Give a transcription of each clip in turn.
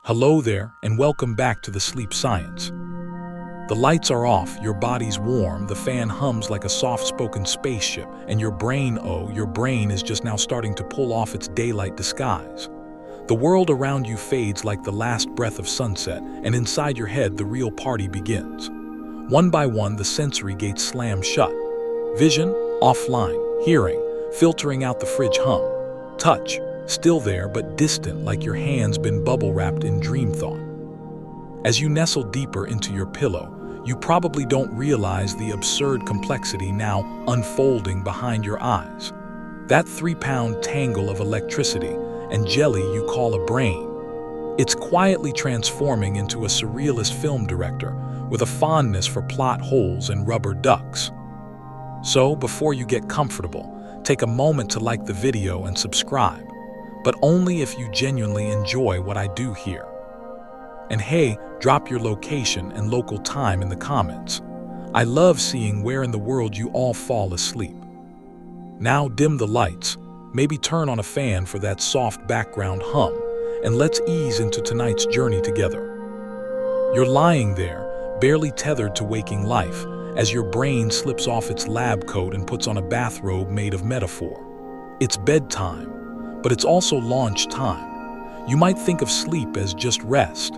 Hello there, and welcome back to the Sleep Science. The lights are off, your body's warm, the fan hums like a soft-spoken spaceship, and your brain is just now starting to pull off its daylight disguise. The world around you fades like the last breath of sunset, and inside your head the real party begins. One by one, the sensory gates slam shut. Vision, offline. Hearing, filtering out the fridge hum. Touch, still there but distant, like your hand's been bubble-wrapped in dream thought. As you nestle deeper into your pillow, you probably don't realize the absurd complexity now unfolding behind your eyes. That 3-pound tangle of electricity and jelly you call a brain. It's quietly transforming into a surrealist film director with a fondness for plot holes and rubber ducks. So, before you get comfortable, take a moment to like the video and subscribe. But only if you genuinely enjoy what I do here. And hey, drop your location and local time in the comments. I love seeing where in the world you all fall asleep. Now dim the lights, maybe turn on a fan for that soft background hum, and let's ease into tonight's journey together. You're lying there, barely tethered to waking life, as your brain slips off its lab coat and puts on a bathrobe made of metaphor. It's bedtime. But it's also launch time. You might think of sleep as just rest,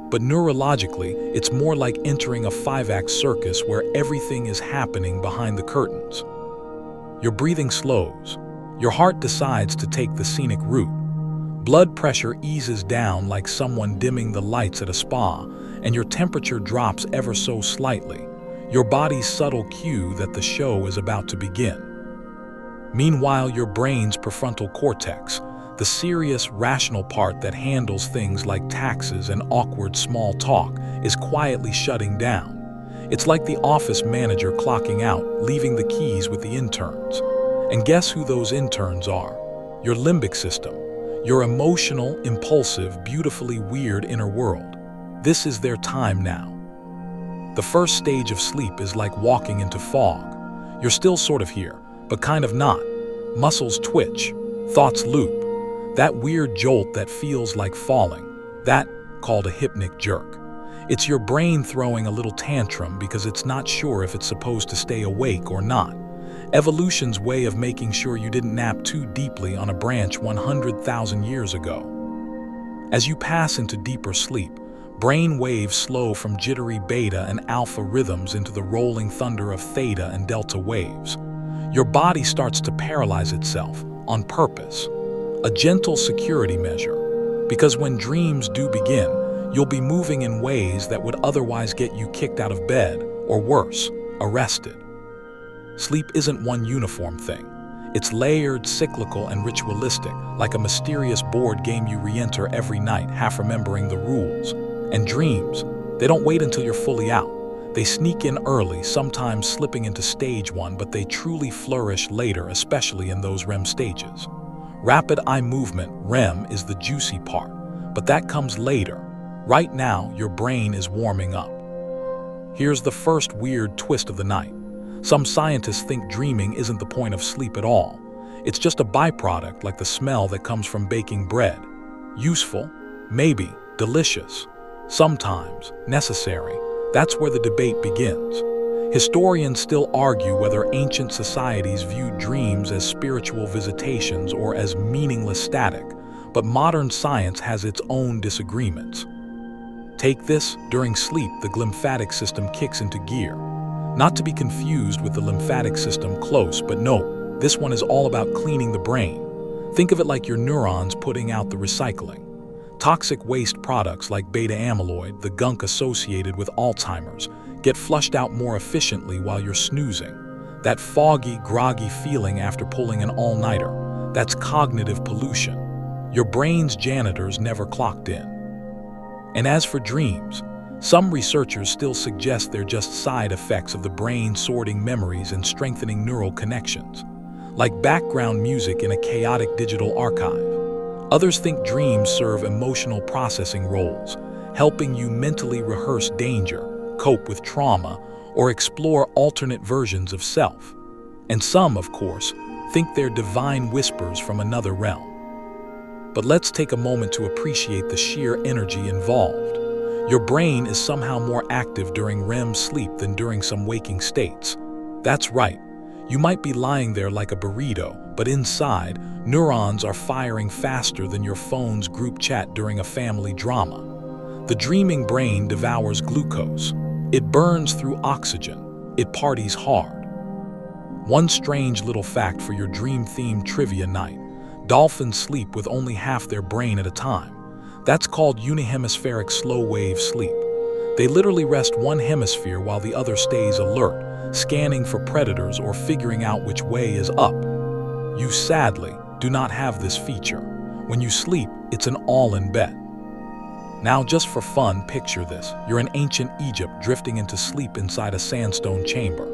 but neurologically, it's more like entering a 5-act circus where everything is happening behind the curtains. Your breathing slows. Your heart decides to take the scenic route. Blood pressure eases down like someone dimming the lights at a spa, and your temperature drops ever so slightly, your body's subtle cue that the show is about to begin. Meanwhile, your brain's prefrontal cortex, the serious, rational part that handles things like taxes and awkward small talk, is quietly shutting down. It's like the office manager clocking out, leaving the keys with the interns. And guess who those interns are? Your limbic system, your emotional, impulsive, beautifully weird inner world. This is their time now. The first stage of sleep is like walking into fog. You're still sort of here, but kind of not. Muscles twitch, thoughts loop. That weird jolt that feels like falling, that called a hypnic jerk. It's your brain throwing a little tantrum because it's not sure if it's supposed to stay awake or not. Evolution's way of making sure you didn't nap too deeply on a branch 100,000 years ago. As you pass into deeper sleep, brain waves slow from jittery beta and alpha rhythms into the rolling thunder of theta and delta waves. Your body starts to paralyze itself, on purpose. A gentle security measure. Because when dreams do begin, you'll be moving in ways that would otherwise get you kicked out of bed, or worse, arrested. Sleep isn't one uniform thing. It's layered, cyclical, and ritualistic, like a mysterious board game you re-enter every night, half remembering the rules. And dreams, they don't wait until you're fully out. They sneak in early, sometimes slipping into stage 1, but they truly flourish later, especially in those REM stages. Rapid eye movement, REM, is the juicy part, but that comes later. Right now, your brain is warming up. Here's the first weird twist of the night. Some scientists think dreaming isn't the point of sleep at all. It's just a byproduct, like the smell that comes from baking bread. Useful? Maybe. Delicious? Sometimes. Necessary? That's where the debate begins. Historians still argue whether ancient societies viewed dreams as spiritual visitations or as meaningless static, but modern science has its own disagreements. Take this: during sleep, the glymphatic system kicks into gear. Not to be confused with the lymphatic system close, but no, this one is all about cleaning the brain. Think of it like your neurons putting out the recycling. Toxic waste products like beta amyloid, the gunk associated with Alzheimer's, get flushed out more efficiently while you're snoozing. That foggy, groggy feeling after pulling an all-nighter, that's cognitive pollution. Your brain's janitors never clocked in. And as for dreams, some researchers still suggest they're just side effects of the brain sorting memories and strengthening neural connections, like background music in a chaotic digital archive. Others think dreams serve emotional processing roles, helping you mentally rehearse danger, cope with trauma, or explore alternate versions of self. And some, of course, think they're divine whispers from another realm. But let's take a moment to appreciate the sheer energy involved. Your brain is somehow more active during REM sleep than during some waking states. That's right. You might be lying there like a burrito, but inside, neurons are firing faster than your phone's group chat during a family drama. The dreaming brain devours glucose. It burns through oxygen. It parties hard. One strange little fact for your dream-themed trivia night: dolphins sleep with only half their brain at a time. That's called unihemispheric slow-wave sleep. They literally rest one hemisphere while the other stays alert, scanning for predators or figuring out which way is up. You sadly do not have this feature. When you sleep, it's an all-in bet. Now, just for fun, picture this. You're in ancient Egypt drifting into sleep inside a sandstone chamber.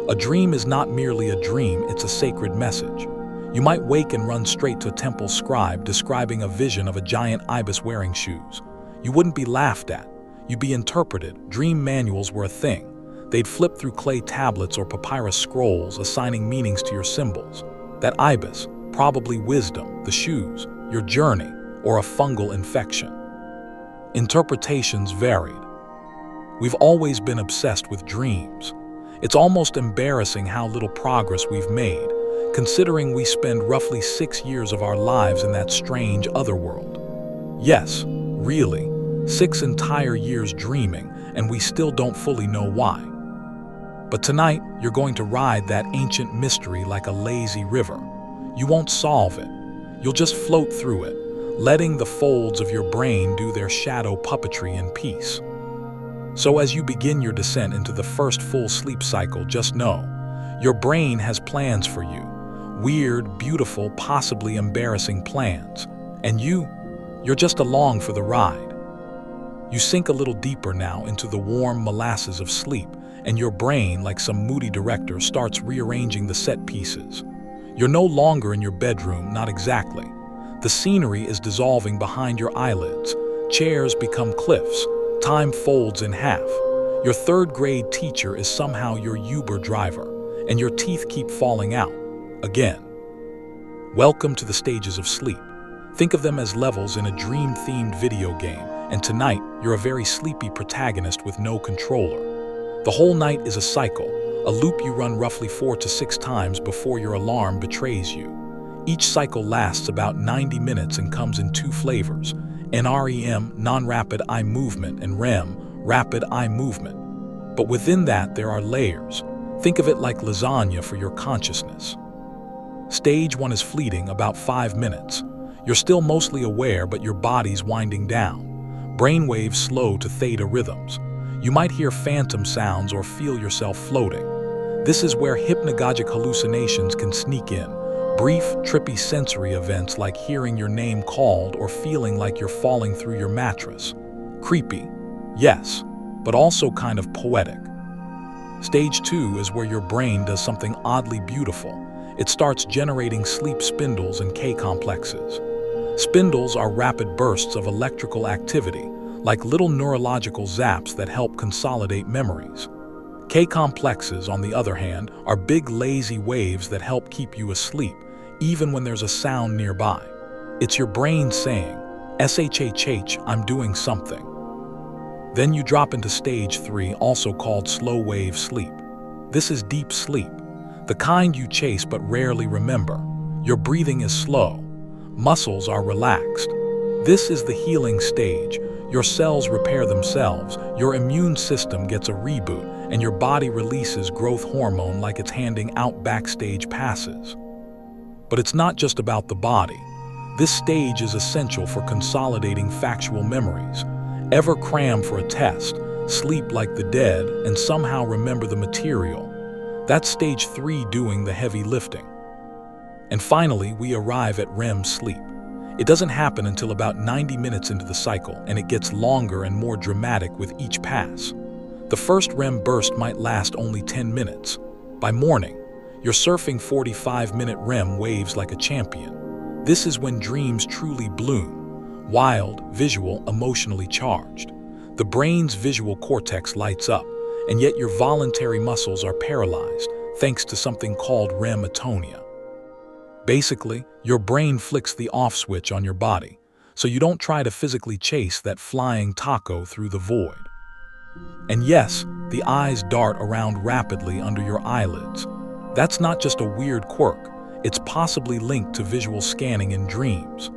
A dream is not merely a dream, it's a sacred message. You might wake and run straight to a temple scribe describing a vision of a giant ibis wearing shoes. You wouldn't be laughed at. You'd be interpreted. Dream manuals were a thing. They'd flip through clay tablets or papyrus scrolls, assigning meanings to your symbols. That ibis, probably wisdom; the shoes, your journey, or a fungal infection. Interpretations varied. We've always been obsessed with dreams. It's almost embarrassing how little progress we've made, considering we spend roughly 6 years of our lives in that strange otherworld. Yes, really, 6 entire years dreaming, and we still don't fully know why. But tonight, you're going to ride that ancient mystery like a lazy river. You won't solve it. You'll just float through it, letting the folds of your brain do their shadow puppetry in peace. So as you begin your descent into the first full sleep cycle, just know, your brain has plans for you. Weird, beautiful, possibly embarrassing plans. And you're just along for the ride. You sink a little deeper now into the warm molasses of sleep, and your brain, like some moody director, starts rearranging the set pieces. You're no longer in your bedroom, not exactly. The scenery is dissolving behind your eyelids. Chairs become cliffs. Time folds in half. Your third-grade teacher is somehow your Uber driver, and your teeth keep falling out. Again. Welcome to the stages of sleep. Think of them as levels in a dream-themed video game, and tonight you're a very sleepy protagonist with no controller. The whole night is a cycle, a loop you run roughly 4 to 6 times before your alarm betrays you. Each cycle lasts about 90 minutes and comes in 2 flavors: NREM, non-rapid eye movement, and REM, rapid eye movement. But within that, there are layers. Think of it like lasagna for your consciousness. Stage 1 is fleeting, about 5 minutes. You're still mostly aware, but your body's winding down. Brainwaves slow to theta rhythms. You might hear phantom sounds or feel yourself floating. This is where hypnagogic hallucinations can sneak in. Brief, trippy sensory events like hearing your name called or feeling like you're falling through your mattress. Creepy, yes, but also kind of poetic. Stage 2 is where your brain does something oddly beautiful. It starts generating sleep spindles and K-complexes. Spindles are rapid bursts of electrical activity, like little neurological zaps that help consolidate memories. K-complexes, on the other hand, are big lazy waves that help keep you asleep, even when there's a sound nearby. It's your brain saying, SHHH, I'm doing something. Then you drop into stage 3, also called slow wave sleep. This is deep sleep, the kind you chase but rarely remember. Your breathing is slow. Muscles are relaxed. This is the healing stage. Your cells repair themselves, your immune system gets a reboot, and your body releases growth hormone like it's handing out backstage passes. But it's not just about the body. This stage is essential for consolidating factual memories. Ever cram for a test, sleep like the dead, and somehow remember the material. That's stage 3, doing the heavy lifting. And finally, we arrive at REM sleep. It doesn't happen until about 90 minutes into the cycle, and it gets longer and more dramatic with each pass. The first REM burst might last only 10 minutes. By morning, you're surfing 45-minute REM waves like a champion. This is when dreams truly bloom. Wild, visual, emotionally charged. The brain's visual cortex lights up, and yet your voluntary muscles are paralyzed, thanks to something called REM atonia. Basically, your brain flicks the off switch on your body, so you don't try to physically chase that flying taco through the void. And yes, the eyes dart around rapidly under your eyelids. That's not just a weird quirk, it's possibly linked to visual scanning in dreams.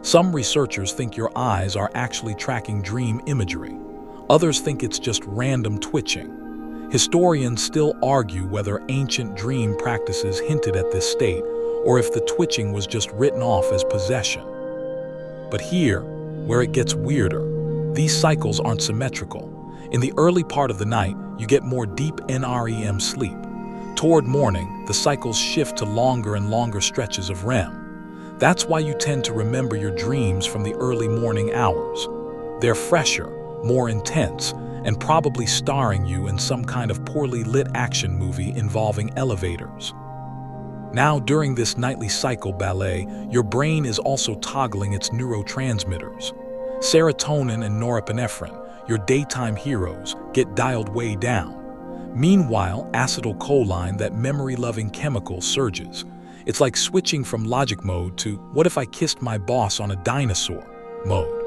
Some researchers think your eyes are actually tracking dream imagery. Others think it's just random twitching. Historians still argue whether ancient dream practices hinted at this state, or if the twitching was just written off as possession. But here, where it gets weirder, these cycles aren't symmetrical. In the early part of the night, you get more deep NREM sleep. Toward morning, the cycles shift to longer and longer stretches of REM. That's why you tend to remember your dreams from the early morning hours. They're fresher, more intense, and probably starring you in some kind of poorly lit action movie involving elevators. Now, during this nightly cycle ballet, your brain is also toggling its neurotransmitters. Serotonin and norepinephrine, your daytime heroes, get dialed way down. Meanwhile, acetylcholine, that memory-loving chemical, surges. It's like switching from logic mode to "what if I kissed my boss on a dinosaur" mode.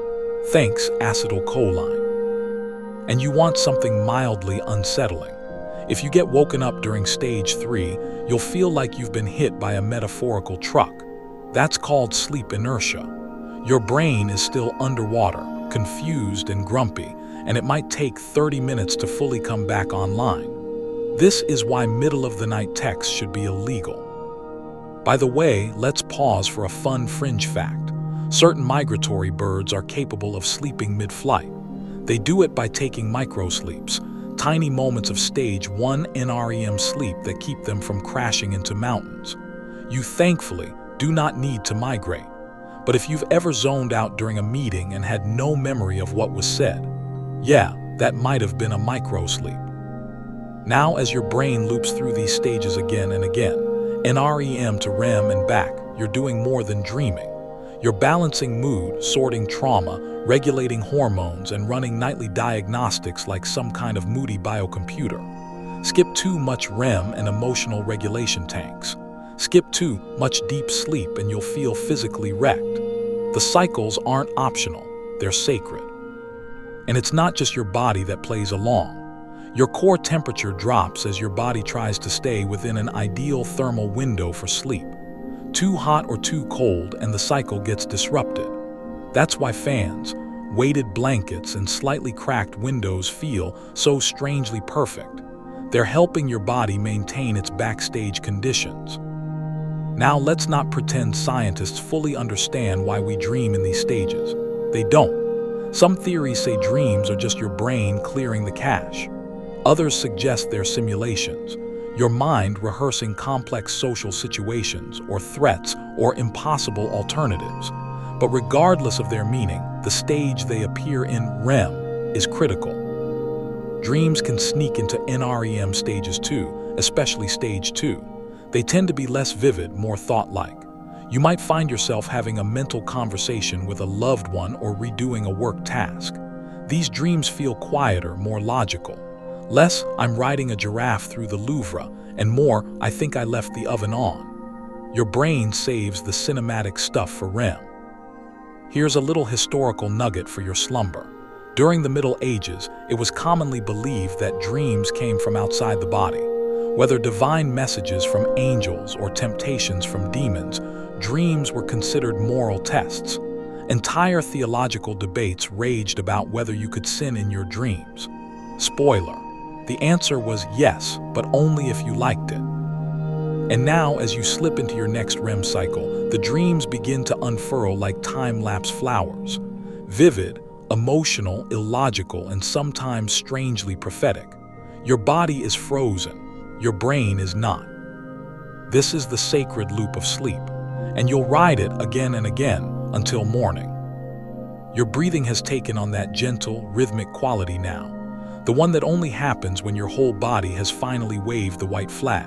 Thanks, acetylcholine. And you want something mildly unsettling. If you get woken up during stage 3, you'll feel like you've been hit by a metaphorical truck. That's called sleep inertia. Your brain is still underwater, confused and grumpy, and it might take 30 minutes to fully come back online. This is why middle-of-the-night texts should be illegal. By the way, let's pause for a fun fringe fact. Certain migratory birds are capable of sleeping mid-flight. They do it by taking microsleeps, tiny moments of stage 1 NREM sleep that keep them from crashing into mountains. You thankfully do not need to migrate. But if you've ever zoned out during a meeting and had no memory of what was said, yeah, that might have been a microsleep. Now, as your brain loops through these stages again and again, NREM to REM and back, you're doing more than dreaming. You're balancing mood, sorting trauma, regulating hormones, and running nightly diagnostics like some kind of moody biocomputer. Skip too much REM and emotional regulation tanks. Skip too much deep sleep and you'll feel physically wrecked. The cycles aren't optional, they're sacred. And it's not just your body that plays along. Your core temperature drops as your body tries to stay within an ideal thermal window for sleep. Too hot or too cold and the cycle gets disrupted. That's why fans, weighted blankets, and slightly cracked windows feel so strangely perfect. They're helping your body maintain its backstage conditions. Now let's not pretend scientists fully understand why we dream in these stages. They don't. Some theories say dreams are just your brain clearing the cache. Others suggest they're simulations, your mind rehearsing complex social situations or threats or impossible alternatives. But regardless of their meaning, the stage they appear in, REM, is critical. Dreams can sneak into NREM stages too, especially stage 2. They tend to be less vivid, more thought-like. You might find yourself having a mental conversation with a loved one or redoing a work task. These dreams feel quieter, more logical. Less, "I'm riding a giraffe through the Louvre," and more, "I think I left the oven on." Your brain saves the cinematic stuff for REM. Here's a little historical nugget for your slumber. During the Middle Ages, it was commonly believed that dreams came from outside the body. Whether divine messages from angels or temptations from demons, dreams were considered moral tests. Entire theological debates raged about whether you could sin in your dreams. Spoiler: the answer was yes, but only if you liked it. And now, as you slip into your next REM cycle, the dreams begin to unfurl like time-lapse flowers. Vivid, emotional, illogical, and sometimes strangely prophetic. Your body is frozen. Your brain is not. This is the sacred loop of sleep, and you'll ride it again and again until morning. Your breathing has taken on that gentle, rhythmic quality now, the one that only happens when your whole body has finally waved the white flag.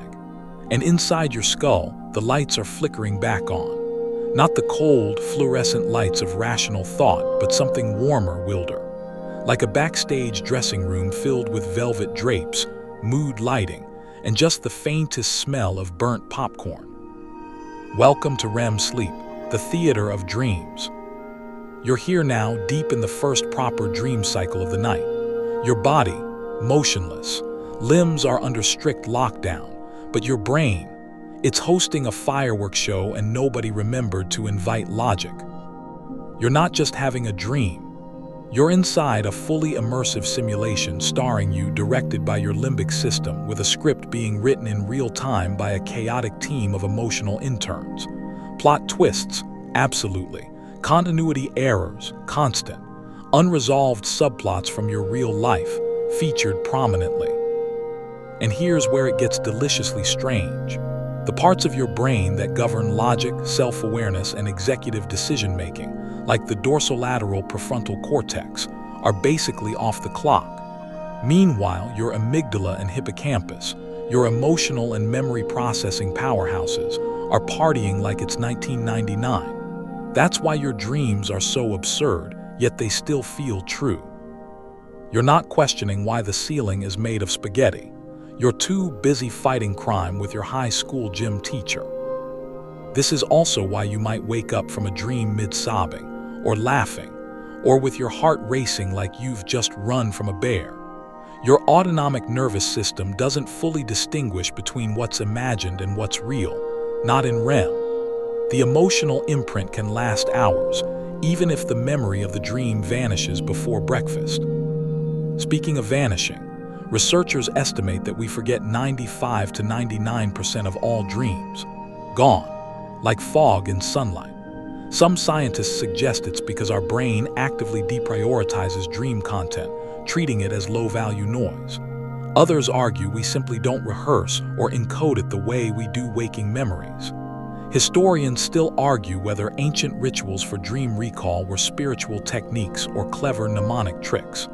And inside your skull, the lights are flickering back on. Not the cold, fluorescent lights of rational thought, but something warmer, wilder. Like a backstage dressing room filled with velvet drapes, mood lighting, and just the faintest smell of burnt popcorn. Welcome to REM sleep, the theater of dreams. You're here now, deep in the first proper dream cycle of the night. Your body, motionless. Limbs are under strict lockdown, but your brain, it's hosting a fireworks show and nobody remembered to invite logic. You're not just having a dream. You're inside a fully immersive simulation starring you, directed by your limbic system, with a script being written in real time by a chaotic team of emotional interns. Plot twists, absolutely. Continuity errors, constant. Unresolved subplots from your real life, featured prominently. And here's where it gets deliciously strange. The parts of your brain that govern logic, self-awareness, and executive decision-making, like the dorsolateral prefrontal cortex, are basically off the clock. Meanwhile, your amygdala and hippocampus, your emotional and memory processing powerhouses, are partying like it's 1999. That's why your dreams are so absurd, yet they still feel true. You're not questioning why the ceiling is made of spaghetti. You're too busy fighting crime with your high school gym teacher. This is also why you might wake up from a dream mid-sobbing, or laughing, or with your heart racing like you've just run from a bear. Your autonomic nervous system doesn't fully distinguish between what's imagined and what's real, not in REM. The emotional imprint can last hours, even if the memory of the dream vanishes before breakfast. Speaking of vanishing, researchers estimate that we forget 95 to 99% of all dreams. Gone, like fog in sunlight. Some scientists suggest it's because our brain actively deprioritizes dream content, treating it as low-value noise. Others argue we simply don't rehearse or encode it the way we do waking memories. Historians still argue whether ancient rituals for dream recall were spiritual techniques or clever mnemonic tricks.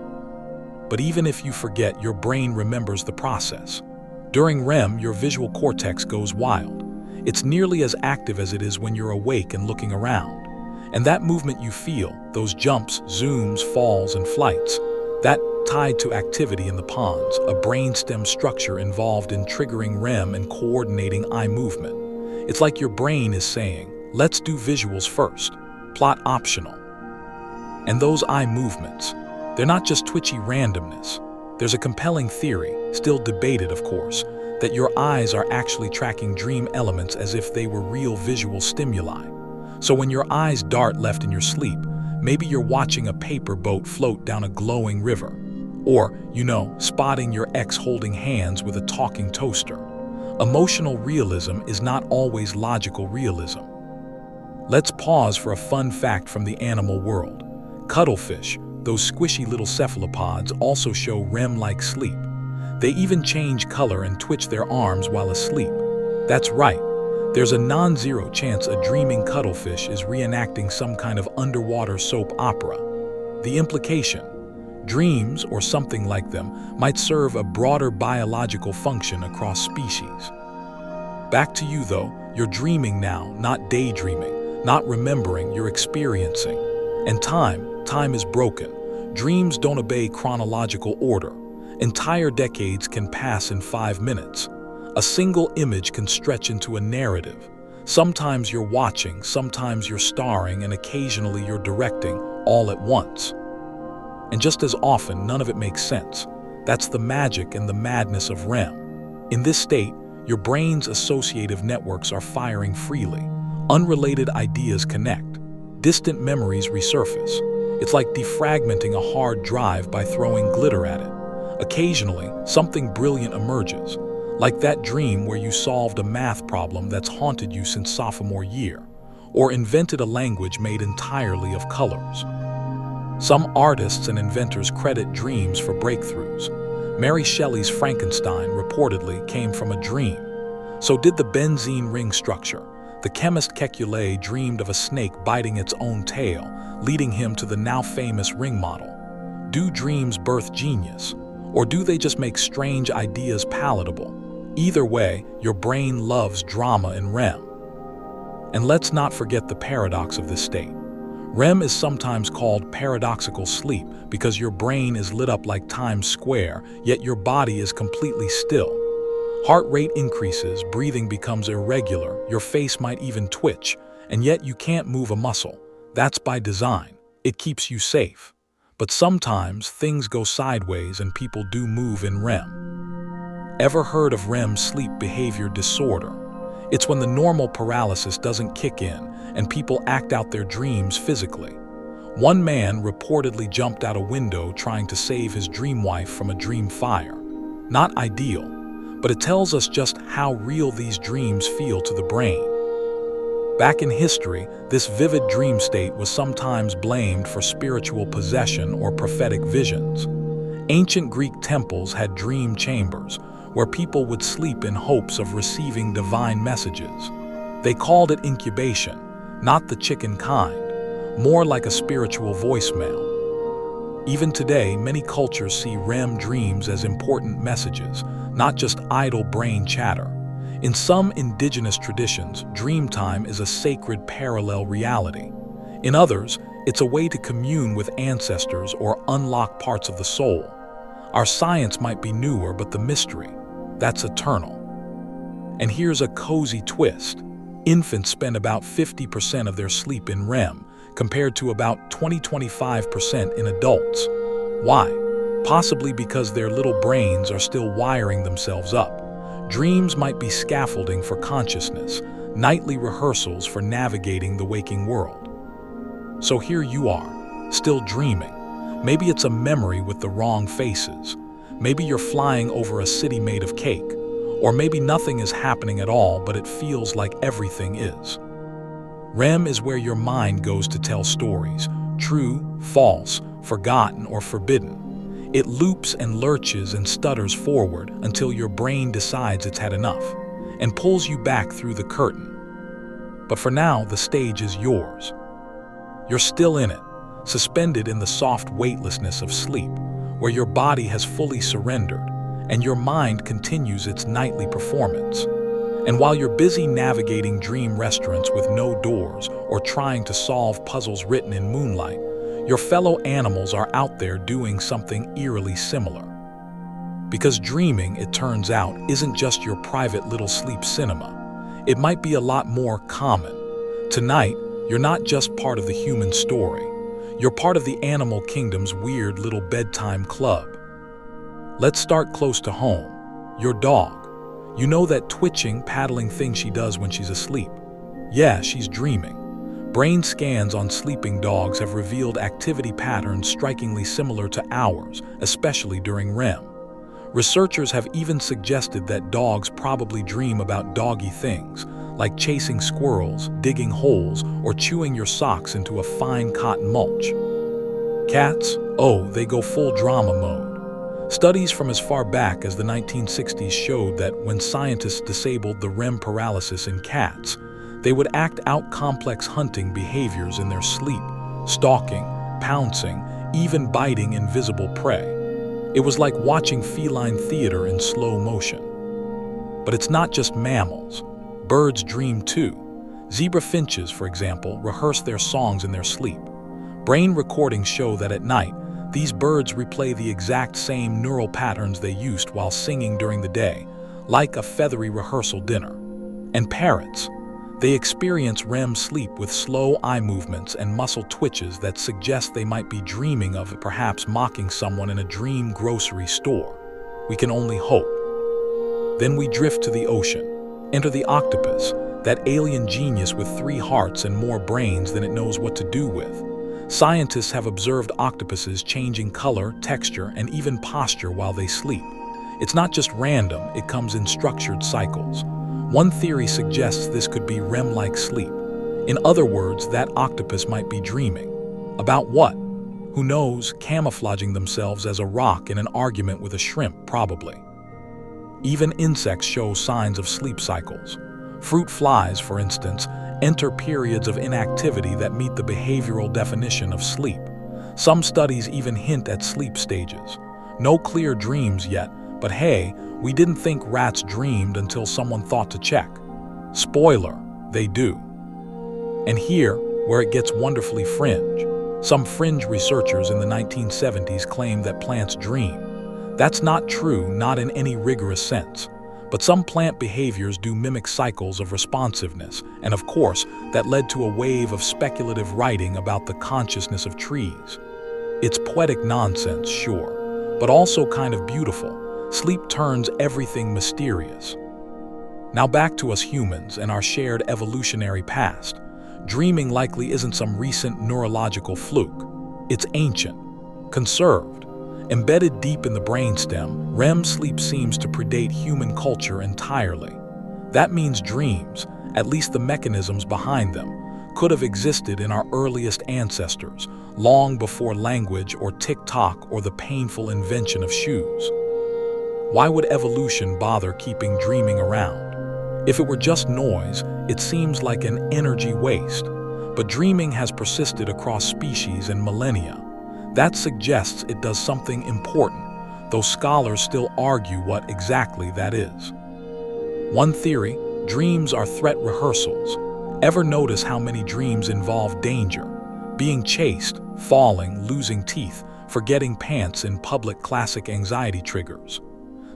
But even if you forget, your brain remembers the process. During REM, your visual cortex goes wild. It's nearly as active as it is when you're awake and looking around. And that movement you feel, those jumps, zooms, falls, and flights, that tied to activity in the pons, a brainstem structure involved in triggering REM and coordinating eye movement. It's like your brain is saying, let's do visuals first, plot optional. And those eye movements, they're not just twitchy randomness. There's a compelling theory, still debated of course, that your eyes are actually tracking dream elements as if they were real visual stimuli. So when your eyes dart left in your sleep, maybe you're watching a paper boat float down a glowing river. Or, spotting your ex holding hands with a talking toaster. Emotional realism is not always logical realism. Let's pause for a fun fact from the animal world. Cuttlefish, those squishy little cephalopods, also show REM-like sleep. They even change color and twitch their arms while asleep. That's right, there's a non-zero chance a dreaming cuttlefish is reenacting some kind of underwater soap opera. The implication: dreams, or something like them, might serve a broader biological function across species. Back to you though, you're dreaming now, not daydreaming, not remembering, you're experiencing. And time is broken. Dreams don't obey chronological order. Entire decades can pass in 5 minutes. A single image can stretch into a narrative. Sometimes you're watching, sometimes you're starring, and occasionally you're directing, all at once. And just as often, none of it makes sense. That's the magic and the madness of REM. In this state, your brain's associative networks are firing freely. Unrelated ideas connect. Distant memories resurface. It's like defragmenting a hard drive by throwing glitter at it. Occasionally, something brilliant emerges, like that dream where you solved a math problem that's haunted you since sophomore year, or invented a language made entirely of colors. Some artists and inventors credit dreams for breakthroughs. Mary Shelley's Frankenstein reportedly came from a dream. So did the benzene ring structure. The chemist Kekulé dreamed of a snake biting its own tail, leading him to the now famous ring model. Do dreams birth genius? Or do they just make strange ideas palatable? Either way, your brain loves drama and REM. And let's not forget the paradox of this state. REM is sometimes called paradoxical sleep because your brain is lit up like Times Square, yet your body is completely still. Heart rate increases, breathing becomes irregular, your face might even twitch, and yet you can't move a muscle. That's by design. It keeps you safe. But sometimes things go sideways and people do move in REM. Ever heard of REM sleep behavior disorder? It's when the normal paralysis doesn't kick in and people act out their dreams physically. One man reportedly jumped out a window trying to save his dream wife from a dream fire. Not ideal, but it tells us just how real these dreams feel to the brain. Back in history, this vivid dream state was sometimes blamed for spiritual possession or prophetic visions. Ancient Greek temples had dream chambers, where people would sleep in hopes of receiving divine messages. They called it incubation, not the chicken kind, more like a spiritual voicemail. Even today, many cultures see REM dreams as important messages, not just idle brain chatter. In some indigenous traditions, dream time is a sacred parallel reality. In others, it's a way to commune with ancestors or unlock parts of the soul. Our science might be newer, but the mystery, that's eternal. And here's a cozy twist. Infants spend about 50% of their sleep in REM, compared to about 20–25% in adults. Why? Possibly because their little brains are still wiring themselves up. Dreams might be scaffolding for consciousness, nightly rehearsals for navigating the waking world. So here you are, still dreaming. Maybe it's a memory with the wrong faces. Maybe you're flying over a city made of cake. Or maybe nothing is happening at all, but it feels like everything is. REM is where your mind goes to tell stories, true, false, forgotten, or forbidden. It loops and lurches and stutters forward until your brain decides it's had enough and pulls you back through the curtain. But for now, the stage is yours. You're still in it, suspended in the soft weightlessness of sleep, where your body has fully surrendered and your mind continues its nightly performance. And while you're busy navigating dream restaurants with no doors or trying to solve puzzles written in moonlight, your fellow animals are out there doing something eerily similar. Because dreaming, it turns out, isn't just your private little sleep cinema. It might be a lot more common. Tonight, you're not just part of the human story. You're part of the animal kingdom's weird little bedtime club. Let's start close to home. Your dog. You know that twitching, paddling thing she does when she's asleep? Yeah, she's dreaming. Brain scans on sleeping dogs have revealed activity patterns strikingly similar to ours, especially during REM. Researchers have even suggested that dogs probably dream about doggy things, like chasing squirrels, digging holes, or chewing your socks into a fine cotton mulch. Cats? Oh, they go full drama mode. Studies from as far back as the 1960s showed that when scientists disabled the REM paralysis in cats, they would act out complex hunting behaviors in their sleep, stalking, pouncing, even biting invisible prey. It was like watching feline theater in slow motion. But it's not just mammals. Birds dream too. Zebra finches, for example, rehearse their songs in their sleep. Brain recordings show that at night, these birds replay the exact same neural patterns they used while singing during the day, like a feathery rehearsal dinner. And parrots, they experience REM sleep with slow eye movements and muscle twitches that suggest they might be dreaming of perhaps mocking someone in a dream grocery store. We can only hope. Then we drift to the ocean. Enter the octopus, that alien genius with 3 hearts and more brains than it knows what to do with. Scientists have observed octopuses changing color, texture, and even posture while they sleep. It's not just random, it comes in structured cycles. One theory suggests this could be REM-like sleep. In other words, that octopus might be dreaming. About what? Who knows, camouflaging themselves as a rock in an argument with a shrimp, probably. Even insects show signs of sleep cycles. Fruit flies, for instance, enter periods of inactivity that meet the behavioral definition of sleep. Some studies even hint at sleep stages. No clear dreams yet, but hey, we didn't think rats dreamed until someone thought to check. Spoiler, they do. And here, where it gets wonderfully fringe. Some fringe researchers in the 1970s claimed that plants dream. That's not true, not in any rigorous sense. But some plant behaviors do mimic cycles of responsiveness, and of course, that led to a wave of speculative writing about the consciousness of trees. It's poetic nonsense, sure, but also kind of beautiful. Sleep turns everything mysterious. Now back to us humans and our shared evolutionary past. Dreaming likely isn't some recent neurological fluke. It's ancient, conserved, embedded deep in the brainstem. REM sleep seems to predate human culture entirely. That means dreams, at least the mechanisms behind them, could have existed in our earliest ancestors, long before language or TikTok or the painful invention of shoes. Why would evolution bother keeping dreaming around? If it were just noise, it seems like an energy waste. But dreaming has persisted across species and millennia. That suggests it does something important, though scholars still argue what exactly that is. One theory, dreams are threat rehearsals. Ever notice how many dreams involve danger? Being chased, falling, losing teeth, forgetting pants in public, classic anxiety triggers.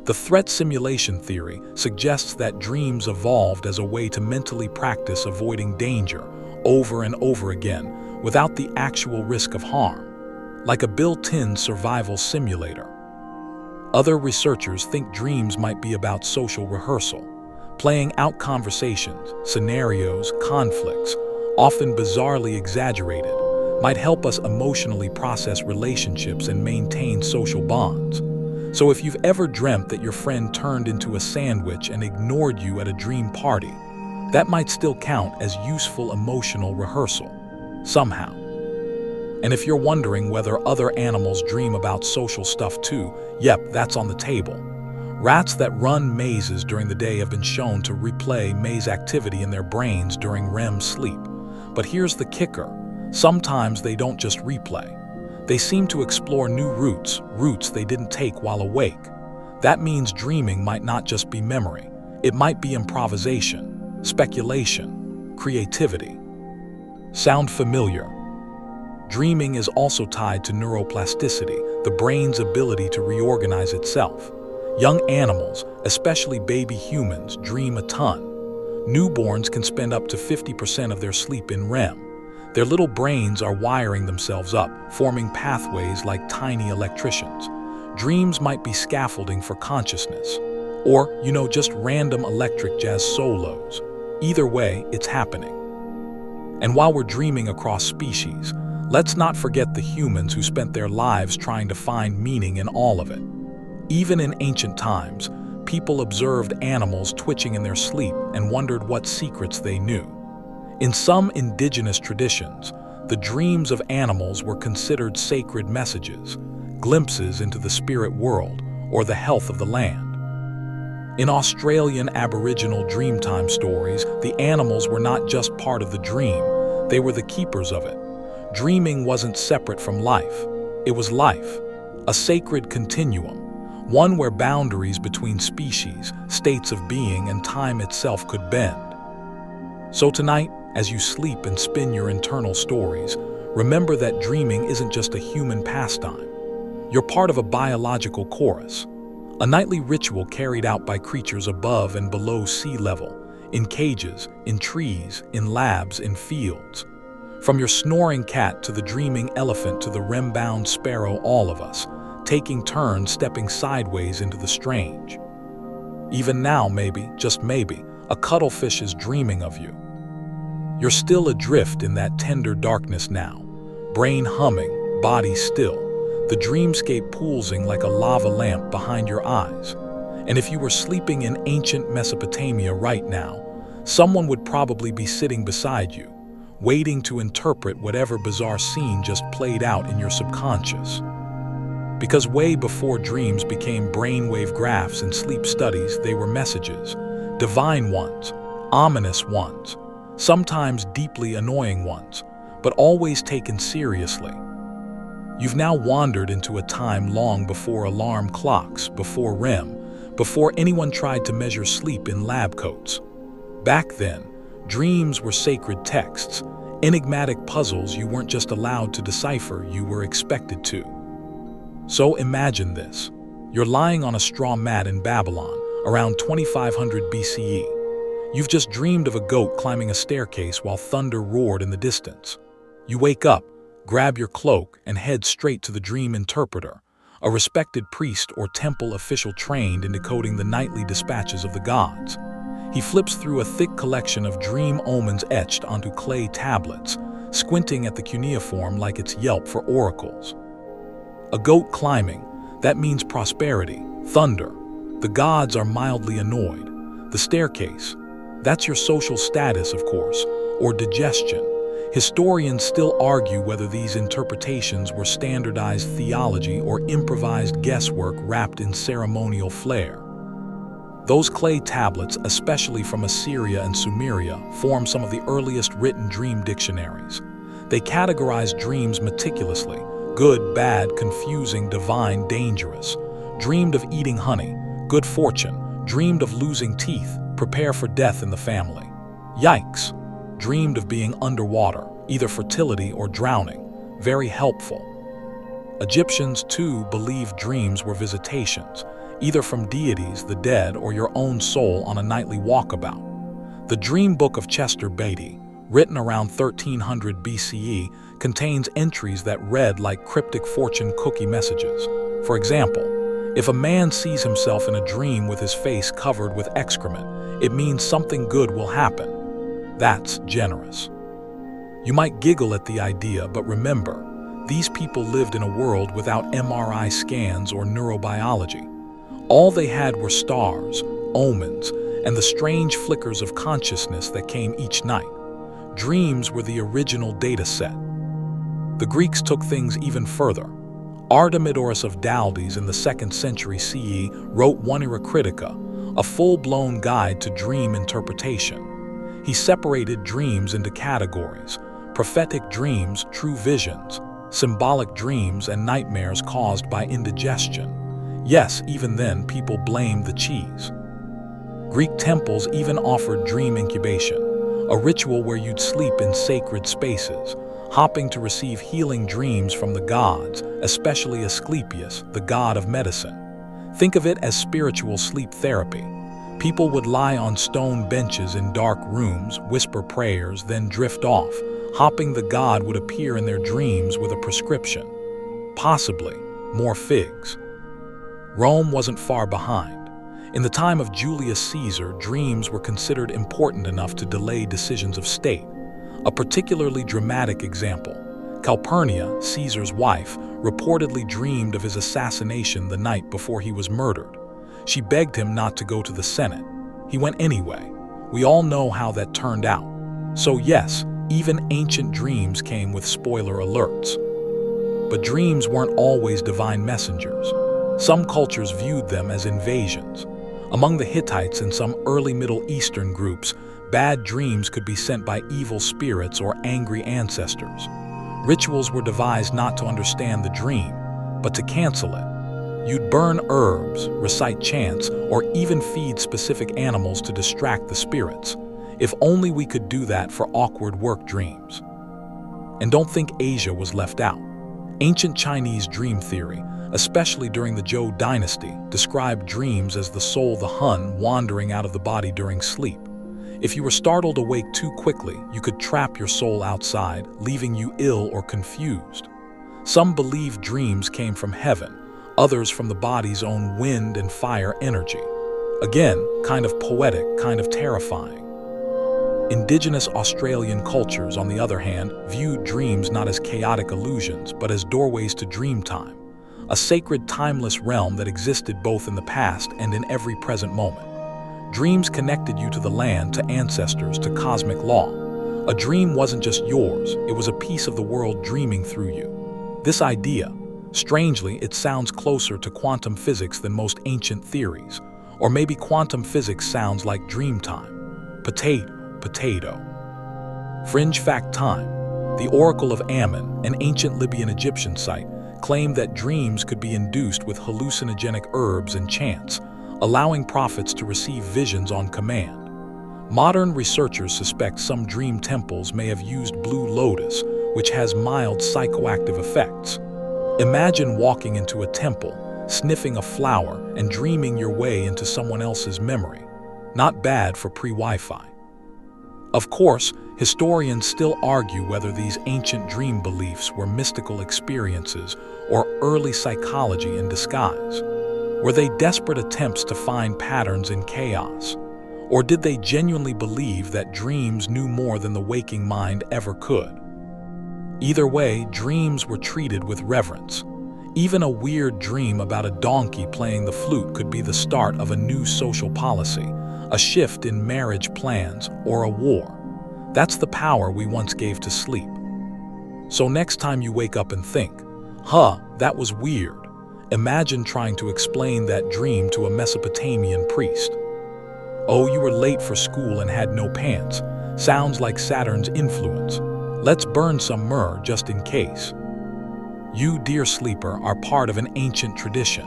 The threat simulation theory suggests that dreams evolved as a way to mentally practice avoiding danger over and over again without the actual risk of harm, like a built-in survival simulator. Other researchers think dreams might be about social rehearsal, playing out conversations, scenarios, conflicts, often bizarrely exaggerated, might help us emotionally process relationships and maintain social bonds. So if you've ever dreamt that your friend turned into a sandwich and ignored you at a dream party, that might still count as useful emotional rehearsal, somehow. And if you're wondering whether other animals dream about social stuff too, yep, that's on the table. Rats that run mazes during the day have been shown to replay maze activity in their brains during REM sleep. But here's the kicker. Sometimes they don't just replay. They seem to explore new routes they didn't take while awake. That means dreaming might not just be memory. It might be improvisation, speculation, creativity. Sound familiar? Dreaming is also tied to neuroplasticity, the brain's ability to reorganize itself. Young animals, especially baby humans, dream a ton. Newborns can spend up to 50% of their sleep in REM. Their little brains are wiring themselves up, forming pathways like tiny electricians. Dreams might be scaffolding for consciousness, or, just random electric jazz solos. Either way, it's happening. And while we're dreaming across species, let's not forget the humans who spent their lives trying to find meaning in all of it. Even in ancient times, people observed animals twitching in their sleep and wondered what secrets they knew. In some indigenous traditions, the dreams of animals were considered sacred messages, glimpses into the spirit world or the health of the land. In Australian Aboriginal Dreamtime stories, the animals were not just part of the dream, they were the keepers of it. Dreaming wasn't separate from life. It was life, a sacred continuum, one where boundaries between species, states of being, and time itself could bend. So tonight, as you sleep and spin your internal stories, remember that dreaming isn't just a human pastime. You're part of a biological chorus, a nightly ritual carried out by creatures above and below sea level, in cages, in trees, in labs, in fields. From your snoring cat to the dreaming elephant to the REM-bound sparrow, all of us, taking turns stepping sideways into the strange. Even now, maybe, just maybe, a cuttlefish is dreaming of you. You're still adrift in that tender darkness now, brain humming, body still, the dreamscape pulsing like a lava lamp behind your eyes. And if you were sleeping in ancient Mesopotamia right now, someone would probably be sitting beside you, waiting to interpret whatever bizarre scene just played out in your subconscious. Because way before dreams became brainwave graphs in sleep studies, they were messages, divine ones, ominous ones, sometimes deeply annoying ones, but always taken seriously. You've now wandered into a time long before alarm clocks, before REM, before anyone tried to measure sleep in lab coats. Back then, dreams were sacred texts, enigmatic puzzles you weren't just allowed to decipher, you were expected to. So imagine this. You're lying on a straw mat in Babylon, around 2500 BCE. You've just dreamed of a goat climbing a staircase while thunder roared in the distance. You wake up, grab your cloak, and head straight to the dream interpreter, a respected priest or temple official trained in decoding the nightly dispatches of the gods. He flips through a thick collection of dream omens etched onto clay tablets, squinting at the cuneiform like it's Yelp for oracles. A goat climbing, that means prosperity, thunder. The gods are mildly annoyed. The staircase, that's your social status, of course, or digestion. Historians still argue whether these interpretations were standardized theology or improvised guesswork wrapped in ceremonial flair. Those clay tablets, especially from Assyria and Sumeria, form some of the earliest written dream dictionaries. They categorize dreams meticulously: good, bad, confusing, divine, dangerous. Dreamed of eating honey, good fortune. Dreamed of losing teeth, prepare for death in the family. Yikes! Dreamed of being underwater, either fertility or drowning. Very helpful. Egyptians, too, believed dreams were visitations, either from deities, the dead, or your own soul on a nightly walkabout. The Dream Book of Chester Beatty, written around 1300 BCE, contains entries that read like cryptic fortune cookie messages. For example, if a man sees himself in a dream with his face covered with excrement, it means something good will happen. That's generous. You might giggle at the idea, but remember, these people lived in a world without MRI scans or neurobiology. All they had were stars, omens, and the strange flickers of consciousness that came each night. Dreams were the original data set. The Greeks took things even further. Artemidorus of Daldes in the 2nd century CE wrote One Critica, a full-blown guide to dream interpretation. He separated dreams into categories: prophetic dreams, true visions, symbolic dreams, and nightmares caused by indigestion. Yes, even then, people blamed the cheese. Greek temples even offered dream incubation, a ritual where you'd sleep in sacred spaces, hopping to receive healing dreams from the gods, especially Asclepius, the god of medicine. Think of it as spiritual sleep therapy. People would lie on stone benches in dark rooms, whisper prayers, then drift off, hoping the god would appear in their dreams with a prescription. Possibly more figs. Rome wasn't far behind. In the time of Julius Caesar, dreams were considered important enough to delay decisions of state. A particularly dramatic example: Calpurnia, Caesar's wife, reportedly dreamed of his assassination the night before he was murdered. She begged him not to go to the Senate. He went anyway. We all know how that turned out. So yes, even ancient dreams came with spoiler alerts. But dreams weren't always divine messengers. Some cultures viewed them as invasions. Among the Hittites and some early Middle Eastern groups, bad dreams could be sent by evil spirits or angry ancestors. Rituals were devised not to understand the dream, but to cancel it. You'd burn herbs, recite chants, or even feed specific animals to distract the spirits. If only we could do that for awkward work dreams. And don't think Asia was left out. Ancient Chinese dream theory, especially during the Zhou dynasty, described dreams as the soul, the hun, wandering out of the body during sleep. If you were startled awake too quickly, you could trap your soul outside, leaving you ill or confused. Some believed dreams came from heaven, others from the body's own wind and fire energy. Again, kind of poetic, kind of terrifying. Indigenous Australian cultures, on the other hand, viewed dreams not as chaotic illusions, but as doorways to dream time, a sacred, timeless realm that existed both in the past and in every present moment. Dreams connected you to the land, to ancestors, to cosmic law. A dream wasn't just yours, it was a piece of the world dreaming through you. This idea, strangely, it sounds closer to quantum physics than most ancient theories. Or maybe quantum physics sounds like dream time. Potato. Fringe fact time. The Oracle of Ammon, an ancient Libyan Egyptian site, claimed that dreams could be induced with hallucinogenic herbs and chants, allowing prophets to receive visions on command. Modern researchers suspect some dream temples may have used blue lotus, which has mild psychoactive effects. Imagine walking into a temple, sniffing a flower, and dreaming your way into someone else's memory. Not bad for pre-Wi-Fi. Of course, historians still argue whether these ancient dream beliefs were mystical experiences or early psychology in disguise. Were they desperate attempts to find patterns in chaos? Or did they genuinely believe that dreams knew more than the waking mind ever could? Either way, dreams were treated with reverence. Even a weird dream about a donkey playing the flute could be the start of a new social policy, a shift in marriage plans, or a war. That's the power we once gave to sleep. So next time you wake up and think, that was weird, imagine trying to explain that dream to a Mesopotamian priest. Oh, you were late for school and had no pants. Sounds like Saturn's influence. Let's burn some myrrh just in case. You, dear sleeper, are part of an ancient tradition.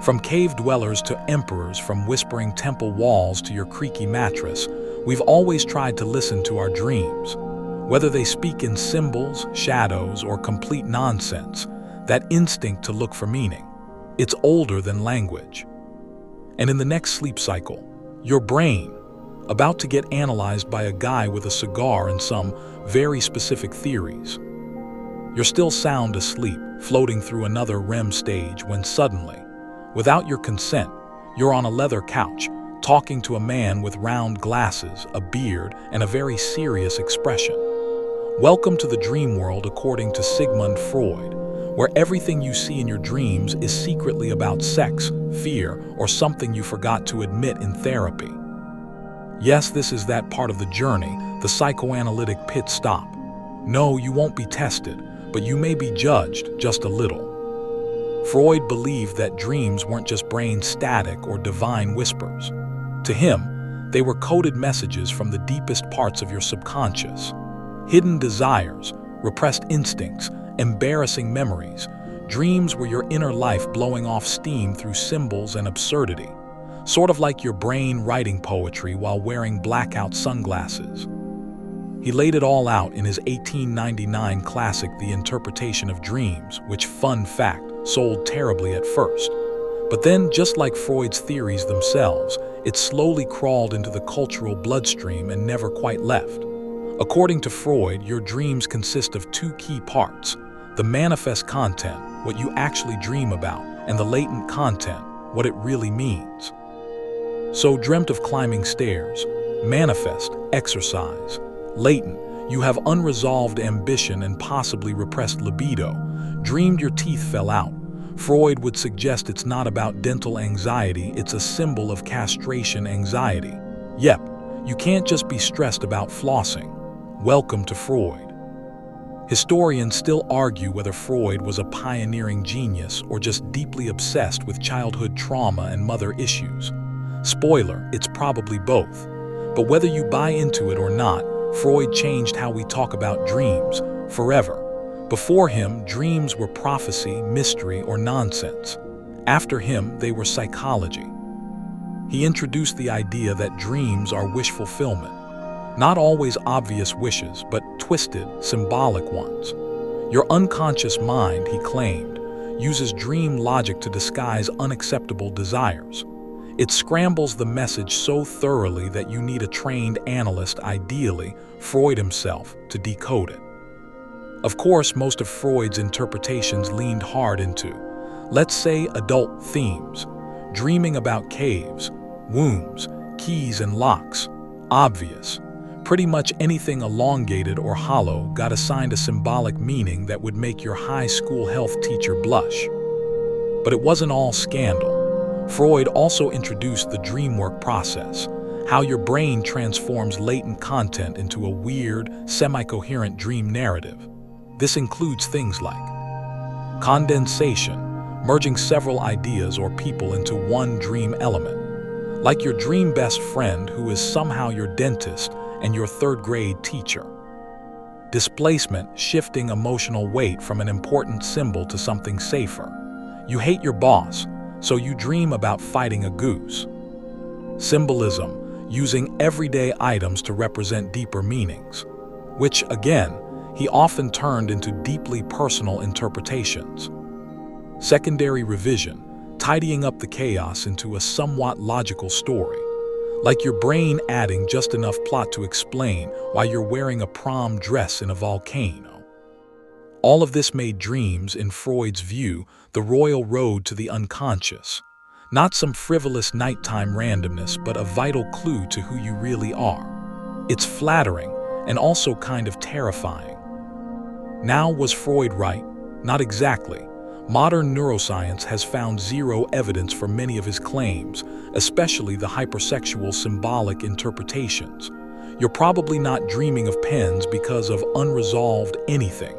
From cave dwellers to emperors, from whispering temple walls to your creaky mattress, we've always tried to listen to our dreams. Whether they speak in symbols, shadows, or complete nonsense, that instinct to look for meaning, it's older than language. And in the next sleep cycle, your brain, about to get analyzed by a guy with a cigar and some very specific theories. You're still sound asleep, floating through another REM stage when suddenly, without your consent, you're on a leather couch, talking to a man with round glasses, a beard, and a very serious expression. Welcome to the dream world according to Sigmund Freud, where everything you see in your dreams is secretly about sex, fear, or something you forgot to admit in therapy. Yes, this is that part of the journey, the psychoanalytic pit stop. No, you won't be tested, but you may be judged just a little. Freud believed that dreams weren't just brain static or divine whispers. To him, they were coded messages from the deepest parts of your subconscious. Hidden desires, repressed instincts, embarrassing memories. Dreams were your inner life blowing off steam through symbols and absurdity. Sort of like your brain writing poetry while wearing blackout sunglasses. He laid it all out in his 1899 classic The Interpretation of Dreams, which, fun fact, sold terribly at first. But then, just like Freud's theories themselves, it slowly crawled into the cultural bloodstream and never quite left. According to Freud, your dreams consist of two key parts: the manifest content, what you actually dream about, and the latent content, what it really means. So, dreamt of climbing stairs, manifest, exercise. Latent, you have unresolved ambition and possibly repressed libido. Dreamed your teeth fell out. Freud would suggest it's not about dental anxiety, it's a symbol of castration anxiety. Yep, you can't just be stressed about flossing. Welcome to Freud. Historians still argue whether Freud was a pioneering genius or just deeply obsessed with childhood trauma and mother issues. Spoiler, it's probably both. But whether you buy into it or not, Freud changed how we talk about dreams forever. Before him, dreams were prophecy, mystery, or nonsense. After him, they were psychology. He introduced the idea that dreams are wish fulfillment. Not always obvious wishes, but twisted, symbolic ones. Your unconscious mind, he claimed, uses dream logic to disguise unacceptable desires. It scrambles the message so thoroughly that you need a trained analyst, ideally Freud himself, to decode it. Of course, most of Freud's interpretations leaned hard into, let's say, adult themes, dreaming about caves, wombs, keys and locks. Obvious. Pretty much anything elongated or hollow got assigned a symbolic meaning that would make your high school health teacher blush. But it wasn't all scandal. Freud also introduced the dream work process, how your brain transforms latent content into a weird, semi-coherent dream narrative. This includes things like condensation, merging several ideas or people into one dream element, like your dream best friend who is somehow your dentist and your third-grade teacher. Displacement, shifting emotional weight from an important symbol to something safer. You hate your boss, so you dream about fighting a goose. Symbolism, using everyday items to represent deeper meanings, which, again, he often turned into deeply personal interpretations. Secondary revision, tidying up the chaos into a somewhat logical story, like your brain adding just enough plot to explain why you're wearing a prom dress in a volcano. All of this made dreams, in Freud's view, the royal road to the unconscious. Not some frivolous nighttime randomness, but a vital clue to who you really are. It's flattering and also kind of terrifying. Now, was Freud right? Not exactly. Modern neuroscience has found zero evidence for many of his claims, especially the hypersexual symbolic interpretations. You're probably not dreaming of pens because of unresolved anything.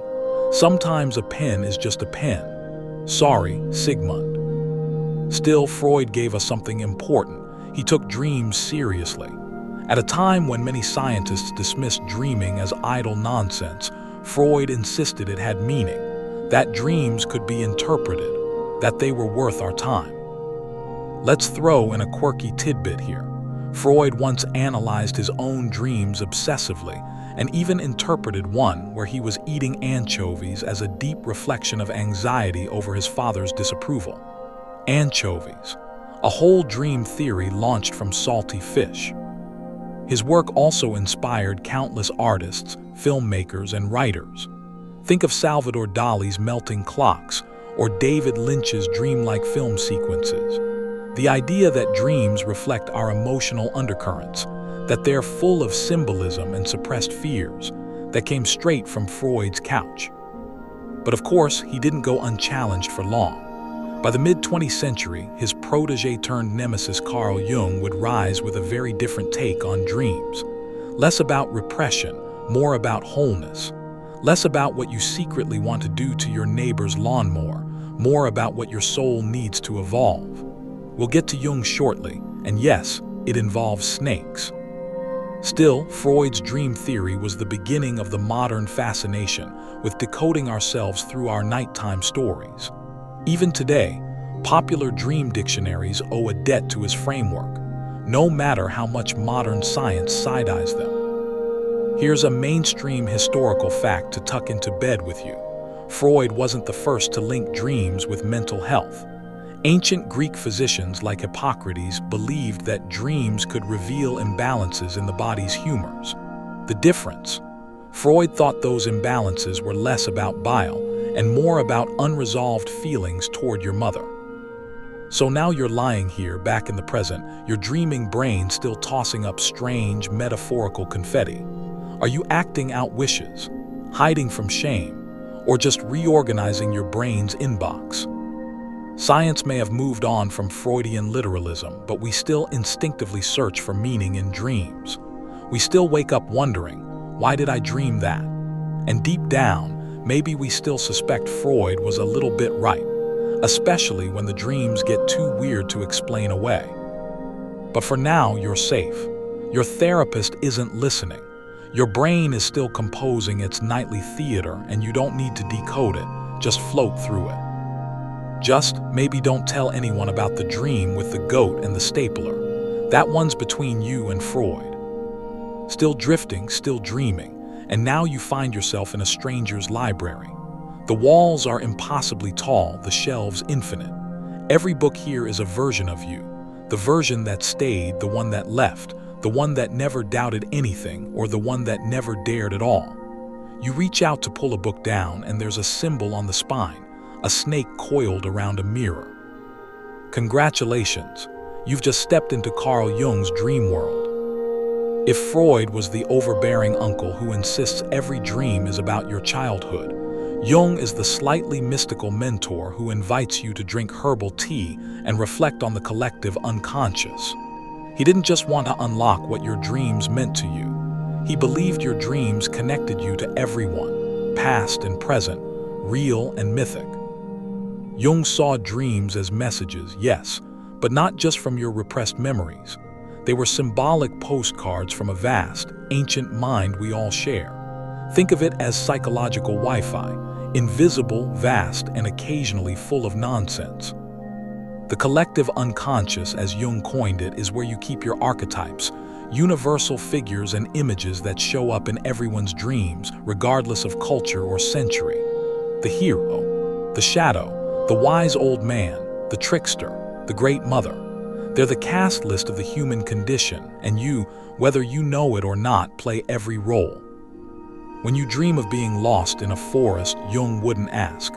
Sometimes a pen is just a pen. Sorry, Sigmund. Still, Freud gave us something important. He took dreams seriously. At a time when many scientists dismissed dreaming as idle nonsense, Freud insisted it had meaning, that dreams could be interpreted, that they were worth our time. Let's throw in a quirky tidbit here. Freud once analyzed his own dreams obsessively and even interpreted one where he was eating anchovies as a deep reflection of anxiety over his father's disapproval. Anchovies, a whole dream theory launched from salty fish. His work also inspired countless artists, filmmakers, and writers. Think of Salvador Dali's melting clocks or David Lynch's dreamlike film sequences. The idea that dreams reflect our emotional undercurrents, that they're full of symbolism and suppressed fears, that came straight from Freud's couch. But of course, he didn't go unchallenged for long. By the mid-20th century, his protege-turned-nemesis Carl Jung would rise with a very different take on dreams. Less about repression, more about wholeness. Less about what you secretly want to do to your neighbor's lawnmower, more about what your soul needs to evolve. We'll get to Jung shortly, and yes, it involves snakes. Still, Freud's dream theory was the beginning of the modern fascination with decoding ourselves through our nighttime stories. Even today, popular dream dictionaries owe a debt to his framework, no matter how much modern science side-eyes them. Here's a mainstream historical fact to tuck into bed with you. Freud wasn't the first to link dreams with mental health. Ancient Greek physicians like Hippocrates believed that dreams could reveal imbalances in the body's humors. The difference? Freud thought those imbalances were less about bile and more about unresolved feelings toward your mother. So now you're lying here back in the present, your dreaming brain still tossing up strange, metaphorical confetti. Are you acting out wishes, hiding from shame, or just reorganizing your brain's inbox? Science may have moved on from Freudian literalism, but we still instinctively search for meaning in dreams. We still wake up wondering, why did I dream that? And deep down, maybe we still suspect Freud was a little bit right, especially when the dreams get too weird to explain away. But for now, you're safe. Your therapist isn't listening. Your brain is still composing its nightly theater, and you don't need to decode it, just float through it. Just maybe don't tell anyone about the dream with the goat and the stapler. That one's between you and Freud. Still drifting, still dreaming, and now you find yourself in a stranger's library. The walls are impossibly tall, the shelves infinite. Every book here is a version of you, the version that stayed, the one that left, the one that never doubted anything, or the one that never dared at all. You reach out to pull a book down, and there's a symbol on the spine, a snake coiled around a mirror. Congratulations, you've just stepped into Carl Jung's dream world. If Freud was the overbearing uncle who insists every dream is about your childhood, Jung is the slightly mystical mentor who invites you to drink herbal tea and reflect on the collective unconscious. He didn't just want to unlock what your dreams meant to you. He believed your dreams connected you to everyone, past and present, real and mythic. Jung saw dreams as messages, yes, but not just from your repressed memories. They were symbolic postcards from a vast, ancient mind we all share. Think of it as psychological Wi-Fi, invisible, vast, and occasionally full of nonsense. The collective unconscious, as Jung coined it, is where you keep your archetypes, universal figures and images that show up in everyone's dreams, regardless of culture or century. The hero, the shadow, the wise old man, the trickster, the great mother. They're the cast list of the human condition, and you, whether you know it or not, play every role. When you dream of being lost in a forest, Jung wouldn't ask,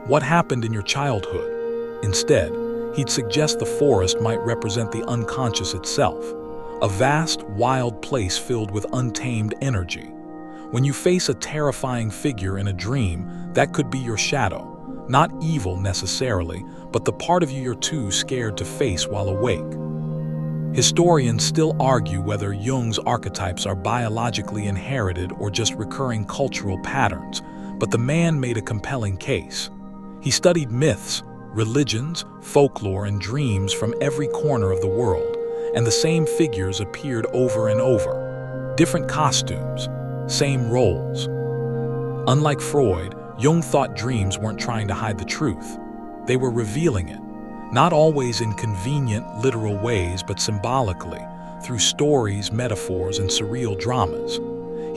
"What happened in your childhood?" Instead, he'd suggest the forest might represent the unconscious itself, a vast, wild place filled with untamed energy. When you face a terrifying figure in a dream, that could be your shadow, not evil necessarily, but the part of you you're too scared to face while awake. Historians still argue whether Jung's archetypes are biologically inherited or just recurring cultural patterns, but the man made a compelling case. He studied myths, religions, folklore, and dreams from every corner of the world, and the same figures appeared over and over. Different costumes, same roles. Unlike Freud, Jung thought dreams weren't trying to hide the truth. They were revealing it, not always in convenient, literal ways, but symbolically, through stories, metaphors, and surreal dramas.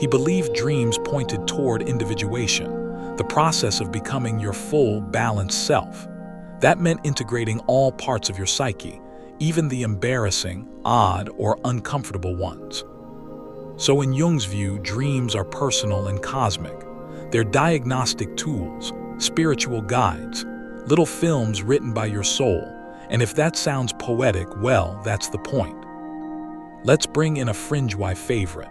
He believed dreams pointed toward individuation, the process of becoming your full, balanced self. That meant integrating all parts of your psyche, even the embarrassing, odd, or uncomfortable ones. So in Jung's view, dreams are personal and cosmic. They're diagnostic tools, spiritual guides, little films written by your soul. And if that sounds poetic, well, that's the point. Let's bring in a fringe-wife favorite.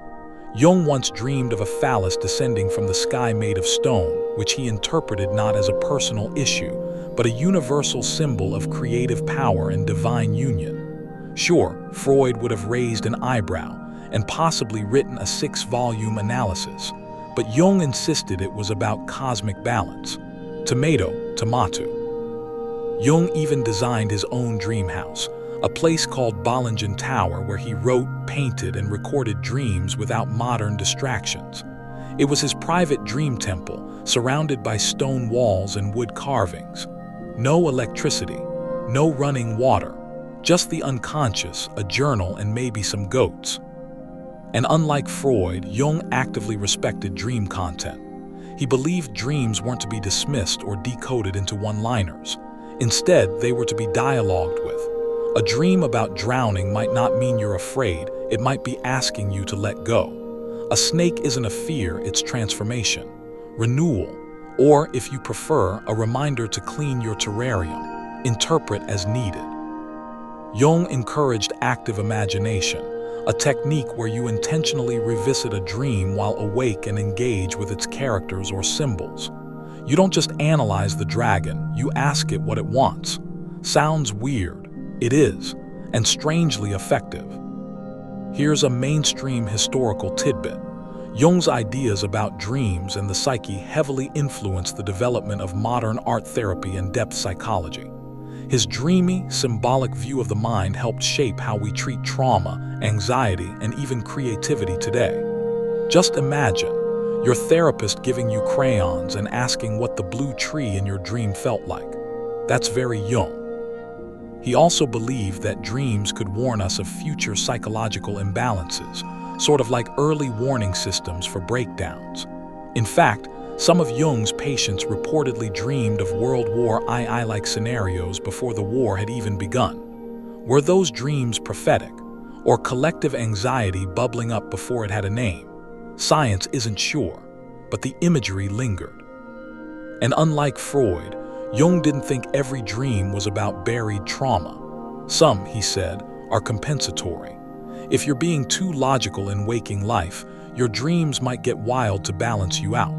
Jung once dreamed of a phallus descending from the sky made of stone, which he interpreted not as a personal issue, but a universal symbol of creative power and divine union. Sure, Freud would have raised an eyebrow and possibly written a 6-volume analysis, but Jung insisted it was about cosmic balance. Tomato, tomato. Jung even designed his own dream house, a place called Bollingen Tower where he wrote, painted, and recorded dreams without modern distractions. It was his private dream temple, surrounded by stone walls and wood carvings. No electricity, no running water, just the unconscious, a journal, and maybe some goats. And unlike Freud, Jung actively respected dream content. He believed dreams weren't to be dismissed or decoded into one-liners. Instead, they were to be dialogued with. A dream about drowning might not mean you're afraid, it might be asking you to let go. A snake isn't a fear, it's transformation, renewal, or, if you prefer, a reminder to clean your terrarium. Interpret as needed. Jung encouraged active imagination, a technique where you intentionally revisit a dream while awake and engage with its characters or symbols. You don't just analyze the dragon, you ask it what it wants. Sounds weird. It is, and strangely effective. Here's a mainstream historical tidbit. Jung's ideas about dreams and the psyche heavily influenced the development of modern art therapy and depth psychology. His dreamy, symbolic view of the mind helped shape how we treat trauma, anxiety, and even creativity today. Just imagine your therapist giving you crayons and asking what the blue tree in your dream felt like. That's very Jung. He also believed that dreams could warn us of future psychological imbalances, sort of like early warning systems for breakdowns. In fact, some of Jung's patients reportedly dreamed of World War II-like scenarios before the war had even begun. Were those dreams prophetic, or collective anxiety bubbling up before it had a name? Science isn't sure, but the imagery lingered. And unlike Freud, Jung didn't think every dream was about buried trauma. Some, he said, are compensatory. If you're being too logical in waking life, your dreams might get wild to balance you out.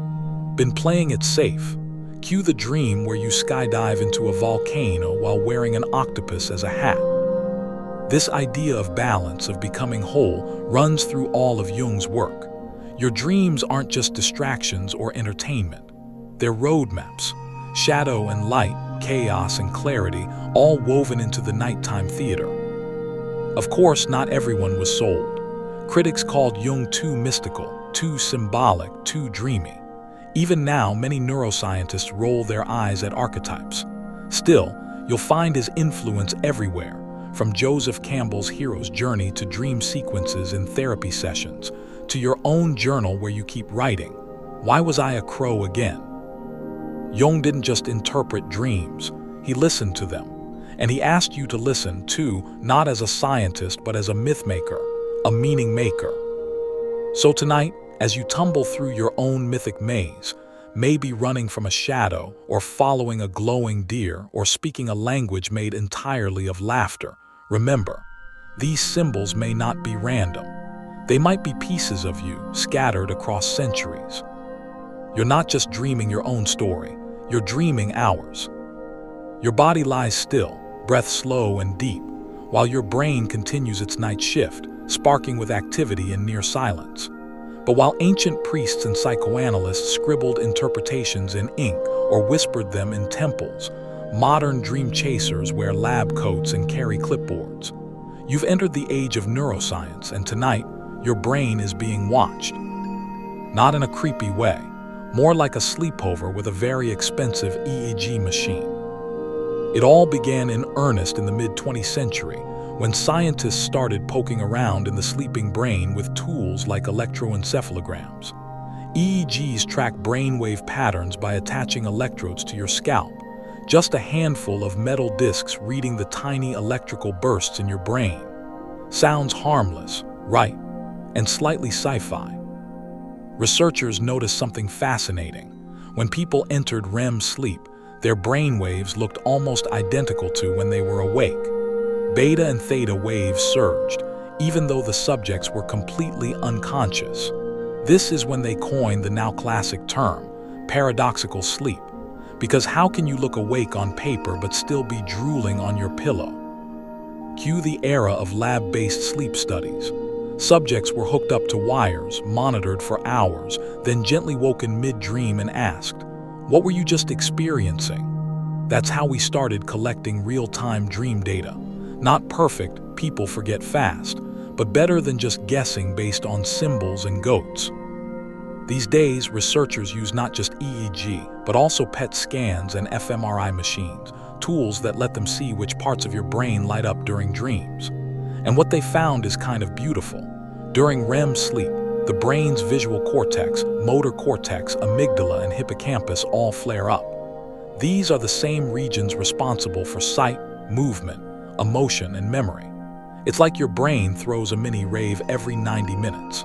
Been playing it safe? Cue the dream where you skydive into a volcano while wearing an octopus as a hat. This idea of balance, of becoming whole, runs through all of Jung's work. Your dreams aren't just distractions or entertainment. They're roadmaps. Shadow and light, chaos and clarity, all woven into the nighttime theater. Of course, not everyone was sold. Critics called Jung too mystical, too symbolic, too dreamy. Even now, many neuroscientists roll their eyes at archetypes. Still, you'll find his influence everywhere, from Joseph Campbell's hero's journey to dream sequences in therapy sessions, to your own journal where you keep writing, "Why was I a crow again?" Jung didn't just interpret dreams, he listened to them. And he asked you to listen, too, not as a scientist, but as a myth maker, a meaning maker. So tonight, as you tumble through your own mythic maze, maybe running from a shadow, or following a glowing deer, or speaking a language made entirely of laughter, remember, these symbols may not be random. They might be pieces of you, scattered across centuries. You're not just dreaming your own story, you're dreaming ours. Your body lies still, breath slow and deep, while your brain continues its night shift, sparking with activity in near silence. But while ancient priests and psychoanalysts scribbled interpretations in ink or whispered them in temples, modern dream chasers wear lab coats and carry clipboards. You've entered the age of neuroscience, and tonight, your brain is being watched. Not in a creepy way, more like a sleepover with a very expensive EEG machine. It all began in earnest in the mid-20th century, when scientists started poking around in the sleeping brain with tools like electroencephalograms. EEGs track brainwave patterns by attaching electrodes to your scalp, just a handful of metal discs reading the tiny electrical bursts in your brain. Sounds harmless, right, and slightly sci-fi. Researchers noticed something fascinating. When people entered REM sleep, their brainwaves looked almost identical to when they were awake. Beta and theta waves surged, even though the subjects were completely unconscious. This is when they coined the now classic term, paradoxical sleep. Because how can you look awake on paper but still be drooling on your pillow? Cue the era of lab-based sleep studies. Subjects were hooked up to wires, monitored for hours, then gently woken mid-dream and asked, "What were you just experiencing?" That's how we started collecting real-time dream data. Not perfect, people forget fast, but better than just guessing based on symbols and goats. These days, researchers use not just EEG, but also PET scans and fMRI machines, tools that let them see which parts of your brain light up during dreams. And what they found is kind of beautiful. During REM sleep, the brain's visual cortex, motor cortex, amygdala, and hippocampus all flare up. These are the same regions responsible for sight, movement, emotion, and memory. It's like your brain throws a mini rave every 90 minutes.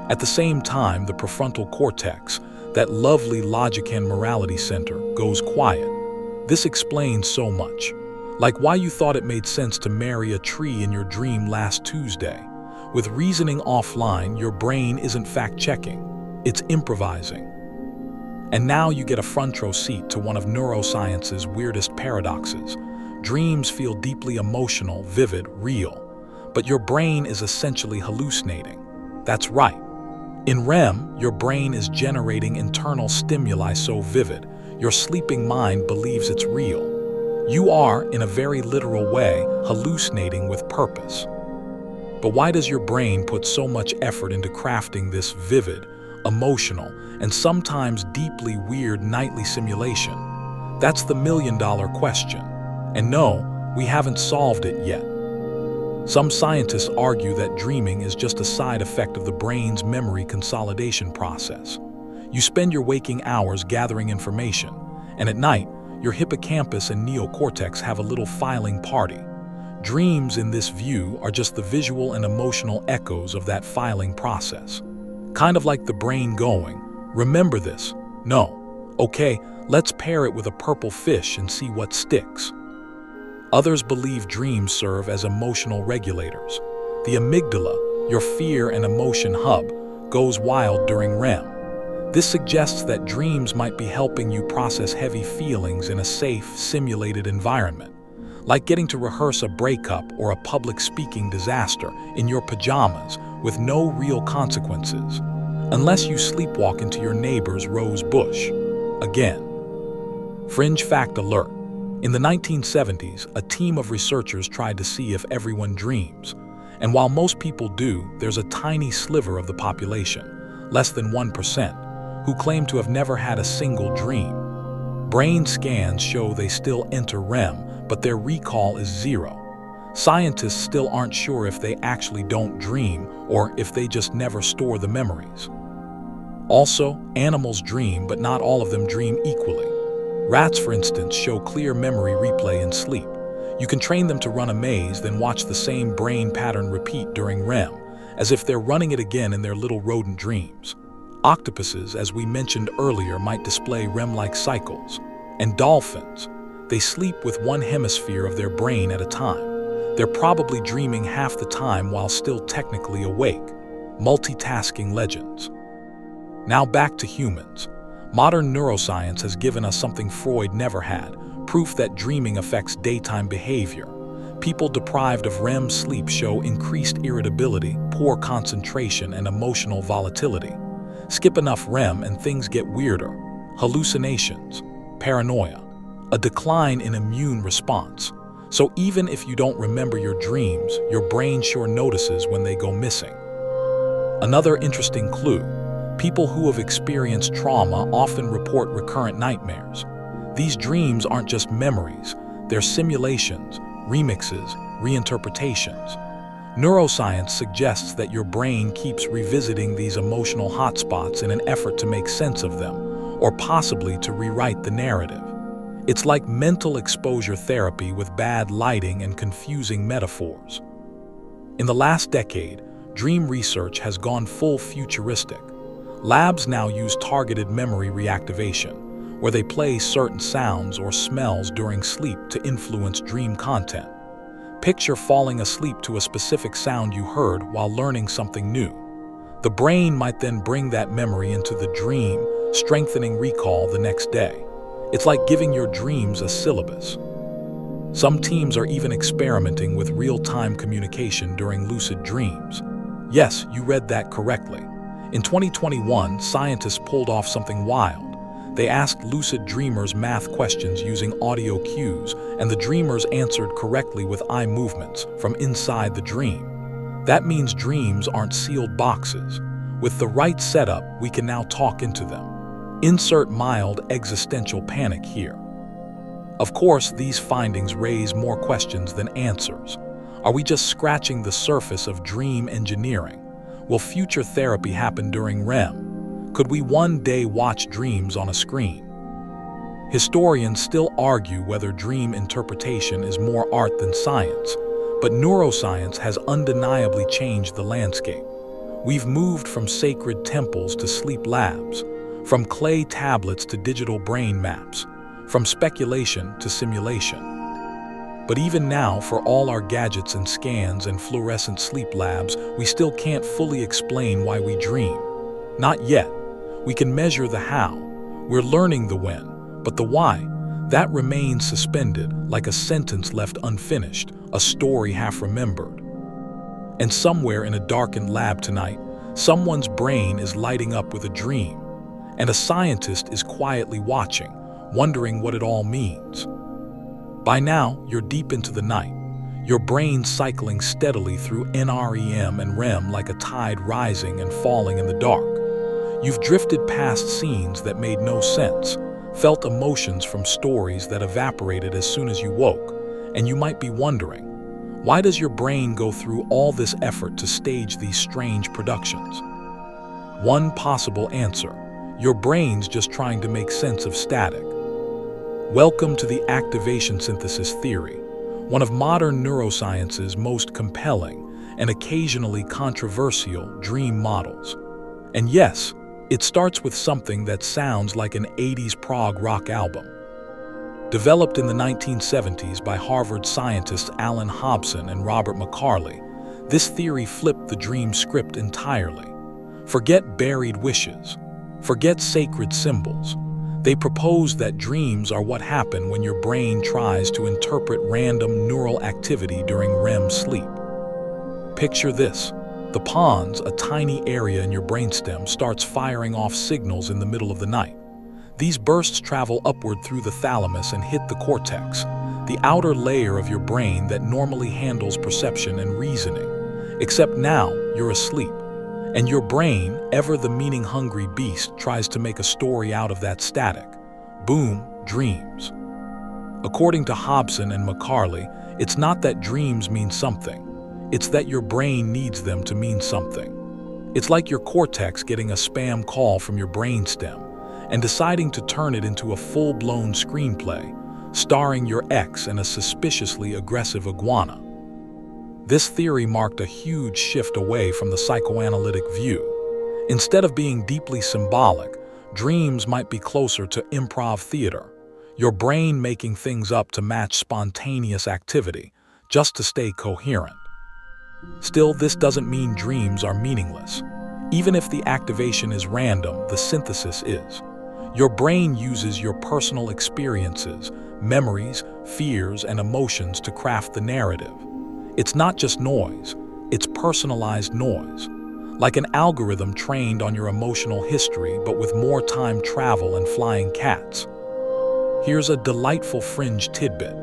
At the same time, the prefrontal cortex, that lovely logic and morality center, goes quiet. This explains so much. Like why you thought it made sense to marry a tree in your dream last Tuesday. With reasoning offline, your brain isn't fact-checking, it's improvising. And now you get a front row seat to one of neuroscience's weirdest paradoxes. Dreams feel deeply emotional, vivid, real, but your brain is essentially hallucinating. That's right. In REM, your brain is generating internal stimuli so vivid, your sleeping mind believes it's real. You are, in a very literal way, hallucinating with purpose. But why does your brain put so much effort into crafting this vivid, emotional, and sometimes deeply weird nightly simulation? That's the million-dollar question. And no, we haven't solved it yet. Some scientists argue that dreaming is just a side effect of the brain's memory consolidation process. You spend your waking hours gathering information, and at night, your hippocampus and neocortex have a little filing party. Dreams, in this view, are just the visual and emotional echoes of that filing process. Kind of like the brain going, "Remember this? No. Okay, let's pair it with a purple fish and see what sticks." Others believe dreams serve as emotional regulators. The amygdala, your fear and emotion hub, goes wild during REM. This suggests that dreams might be helping you process heavy feelings in a safe, simulated environment, like getting to rehearse a breakup or a public speaking disaster in your pajamas with no real consequences, unless you sleepwalk into your neighbor's rose bush. Again. Fringe fact alert. In the 1970s, a team of researchers tried to see if everyone dreams. And while most people do, there's a tiny sliver of the population, less than 1%, who claim to have never had a single dream. Brain scans show they still enter REM, but their recall is zero. Scientists still aren't sure if they actually don't dream or if they just never store the memories. Also, animals dream, but not all of them dream equally. Rats, for instance, show clear memory replay in sleep. You can train them to run a maze, then watch the same brain pattern repeat during REM, as if they're running it again in their little rodent dreams. Octopuses, as we mentioned earlier, might display REM-like cycles. And dolphins, they sleep with one hemisphere of their brain at a time. They're probably dreaming half the time while still technically awake. Multitasking legends. Now back to humans. Modern neuroscience has given us something Freud never had, proof that dreaming affects daytime behavior. People deprived of REM sleep show increased irritability, poor concentration, and emotional volatility. Skip enough REM and things get weirder. Hallucinations, paranoia, a decline in immune response. So even if you don't remember your dreams, your brain sure notices when they go missing. Another interesting clue. People who have experienced trauma often report recurrent nightmares. These dreams aren't just memories, they're simulations, remixes, reinterpretations. Neuroscience suggests that your brain keeps revisiting these emotional hotspots in an effort to make sense of them, or possibly to rewrite the narrative. It's like mental exposure therapy with bad lighting and confusing metaphors. In the last decade, dream research has gone full futuristic. Labs now use targeted memory reactivation, where they play certain sounds or smells during sleep to influence dream content. Picture falling asleep to a specific sound you heard while learning something new. The brain might then bring that memory into the dream, strengthening recall the next day. It's like giving your dreams a syllabus. Some teams are even experimenting with real-time communication during lucid dreams. Yes, you read that correctly. In 2021, scientists pulled off something wild. They asked lucid dreamers math questions using audio cues, and the dreamers answered correctly with eye movements from inside the dream. That means dreams aren't sealed boxes. With the right setup, we can now talk into them. Insert mild existential panic here. Of course, these findings raise more questions than answers. Are we just scratching the surface of dream engineering? Will future therapy happen during REM? Could we one day watch dreams on a screen? Historians still argue whether dream interpretation is more art than science, but neuroscience has undeniably changed the landscape. We've moved from sacred temples to sleep labs, from clay tablets to digital brain maps, from speculation to simulation. But even now, for all our gadgets and scans and fluorescent sleep labs, we still can't fully explain why we dream. Not yet. We can measure the how. We're learning the when, but the why, that remains suspended like a sentence left unfinished, a story half remembered. And somewhere in a darkened lab tonight, someone's brain is lighting up with a dream, and a scientist is quietly watching, wondering what it all means. By now, you're deep into the night, your brain cycling steadily through NREM and REM like a tide rising and falling in the dark. You've drifted past scenes that made no sense, felt emotions from stories that evaporated as soon as you woke, and you might be wondering, why does your brain go through all this effort to stage these strange productions? One possible answer: your brain's just trying to make sense of static. Welcome to the activation synthesis theory, one of modern neuroscience's most compelling and occasionally controversial dream models. And yes, it starts with something that sounds like an 80s prog rock album. Developed in the 1970s by Harvard scientists Alan Hobson and Robert McCarley, this theory flipped the dream script entirely. Forget buried wishes. Forget sacred symbols. They propose that dreams are what happen when your brain tries to interpret random neural activity during REM sleep. Picture this. The pons, a tiny area in your brainstem, starts firing off signals in the middle of the night. These bursts travel upward through the thalamus and hit the cortex, the outer layer of your brain that normally handles perception and reasoning. Except now, you're asleep. And your brain, ever the meaning-hungry beast, tries to make a story out of that static. Boom, dreams. According to Hobson and McCarley, it's not that dreams mean something. It's that your brain needs them to mean something. It's like your cortex getting a spam call from your brainstem and deciding to turn it into a full-blown screenplay, starring your ex and a suspiciously aggressive iguana. This theory marked a huge shift away from the psychoanalytic view. Instead of being deeply symbolic, dreams might be closer to improv theater, your brain making things up to match spontaneous activity, just to stay coherent. Still, this doesn't mean dreams are meaningless. Even if the activation is random, the synthesis is. Your brain uses your personal experiences, memories, fears, and emotions to craft the narrative. It's not just noise, it's personalized noise. Like an algorithm trained on your emotional history but with more time travel and flying cats. Here's a delightful fringe tidbit.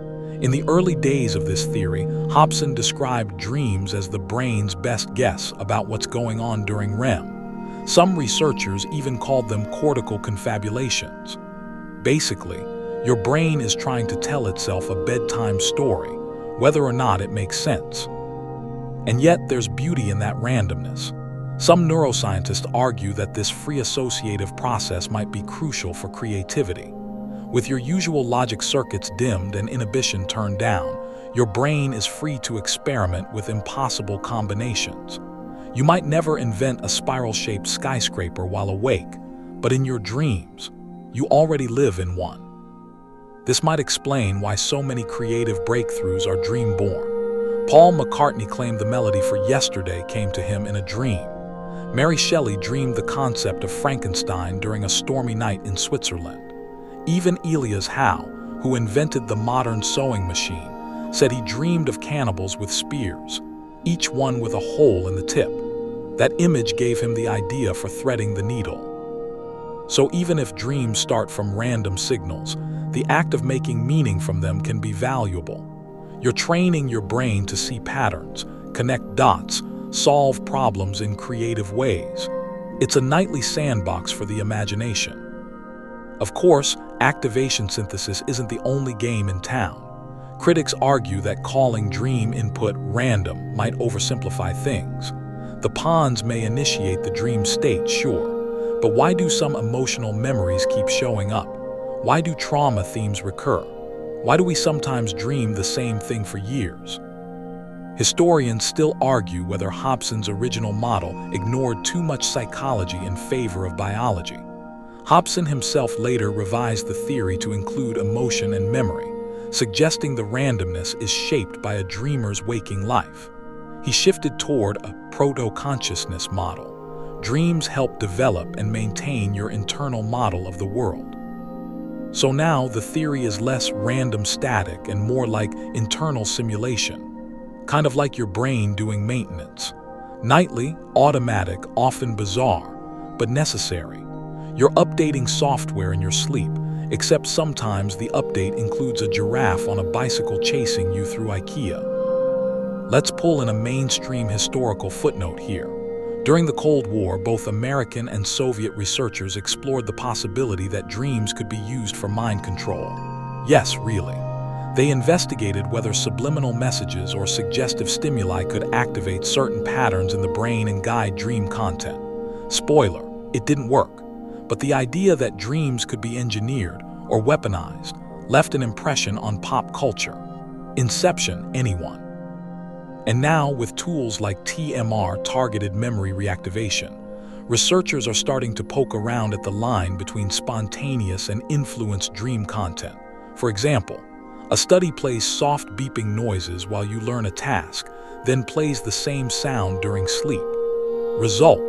In the early days of this theory, Hobson described dreams as the brain's best guess about what's going on during REM. Some researchers even called them cortical confabulations. Basically, your brain is trying to tell itself a bedtime story, whether or not it makes sense. And yet there's beauty in that randomness. Some neuroscientists argue that this free associative process might be crucial for creativity. With your usual logic circuits dimmed and inhibition turned down, your brain is free to experiment with impossible combinations. You might never invent a spiral-shaped skyscraper while awake, but in your dreams, you already live in one. This might explain why so many creative breakthroughs are dream-born. Paul McCartney claimed the melody for Yesterday came to him in a dream. Mary Shelley dreamed the concept of Frankenstein during a stormy night in Switzerland. Even Elias Howe, who invented the modern sewing machine, said he dreamed of cannibals with spears, each one with a hole in the tip. That image gave him the idea for threading the needle. So even if dreams start from random signals, the act of making meaning from them can be valuable. You're training your brain to see patterns, connect dots, solve problems in creative ways. It's a nightly sandbox for the imagination. Of course, activation synthesis isn't the only game in town. Critics argue that calling dream input random might oversimplify things. The pawns may initiate the dream state, sure, but why do some emotional memories keep showing up? Why do trauma themes recur? Why do we sometimes dream the same thing for years? Historians still argue whether Hobson's original model ignored too much psychology in favor of biology. Hobson himself later revised the theory to include emotion and memory, suggesting the randomness is shaped by a dreamer's waking life. He shifted toward a proto-consciousness model. Dreams help develop and maintain your internal model of the world. So now the theory is less random static and more like internal simulation, kind of like your brain doing maintenance. Nightly, automatic, often bizarre, but necessary. You're updating software in your sleep, except sometimes the update includes a giraffe on a bicycle chasing you through IKEA. Let's pull in a mainstream historical footnote here. During the Cold War, both American and Soviet researchers explored the possibility that dreams could be used for mind control. Yes, really. They investigated whether subliminal messages or suggestive stimuli could activate certain patterns in the brain and guide dream content. Spoiler, it didn't work. But the idea that dreams could be engineered or weaponized left an impression on pop culture. Inception, anyone. And now, with tools like TMR, targeted memory reactivation, researchers are starting to poke around at the line between spontaneous and influenced dream content. For example, a study plays soft beeping noises while you learn a task, then plays the same sound during sleep. Result: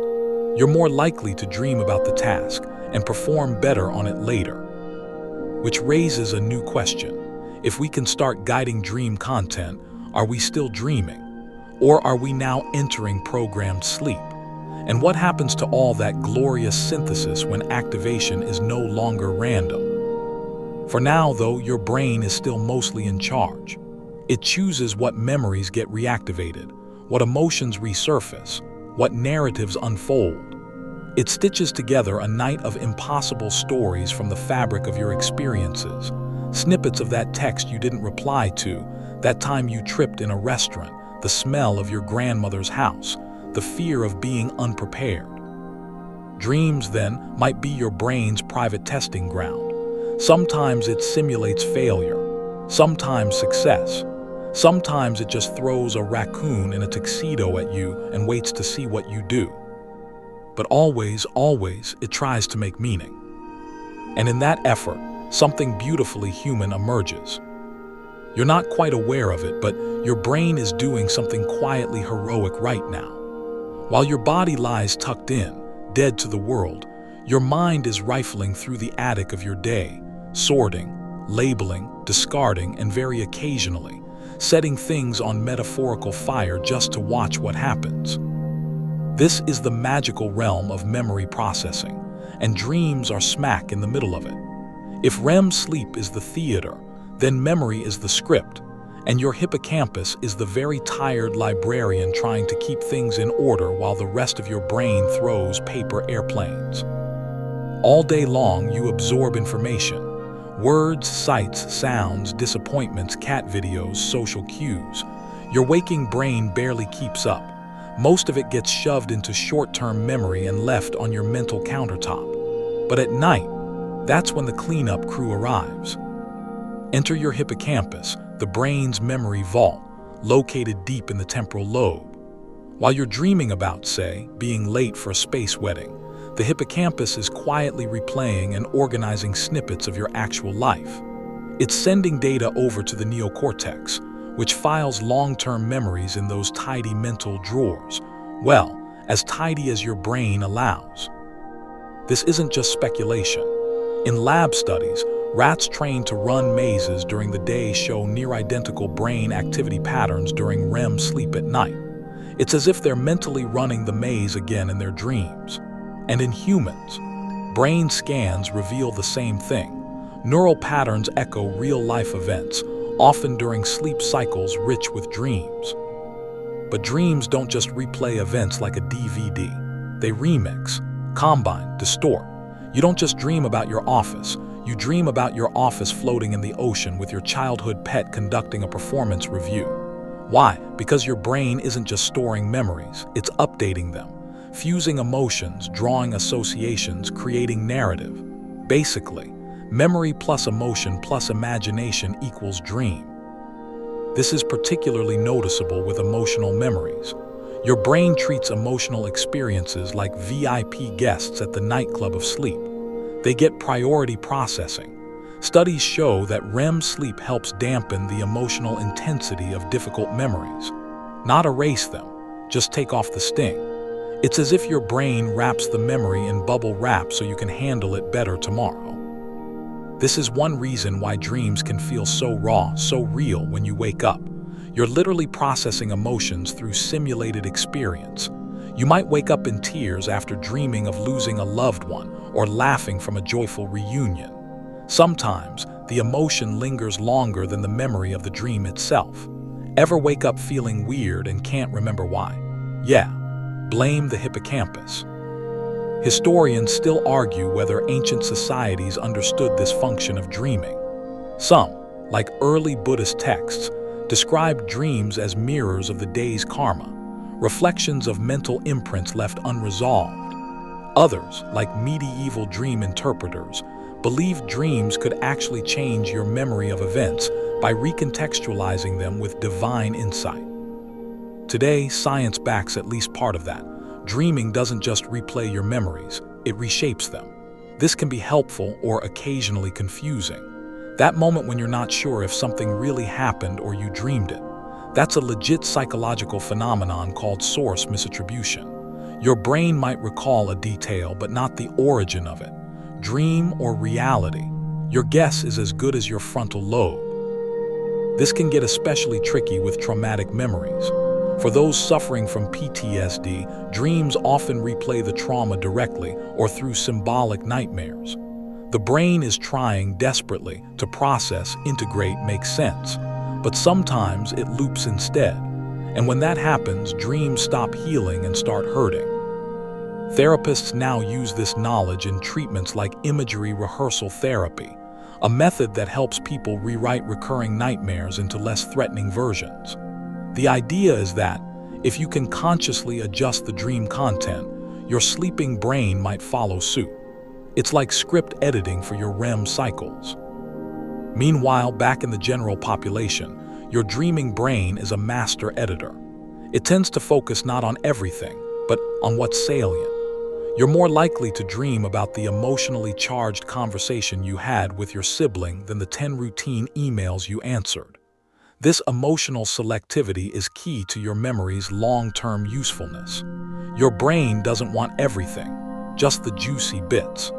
you're more likely to dream about the task and perform better on it later. Which raises a new question. If we can start guiding dream content, are we still dreaming? Or are we now entering programmed sleep? And what happens to all that glorious synthesis when activation is no longer random? For now, though, your brain is still mostly in charge. It chooses what memories get reactivated, what emotions resurface, what narratives unfold. It stitches together a night of impossible stories from the fabric of your experiences. Snippets of that text you didn't reply to, that time you tripped in a restaurant, the smell of your grandmother's house, the fear of being unprepared. Dreams, then, might be your brain's private testing ground. Sometimes it simulates failure, sometimes success. Sometimes it just throws a raccoon in a tuxedo at you and waits to see what you do. But always, it tries to make meaning. And in that effort, something beautifully human emerges. You're not quite aware of it, but your brain is doing something quietly heroic right now. While your body lies tucked in, dead to the world, your mind is rifling through the attic of your day, sorting, labeling, discarding, and very occasionally, setting things on metaphorical fire just to watch what happens. This is the magical realm of memory processing, and dreams are smack in the middle of it. If REM sleep is the theater, then memory is the script, and your hippocampus is the very tired librarian trying to keep things in order while the rest of your brain throws paper airplanes. All day long, you absorb information. Words, sights, sounds, disappointments, cat videos, social cues. Your waking brain barely keeps up. Most of it gets shoved into short-term memory and left on your mental countertop. But at night, that's when the cleanup crew arrives. Enter your hippocampus, the brain's memory vault, located deep in the temporal lobe. While you're dreaming about, say, being late for a space wedding, the hippocampus is quietly replaying and organizing snippets of your actual life. It's sending data over to the neocortex, which files long-term memories in those tidy mental drawers, well, as tidy as your brain allows. This isn't just speculation. In lab studies, rats trained to run mazes during the day show near-identical brain activity patterns during REM sleep at night. It's as if they're mentally running the maze again in their dreams. And in humans, brain scans reveal the same thing. Neural patterns echo real-life events, often during sleep cycles rich with dreams. But dreams don't just replay events like a DVD. They remix, combine, distort. You don't just dream about your office. You dream about your office floating in the ocean with your childhood pet conducting a performance review. Why? Because your brain isn't just storing memories, it's updating them. Fusing emotions, drawing associations, creating narrative. Basically, memory plus emotion plus imagination equals dream. This is particularly noticeable with emotional memories. Your brain treats emotional experiences like VIP guests at the nightclub of sleep. They get priority processing. Studies show that REM sleep helps dampen the emotional intensity of difficult memories. Not erase them, just take off the sting. It's as if your brain wraps the memory in bubble wrap so you can handle it better tomorrow. This is one reason why dreams can feel so raw, so real when you wake up. You're literally processing emotions through simulated experience. You might wake up in tears after dreaming of losing a loved one or laughing from a joyful reunion. Sometimes, the emotion lingers longer than the memory of the dream itself. Ever wake up feeling weird and can't remember why? Yeah. Blame the hippocampus. Historians still argue whether ancient societies understood this function of dreaming. Some, like early Buddhist texts, described dreams as mirrors of the day's karma, reflections of mental imprints left unresolved. Others, like medieval dream interpreters, believed dreams could actually change your memory of events by recontextualizing them with divine insight. Today, science backs at least part of that. Dreaming doesn't just replay your memories, it reshapes them. This can be helpful or occasionally confusing. That moment when you're not sure if something really happened or you dreamed it. That's a legit psychological phenomenon called source misattribution. Your brain might recall a detail but not the origin of it. Dream or reality, your guess is as good as your frontal lobe. This can get especially tricky with traumatic memories. For those suffering from PTSD, dreams often replay the trauma directly or through symbolic nightmares. The brain is trying desperately to process, integrate, make sense, but sometimes it loops instead. And when that happens, dreams stop healing and start hurting. Therapists now use this knowledge in treatments like imagery rehearsal therapy, a method that helps people rewrite recurring nightmares into less threatening versions. The idea is that, if you can consciously adjust the dream content, your sleeping brain might follow suit. It's like script editing for your REM cycles. Meanwhile, back in the general population, your dreaming brain is a master editor. It tends to focus not on everything, but on what's salient. You're more likely to dream about the emotionally charged conversation you had with your sibling than the 10 routine emails you answered. This emotional selectivity is key to your memory's long-term usefulness. Your brain doesn't want everything, just the juicy bits.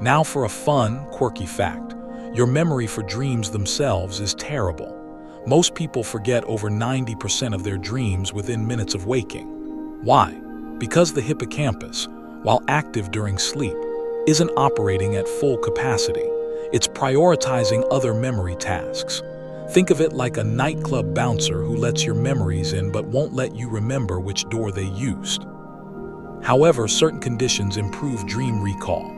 Now for a fun, quirky fact. Your memory for dreams themselves is terrible. Most people forget over 90% of their dreams within minutes of waking. Why? Because the hippocampus, while active during sleep, isn't operating at full capacity. It's prioritizing other memory tasks. Think of it like a nightclub bouncer who lets your memories in but won't let you remember which door they used. However, certain conditions improve dream recall.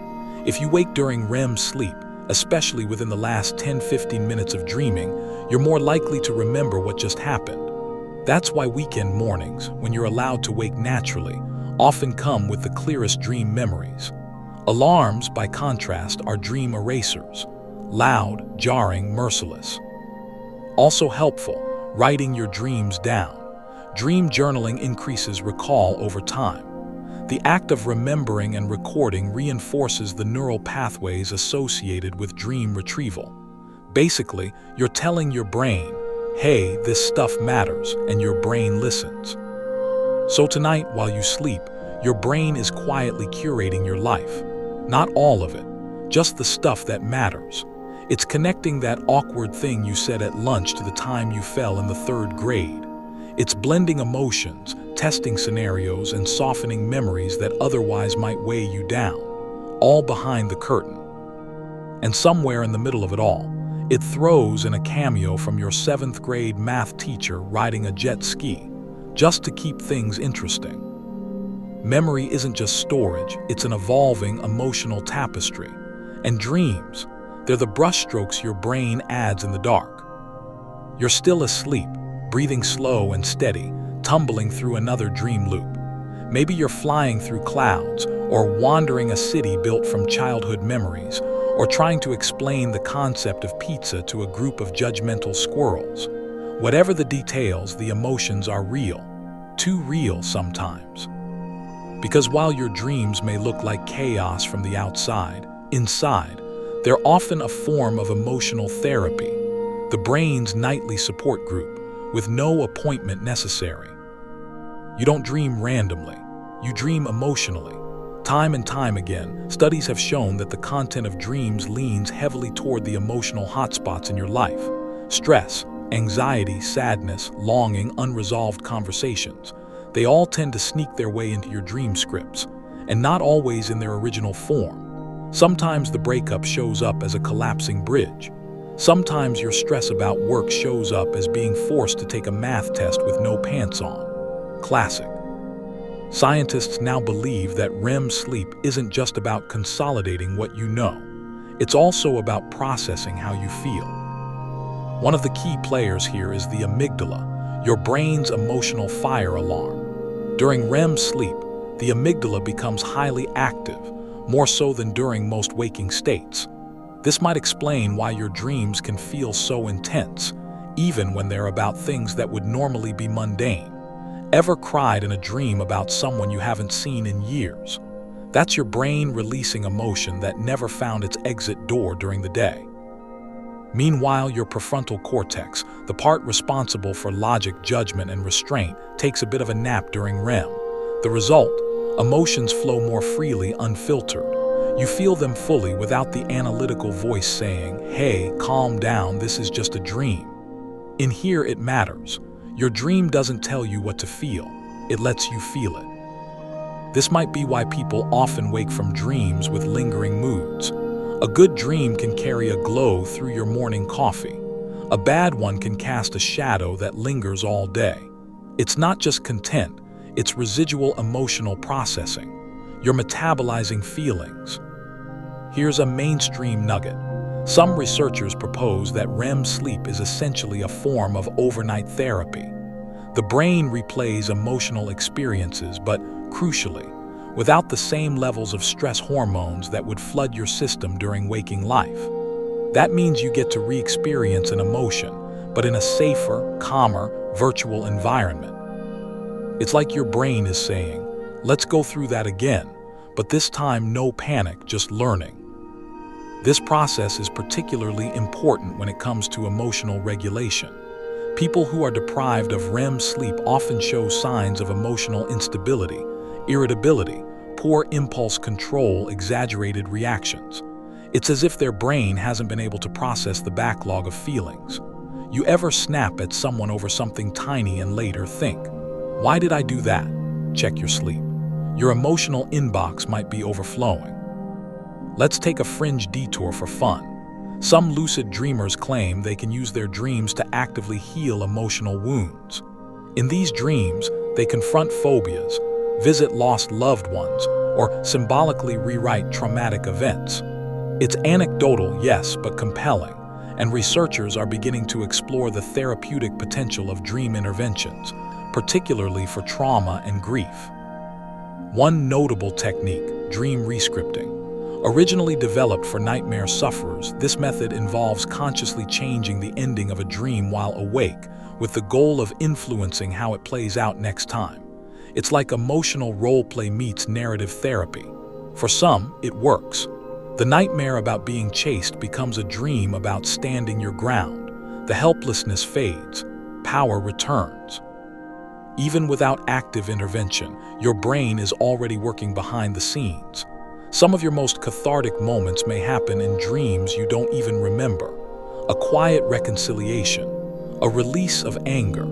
If you wake during REM sleep, especially within the last 10-15 minutes of dreaming, you're more likely to remember what just happened. That's why weekend mornings, when you're allowed to wake naturally, often come with the clearest dream memories. Alarms, by contrast, are dream erasers. Loud, jarring, merciless. Also helpful, writing your dreams down. Dream journaling increases recall over time. The act of remembering and recording reinforces the neural pathways associated with dream retrieval. Basically, you're telling your brain, hey, this stuff matters, and your brain listens. So tonight, while you sleep, your brain is quietly curating your life. Not all of it, just the stuff that matters. It's connecting that awkward thing you said at lunch to the time you fell in the 3rd grade. It's blending emotions, testing scenarios, and softening memories that otherwise might weigh you down, all behind the curtain. And somewhere in the middle of it all, it throws in a cameo from your 7th grade math teacher riding a jet ski, just to keep things interesting. Memory isn't just storage, it's an evolving emotional tapestry. And dreams, they're the brushstrokes your brain adds in the dark. You're still asleep, breathing slow and steady, tumbling through another dream loop. Maybe you're flying through clouds, or wandering a city built from childhood memories, or trying to explain the concept of pizza to a group of judgmental squirrels. Whatever the details, the emotions are real. Too real sometimes. Because while your dreams may look like chaos from the outside, inside, they're often a form of emotional therapy, the brain's nightly support group, with no appointment necessary. You don't dream randomly, you dream emotionally. Time and time again, studies have shown that the content of dreams leans heavily toward the emotional hotspots in your life. Stress, anxiety, sadness, longing, unresolved conversations. They all tend to sneak their way into your dream scripts, and not always in their original form. Sometimes the breakup shows up as a collapsing bridge. Sometimes your stress about work shows up as being forced to take a math test with no pants on. Classic. Scientists now believe that REM sleep isn't just about consolidating what you know. It's also about processing how you feel. One of the key players here is the amygdala, your brain's emotional fire alarm. During REM sleep, the amygdala becomes highly active, more so than during most waking states. This might explain why your dreams can feel so intense, even when they're about things that would normally be mundane. Ever cried in a dream about someone you haven't seen in years? That's your brain releasing emotion that never found its exit door during the day. Meanwhile, your prefrontal cortex, the part responsible for logic, judgment, and restraint, takes a bit of a nap during REM. The result? Emotions flow more freely, unfiltered. You feel them fully without the analytical voice saying, hey, calm down, this is just a dream. In here, it matters. Your dream doesn't tell you what to feel, it lets you feel it. This might be why people often wake from dreams with lingering moods. A good dream can carry a glow through your morning coffee. A bad one can cast a shadow that lingers all day. It's not just content, it's residual emotional processing. You're metabolizing feelings. Here's a mainstream nugget. Some researchers propose that REM sleep is essentially a form of overnight therapy. The brain replays emotional experiences, but crucially, without the same levels of stress hormones that would flood your system during waking life. That means you get to re-experience an emotion, but in a safer, calmer, virtual environment. It's like your brain is saying, let's go through that again, but this time no panic, just learning. This process is particularly important when it comes to emotional regulation. People who are deprived of REM sleep often show signs of emotional instability, irritability, poor impulse control, exaggerated reactions. It's as if their brain hasn't been able to process the backlog of feelings. You ever snap at someone over something tiny and later think, why did I do that? Check your sleep. Your emotional inbox might be overflowing. Let's take a fringe detour for fun. Some lucid dreamers claim they can use their dreams to actively heal emotional wounds. In these dreams, they confront phobias, visit lost loved ones, or symbolically rewrite traumatic events. It's anecdotal, yes, but compelling, and researchers are beginning to explore the therapeutic potential of dream interventions, particularly for trauma and grief. One notable technique, dream rescripting. Originally developed for nightmare sufferers, this method involves consciously changing the ending of a dream while awake, with the goal of influencing how it plays out next time. It's like emotional role-play meets narrative therapy. For some, it works. The nightmare about being chased becomes a dream about standing your ground. The helplessness fades. Power returns. Even without active intervention, your brain is already working behind the scenes. Some of your most cathartic moments may happen in dreams you don't even remember. A quiet reconciliation, a release of anger,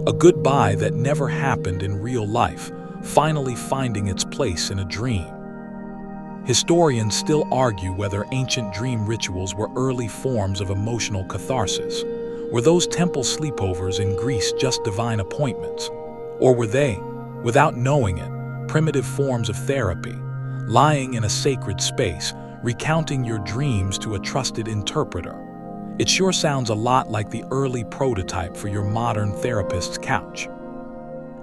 a goodbye that never happened in real life, finally finding its place in a dream. Historians still argue whether ancient dream rituals were early forms of emotional catharsis. Were those temple sleepovers in Greece just divine appointments? Or were they, without knowing it, primitive forms of therapy, lying in a sacred space, recounting your dreams to a trusted interpreter? It sure sounds a lot like the early prototype for your modern therapist's couch.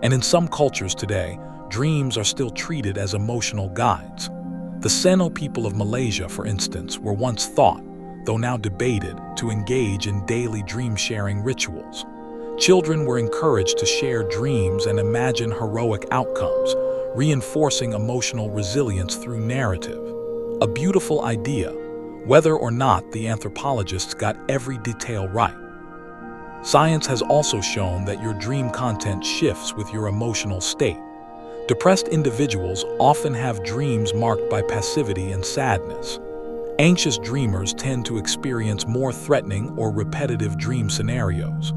And in some cultures today, dreams are still treated as emotional guides. The Seno people of Malaysia, for instance, were once thought, though now debated, to engage in daily dream-sharing rituals. Children were encouraged to share dreams and imagine heroic outcomes, reinforcing emotional resilience through narrative. A beautiful idea, whether or not the anthropologists got every detail right. Science has also shown that your dream content shifts with your emotional state. Depressed individuals often have dreams marked by passivity and sadness. Anxious dreamers tend to experience more threatening or repetitive dream scenarios.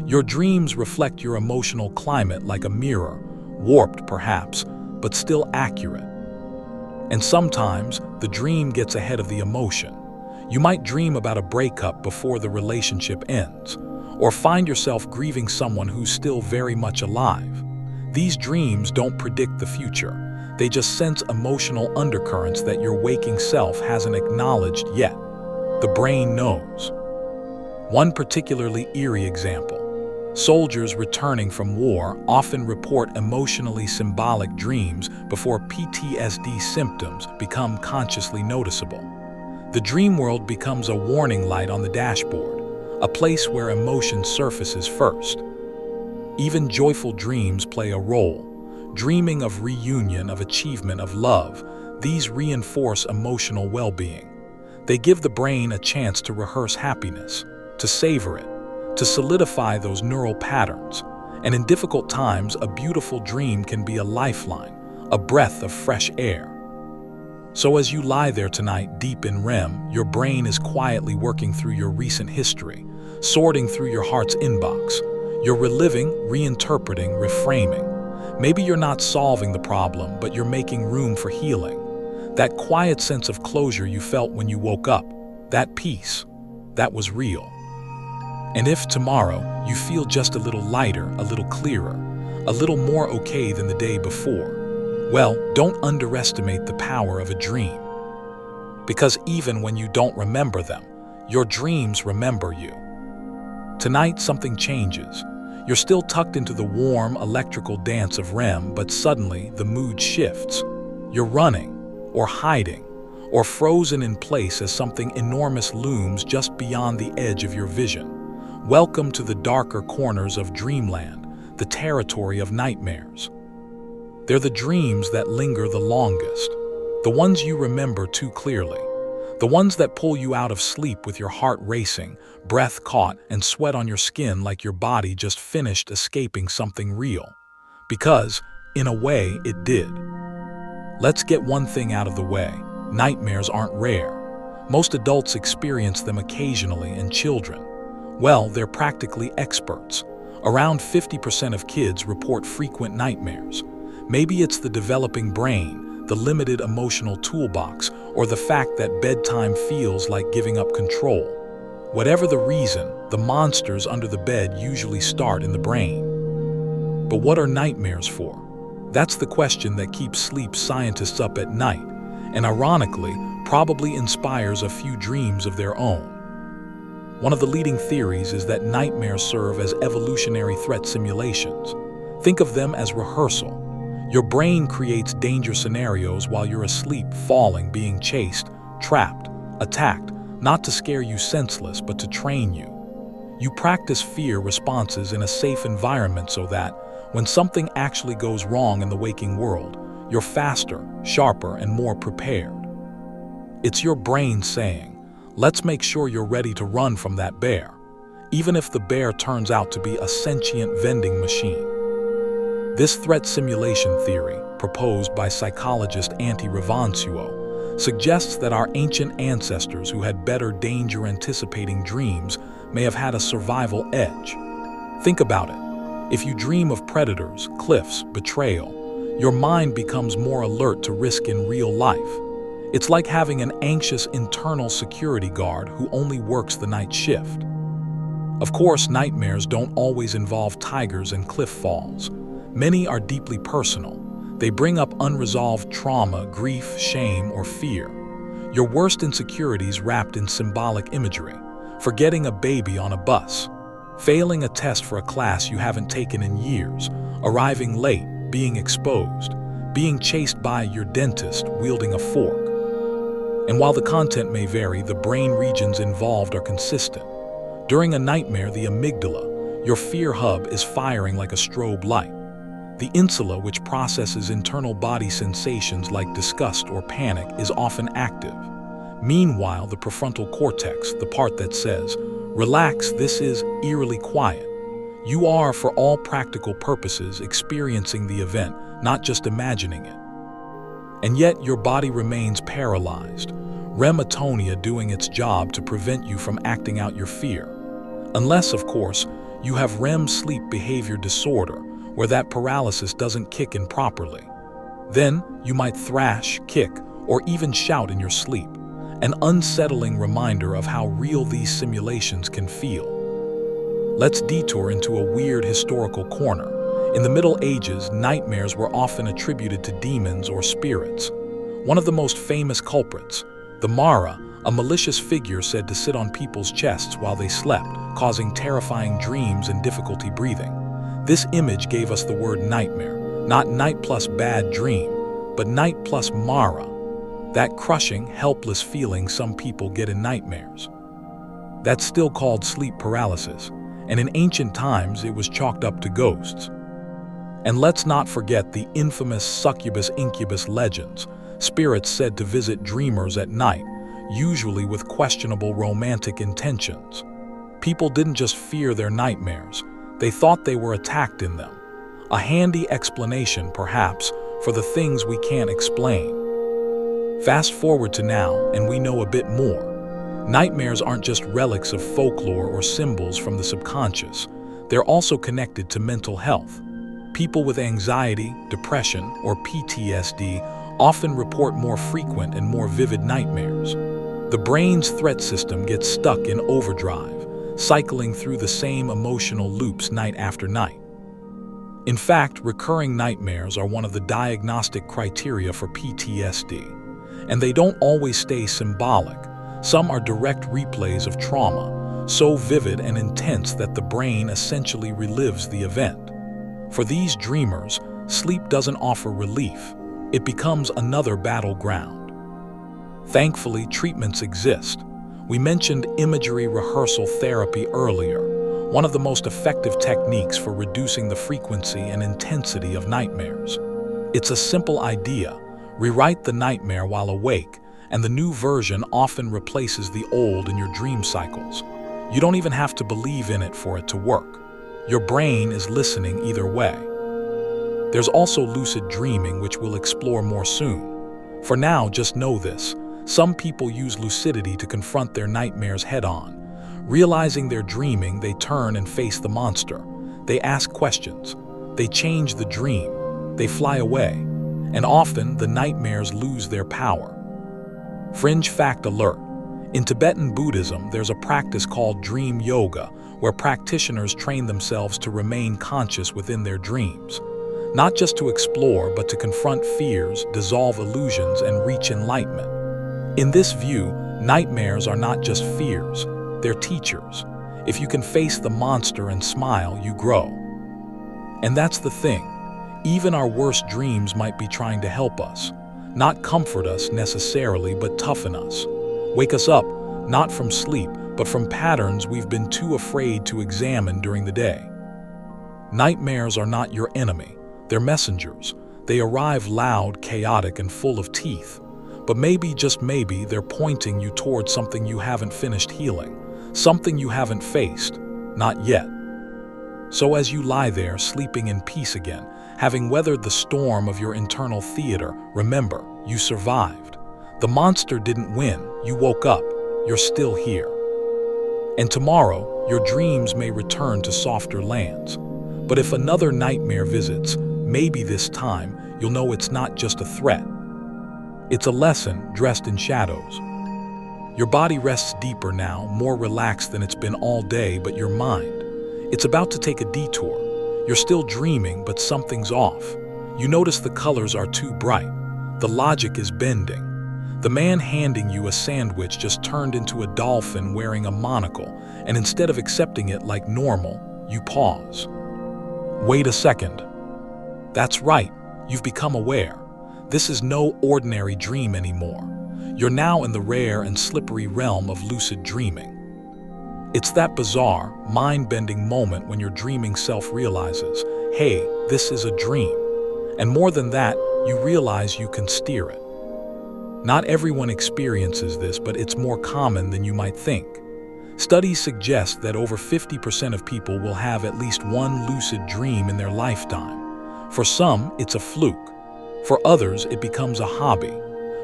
Your dreams reflect your emotional climate like a mirror, warped perhaps, but still accurate. And sometimes, the dream gets ahead of the emotion. You might dream about a breakup before the relationship ends, or find yourself grieving someone who's still very much alive. These dreams don't predict the future. They just sense emotional undercurrents that your waking self hasn't acknowledged yet. The brain knows. One particularly eerie example. Soldiers returning from war often report emotionally symbolic dreams before PTSD symptoms become consciously noticeable. The dream world becomes a warning light on the dashboard, a place where emotion surfaces first. Even joyful dreams play a role. Dreaming of reunion, of achievement, of love, these reinforce emotional well-being. They give the brain a chance to rehearse happiness, to savor it, to solidify those neural patterns. And in difficult times, a beautiful dream can be a lifeline, a breath of fresh air. So as you lie there tonight, deep in REM, your brain is quietly working through your recent history, sorting through your heart's inbox. You're reliving, reinterpreting, reframing. Maybe you're not solving the problem, but you're making room for healing. That quiet sense of closure you felt when you woke up, that peace, that was real. And if tomorrow you feel just a little lighter, a little clearer, a little more okay than the day before, well, don't underestimate the power of a dream. Because even when you don't remember them, your dreams remember you. Tonight, something changes. You're still tucked into the warm, electrical dance of REM, but suddenly the mood shifts. You're running, or hiding, or frozen in place as something enormous looms just beyond the edge of your vision. Welcome to the darker corners of dreamland, the territory of nightmares. They're the dreams that linger the longest, the ones you remember too clearly, the ones that pull you out of sleep with your heart racing, breath caught, and sweat on your skin like your body just finished escaping something real. Because, in a way, it did. Let's get one thing out of the way. Nightmares aren't rare. Most adults experience them occasionally, and children, well, they're practically experts. Around 50% of kids report frequent nightmares. Maybe it's the developing brain, the limited emotional toolbox, or the fact that bedtime feels like giving up control. Whatever the reason, the monsters under the bed usually start in the brain. But what are nightmares for? That's the question that keeps sleep scientists up at night, and ironically, probably inspires a few dreams of their own. One of the leading theories is that nightmares serve as evolutionary threat simulations. Think of them as rehearsal. Your brain creates danger scenarios while you're asleep, falling, being chased, trapped, attacked, not to scare you senseless, but to train you. You practice fear responses in a safe environment so that, when something actually goes wrong in the waking world, you're faster, sharper, and more prepared. It's your brain saying, let's make sure you're ready to run from that bear, even if the bear turns out to be a sentient vending machine. This threat simulation theory, proposed by psychologist Antti Raivansuo, suggests that our ancient ancestors who had better danger-anticipating dreams may have had a survival edge. Think about it. If you dream of predators, cliffs, betrayal, your mind becomes more alert to risk in real life. It's like having an anxious internal security guard who only works the night shift. Of course, nightmares don't always involve tigers and cliff falls. Many are deeply personal. They bring up unresolved trauma, grief, shame, or fear. Your worst insecurities wrapped in symbolic imagery. Forgetting a baby on a bus. Failing a test for a class you haven't taken in years. Arriving late, being exposed. Being chased by your dentist wielding a fork. And while the content may vary, the brain regions involved are consistent. During a nightmare, the amygdala, your fear hub, is firing like a strobe light. The insula, which processes internal body sensations like disgust or panic, is often active. Meanwhile, the prefrontal cortex, the part that says, relax, this is eerily quiet. You are, for all practical purposes, experiencing the event, not just imagining it. And yet, your body remains paralyzed, REM atonia doing its job to prevent you from acting out your fear. Unless, of course, you have REM sleep behavior disorder, where that paralysis doesn't kick in properly. Then, you might thrash, kick, or even shout in your sleep, an unsettling reminder of how real these simulations can feel. Let's detour into a weird historical corner. In the Middle Ages, nightmares were often attributed to demons or spirits. One of the most famous culprits, the Mara, a malicious figure said to sit on people's chests while they slept, causing terrifying dreams and difficulty breathing. This image gave us the word nightmare, not night plus bad dream, but night plus Mara, that crushing, helpless feeling some people get in nightmares. That's still called sleep paralysis, and in ancient times it was chalked up to ghosts. And let's not forget the infamous succubus-incubus legends, spirits said to visit dreamers at night, usually with questionable romantic intentions. People didn't just fear their nightmares, they thought they were attacked in them. A handy explanation, perhaps, for the things we can't explain. Fast forward to now, and we know a bit more. Nightmares aren't just relics of folklore or symbols from the subconscious. They're also connected to mental health. People with anxiety, depression, or PTSD often report more frequent and more vivid nightmares. The brain's threat system gets stuck in overdrive, cycling through the same emotional loops night after night. In fact, recurring nightmares are one of the diagnostic criteria for PTSD, and they don't always stay symbolic. Some are direct replays of trauma, so vivid and intense that the brain essentially relives the event. For these dreamers, sleep doesn't offer relief. It becomes another battleground. Thankfully, treatments exist. We mentioned imagery rehearsal therapy earlier, one of the most effective techniques for reducing the frequency and intensity of nightmares. It's a simple idea: rewrite the nightmare while awake, and the new version often replaces the old in your dream cycles. You don't even have to believe in it for it to work. Your brain is listening either way. There's also lucid dreaming, which we'll explore more soon. For now, just know this: some people use lucidity to confront their nightmares head-on. Realizing they're dreaming, they turn and face the monster. They ask questions. They change the dream. They fly away. And often, the nightmares lose their power. Fringe fact alert: in Tibetan Buddhism, there's a practice called dream yoga, where practitioners train themselves to remain conscious within their dreams. Not just to explore, but to confront fears, dissolve illusions, and reach enlightenment. In this view, nightmares are not just fears, they're teachers. If you can face the monster and smile, you grow. And that's the thing. Even our worst dreams might be trying to help us. Not comfort us necessarily, but toughen us. Wake us up, not from sleep, but from patterns we've been too afraid to examine during the day. Nightmares are not your enemy. They're messengers. They arrive loud, chaotic, and full of teeth. But maybe, just maybe, they're pointing you towards something you haven't finished healing, something you haven't faced, not yet. So as you lie there, sleeping in peace again, having weathered the storm of your internal theater, remember, you survived. The monster didn't win. You woke up. You're still here. And tomorrow, your dreams may return to softer lands. But if another nightmare visits, maybe this time, you'll know it's not just a threat. It's a lesson dressed in shadows. Your body rests deeper now, more relaxed than it's been all day, but your mind, it's about to take a detour. You're still dreaming, but something's off. You notice the colors are too bright. The logic is bending. The man handing you a sandwich just turned into a dolphin wearing a monocle, and instead of accepting it like normal, you pause. Wait a second. That's right, you've become aware. This is no ordinary dream anymore. You're now in the rare and slippery realm of lucid dreaming. It's that bizarre, mind-bending moment when your dreaming self realizes, hey, this is a dream. And more than that, you realize you can steer it. Not everyone experiences this, but it's more common than you might think. Studies suggest that over 50% of people will have at least one lucid dream in their lifetime. For some, it's a fluke. For others, it becomes a hobby.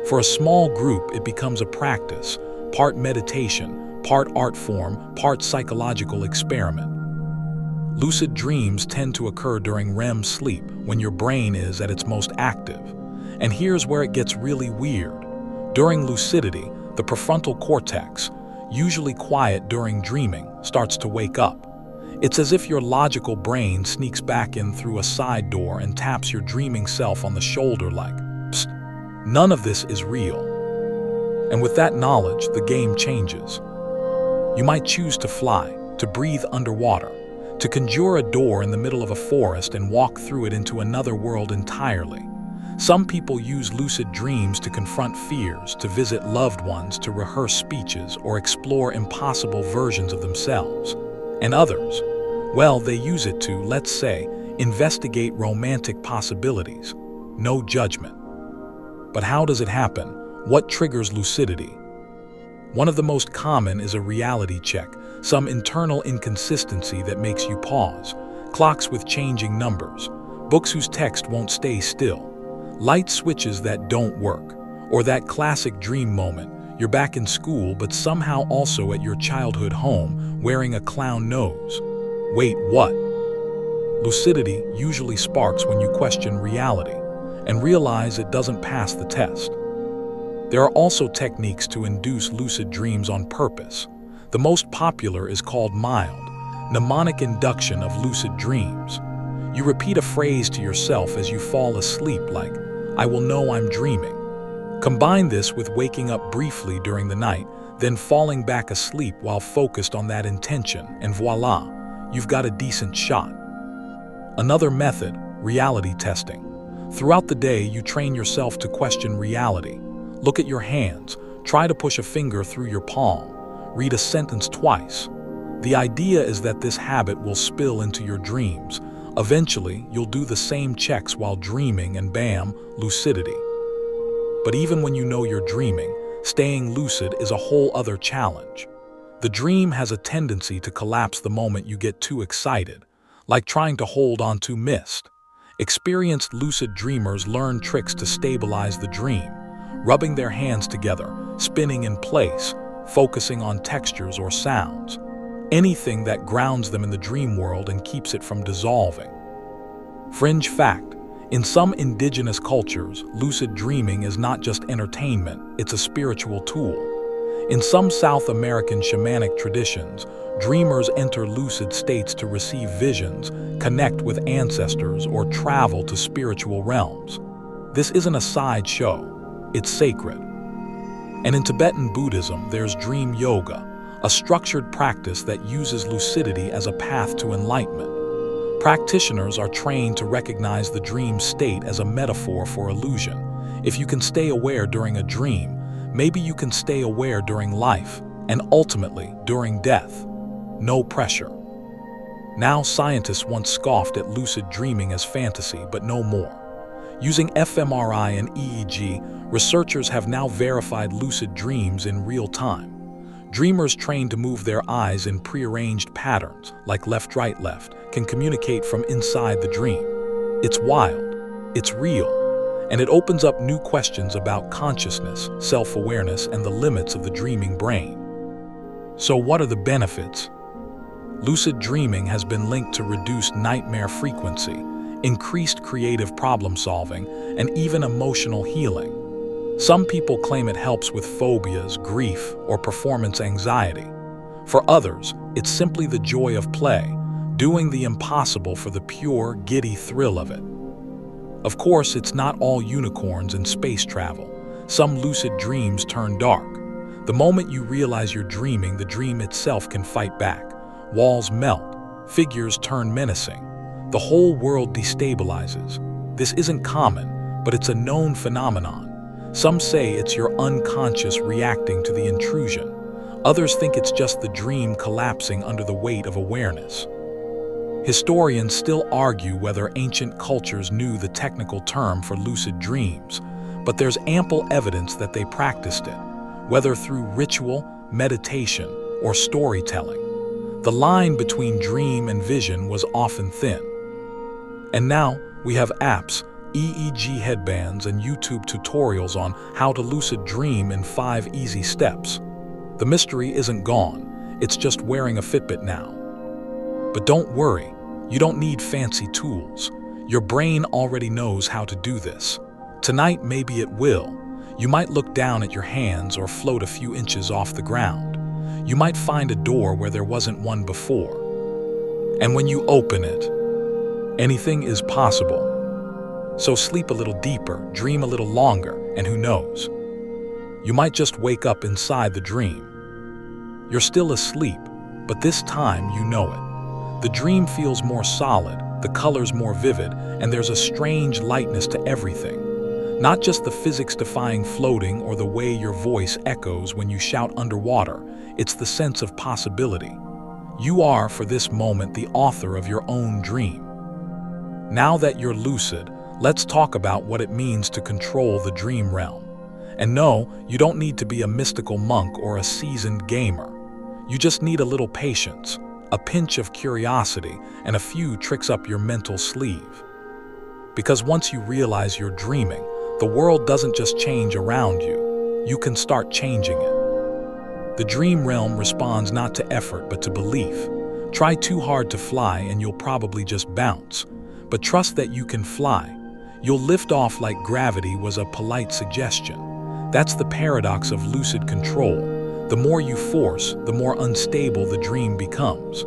For a small group, it becomes a practice, part meditation, part art form, part psychological experiment. Lucid dreams tend to occur during REM sleep, when your brain is at its most active. And here's where it gets really weird. During lucidity, the prefrontal cortex, usually quiet during dreaming, starts to wake up. It's as if your logical brain sneaks back in through a side door and taps your dreaming self on the shoulder like, "Psst, none of this is real." And with that knowledge, the game changes. You might choose to fly, to breathe underwater, to conjure a door in the middle of a forest and walk through it into another world entirely. Some people use lucid dreams to confront fears, to visit loved ones, to rehearse speeches, or explore impossible versions of themselves. And others, well, they use it to, let's say, investigate romantic possibilities. No judgment. But how does it happen? What triggers lucidity? One of the most common is a reality check, some internal inconsistency that makes you pause. Clocks with changing numbers, books whose text won't stay still, light switches that don't work, or that classic dream moment. You're back in school, but somehow also at your childhood home, wearing a clown nose. Wait, what? Lucidity usually sparks when you question reality and realize it doesn't pass the test. There are also techniques to induce lucid dreams on purpose. The most popular is called mild, mnemonic induction of lucid dreams. You repeat a phrase to yourself as you fall asleep like, "I will know I'm dreaming." Combine this with waking up briefly during the night, then falling back asleep while focused on that intention, and voila, you've got a decent shot. Another method, reality testing. Throughout the day, you train yourself to question reality. Look at your hands. Try to push a finger through your palm. Read a sentence twice. The idea is that this habit will spill into your dreams. Eventually, you'll do the same checks while dreaming and bam, lucidity. But even when you know you're dreaming, staying lucid is a whole other challenge. The dream has a tendency to collapse the moment you get too excited, like trying to hold on to mist. Experienced lucid dreamers learn tricks to stabilize the dream, rubbing their hands together, spinning in place, focusing on textures or sounds. Anything that grounds them in the dream world and keeps it from dissolving. Fringe fact: in some indigenous cultures, lucid dreaming is not just entertainment, it's a spiritual tool. In some South American shamanic traditions, dreamers enter lucid states to receive visions, connect with ancestors, or travel to spiritual realms. This isn't a sideshow, it's sacred. And in Tibetan Buddhism, there's dream yoga, a structured practice that uses lucidity as a path to enlightenment. Practitioners are trained to recognize the dream state as a metaphor for illusion. If you can stay aware during a dream, maybe you can stay aware during life, and ultimately during death. No pressure. Now, scientists once scoffed at lucid dreaming as fantasy, but no more. Using fMRI and EEG, researchers have now verified lucid dreams in real time. Dreamers trained to move their eyes in prearranged patterns, like left-right left, can communicate from inside the dream. It's wild, it's real, and it opens up new questions about consciousness, self-awareness, and the limits of the dreaming brain. So what are the benefits? Lucid dreaming has been linked to reduced nightmare frequency, increased creative problem-solving, and even emotional healing. Some people claim it helps with phobias, grief, or performance anxiety. For others, it's simply the joy of play, doing the impossible for the pure, giddy thrill of it. Of course, it's not all unicorns and space travel. Some lucid dreams turn dark. The moment you realize you're dreaming, the dream itself can fight back. Walls melt, figures turn menacing. The whole world destabilizes. This isn't common, but it's a known phenomenon. Some say it's your unconscious reacting to the intrusion. Others think it's just the dream collapsing under the weight of awareness. Historians still argue whether ancient cultures knew the technical term for lucid dreams, but there's ample evidence that they practiced it, whether through ritual, meditation, or storytelling. The line between dream and vision was often thin. And now we have apps, EEG headbands, and YouTube tutorials on how to lucid dream in 5 easy steps. The mystery isn't gone, it's just wearing a Fitbit now. But don't worry, you don't need fancy tools. Your brain already knows how to do this. Tonight, maybe it will. You might look down at your hands or float a few inches off the ground. You might find a door where there wasn't one before. And when you open it, anything is possible. So sleep a little deeper, dream a little longer, and who knows? You might just wake up inside the dream. You're still asleep, but this time you know it. The dream feels more solid, the colors more vivid, and there's a strange lightness to everything. Not just the physics-defying floating or the way your voice echoes when you shout underwater, it's the sense of possibility. You are, for this moment, the author of your own dream. Now that you're lucid, let's talk about what it means to control the dream realm. And no, you don't need to be a mystical monk or a seasoned gamer. You just need a little patience, a pinch of curiosity, and a few tricks up your mental sleeve. Because once you realize you're dreaming, the world doesn't just change around you, you can start changing it. The dream realm responds not to effort but to belief. Try too hard to fly and you'll probably just bounce. But trust that you can fly. You'll lift off like gravity was a polite suggestion. That's the paradox of lucid control. The more you force, the more unstable the dream becomes.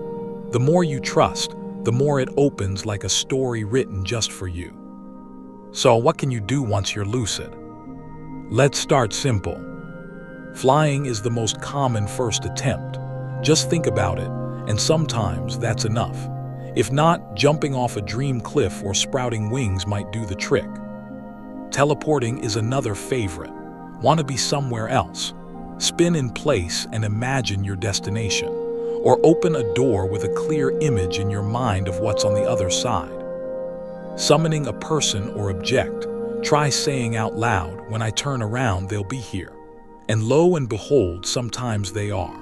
The more you trust, the more it opens like a story written just for you. So what can you do once you're lucid? Let's start simple. Flying is the most common first attempt. Just think about it, and sometimes that's enough. If not, jumping off a dream cliff or sprouting wings might do the trick. Teleporting is another favorite. Want to be somewhere else? Spin in place and imagine your destination, or open a door with a clear image in your mind of what's on the other side. Summoning a person or object, try saying out loud, "When I turn around, they'll be here." And lo and behold, sometimes they are.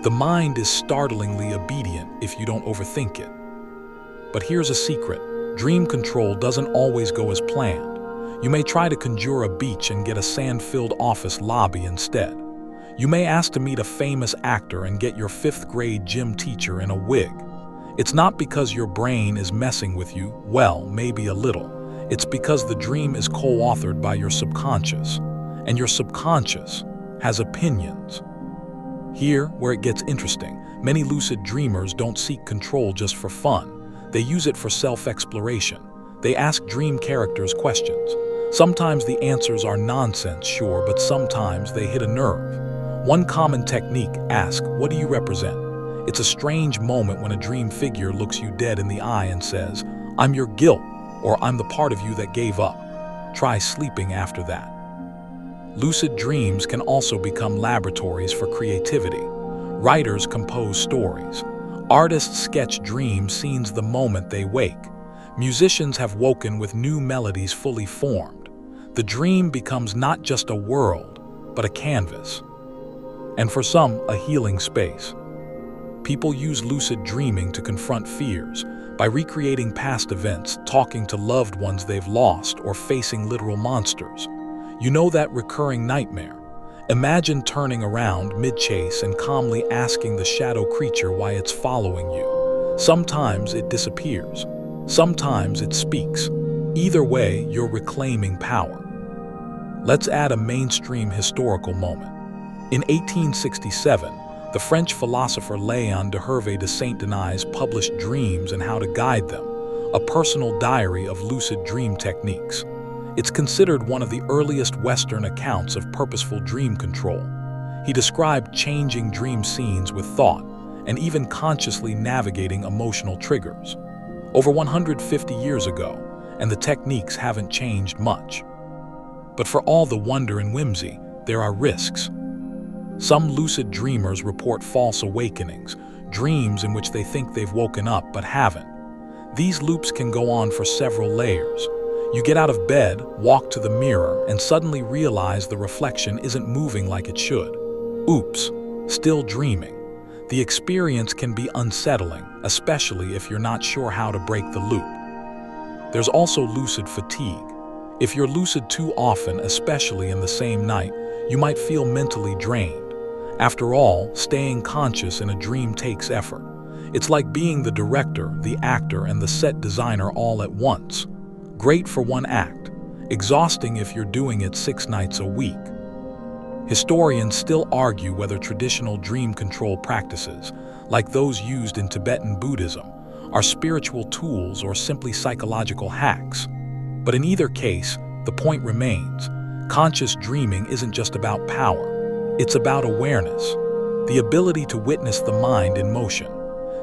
The mind is startlingly obedient if you don't overthink it. But here's a secret. Dream control doesn't always go as planned. You may try to conjure a beach and get a sand-filled office lobby instead. You may ask to meet a famous actor and get your 5th grade gym teacher in a wig. It's not because your brain is messing with you, well, maybe a little. It's because the dream is co-authored by your subconscious, and your subconscious has opinions. Here, where it gets interesting, many lucid dreamers don't seek control just for fun. They use it for self-exploration. They ask dream characters questions. Sometimes the answers are nonsense, sure, but sometimes they hit a nerve. One common technique, ask, "What do you represent?" It's a strange moment when a dream figure looks you dead in the eye and says, "I'm your guilt," or "I'm the part of you that gave up." Try sleeping after that. Lucid dreams can also become laboratories for creativity. Writers compose stories. Artists sketch dream scenes the moment they wake. Musicians have woken with new melodies fully formed. The dream becomes not just a world, but a canvas. And for some, a healing space. People use lucid dreaming to confront fears by recreating past events, talking to loved ones they've lost, or facing literal monsters. You know that recurring nightmare? Imagine turning around mid-chase and calmly asking the shadow creature why it's following you. Sometimes it disappears. Sometimes it speaks. Either way, you're reclaiming power. Let's add a mainstream historical moment. In 1867, the French philosopher Léon de Hervé de Saint-Denis published Dreams and How to Guide Them, a personal diary of lucid dream techniques. It's considered one of the earliest Western accounts of purposeful dream control. He described changing dream scenes with thought and even consciously navigating emotional triggers. Over 150 years ago, and the techniques haven't changed much. But for all the wonder and whimsy, there are risks. Some lucid dreamers report false awakenings, dreams in which they think they've woken up but haven't. These loops can go on for several layers. You get out of bed, walk to the mirror, and suddenly realize the reflection isn't moving like it should. Oops, still dreaming. The experience can be unsettling, especially if you're not sure how to break the loop. There's also lucid fatigue. If you're lucid too often, especially in the same night, you might feel mentally drained. After all, staying conscious in a dream takes effort. It's like being the director, the actor, and the set designer all at once. Great for one act, exhausting if you're doing it 6 nights a week. Historians still argue whether traditional dream control practices, like those used in Tibetan Buddhism, are spiritual tools or simply psychological hacks. But in either case, the point remains. Conscious dreaming isn't just about power. It's about awareness, the ability to witness the mind in motion,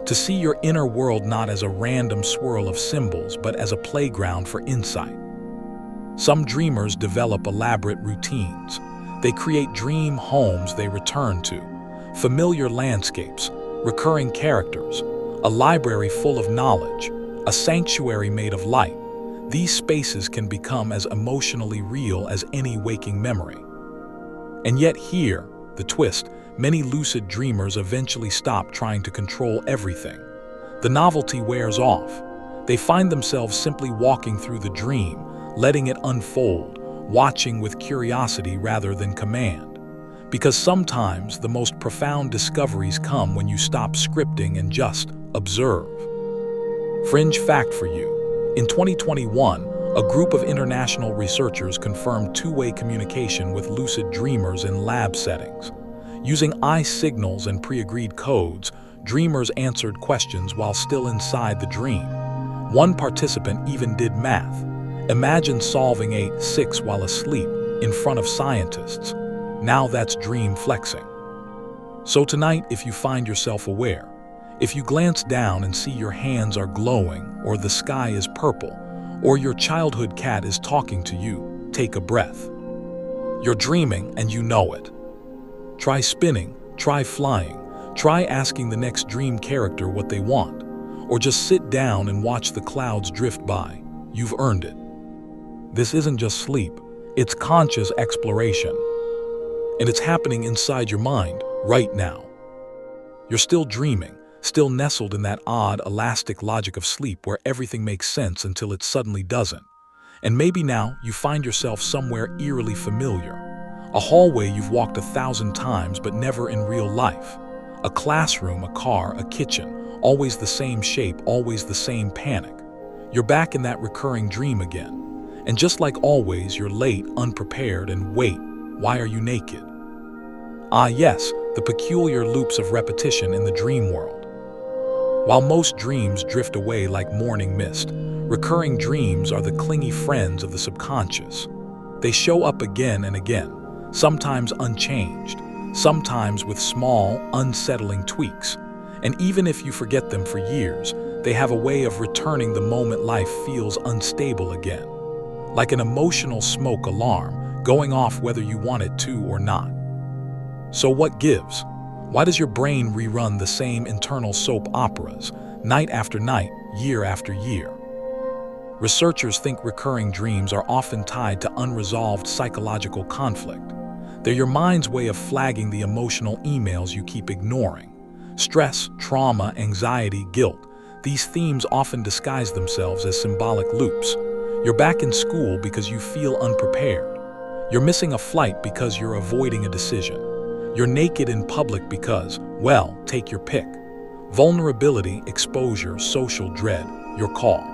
to see your inner world not as a random swirl of symbols, but as a playground for insight. Some dreamers develop elaborate routines. They create dream homes they return to, familiar landscapes, recurring characters, a library full of knowledge, a sanctuary made of light. These spaces can become as emotionally real as any waking memory. And yet here, the twist, many lucid dreamers eventually stop trying to control everything. The novelty wears off. They find themselves simply walking through the dream, letting it unfold, watching with curiosity rather than command. Because sometimes the most profound discoveries come when you stop scripting and just observe. Fringe fact for you. In 2021, a group of international researchers confirmed two-way communication with lucid dreamers in lab settings. Using eye signals and pre-agreed codes, dreamers answered questions while still inside the dream. One participant even did math. Imagine solving 8-6 while asleep in front of scientists. Now that's dream flexing. So tonight, if you find yourself aware, if you glance down and see your hands are glowing, or the sky is purple, or your childhood cat is talking to you, take a breath. You're dreaming and you know it. Try spinning, try flying, try asking the next dream character what they want, or just sit down and watch the clouds drift by. You've earned it. This isn't just sleep, it's conscious exploration. And it's happening inside your mind right now. You're still dreaming, still nestled in that odd, elastic logic of sleep where everything makes sense until it suddenly doesn't. And maybe now you find yourself somewhere eerily familiar. A hallway you've walked 1,000 times but never in real life. A classroom, a car, a kitchen, always the same shape, always the same panic. You're back in that recurring dream again. And just like always, you're late, unprepared, and wait, why are you naked? Ah yes, the peculiar loops of repetition in the dream world. While most dreams drift away like morning mist, recurring dreams are the clingy friends of the subconscious. They show up again and again, sometimes unchanged, sometimes with small, unsettling tweaks. And even if you forget them for years, they have a way of returning the moment life feels unstable again. Like an emotional smoke alarm, going off whether you want it to or not. So what gives? Why does your brain rerun the same internal soap operas, night after night, year after year? Researchers think recurring dreams are often tied to unresolved psychological conflict. They're your mind's way of flagging the emotional emails you keep ignoring. Stress, trauma, anxiety, guilt. These themes often disguise themselves as symbolic loops. You're back in school because you feel unprepared. You're missing a flight because you're avoiding a decision. You're naked in public because, well, take your pick. Vulnerability, exposure, social dread, your call.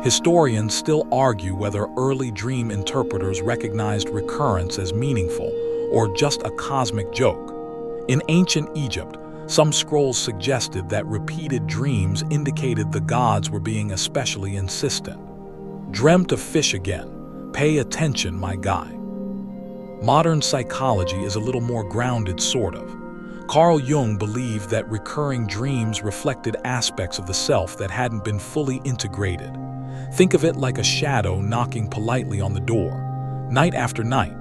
Historians still argue whether early dream interpreters recognized recurrence as meaningful or just a cosmic joke. In ancient Egypt, some scrolls suggested that repeated dreams indicated the gods were being especially insistent. Dreamt of fish again. Pay attention, my guy. Modern psychology is a little more grounded, sort of. Carl Jung believed that recurring dreams reflected aspects of the self that hadn't been fully integrated. Think of it like a shadow knocking politely on the door, night after night,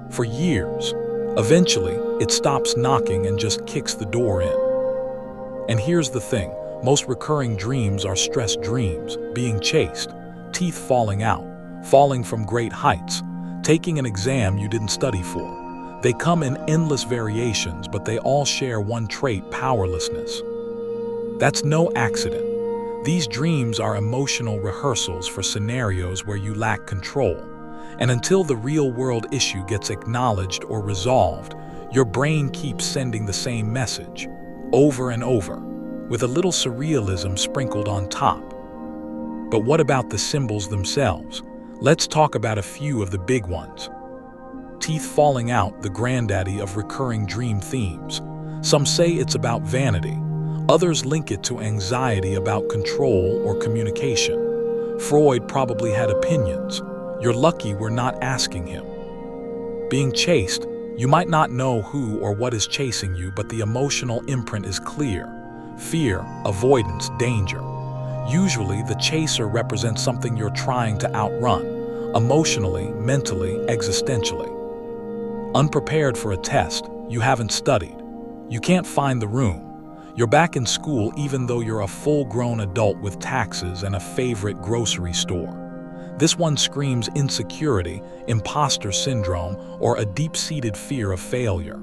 for years. Eventually, it stops knocking and just kicks the door in. And here's the thing, most recurring dreams are stress dreams, being chased, teeth falling out, falling from great heights, taking an exam you didn't study for. They come in endless variations, but they all share one trait: powerlessness. That's no accident. These dreams are emotional rehearsals for scenarios where you lack control. And until the real-world issue gets acknowledged or resolved, your brain keeps sending the same message, over and over, with a little surrealism sprinkled on top. But what about the symbols themselves? Let's talk about a few of the big ones. Teeth falling out, the granddaddy of recurring dream themes. Some say it's about vanity. Others link it to anxiety about control or communication. Freud probably had opinions. You're lucky we're not asking him. Being chased, you might not know who or what is chasing you, but the emotional imprint is clear. Fear, avoidance, danger. Usually, the chaser represents something you're trying to outrun, emotionally, mentally, existentially. Unprepared for a test, you haven't studied. You can't find the room. You're back in school even though you're a full-grown adult with taxes and a favorite grocery store. This one screams insecurity, imposter syndrome, or a deep-seated fear of failure.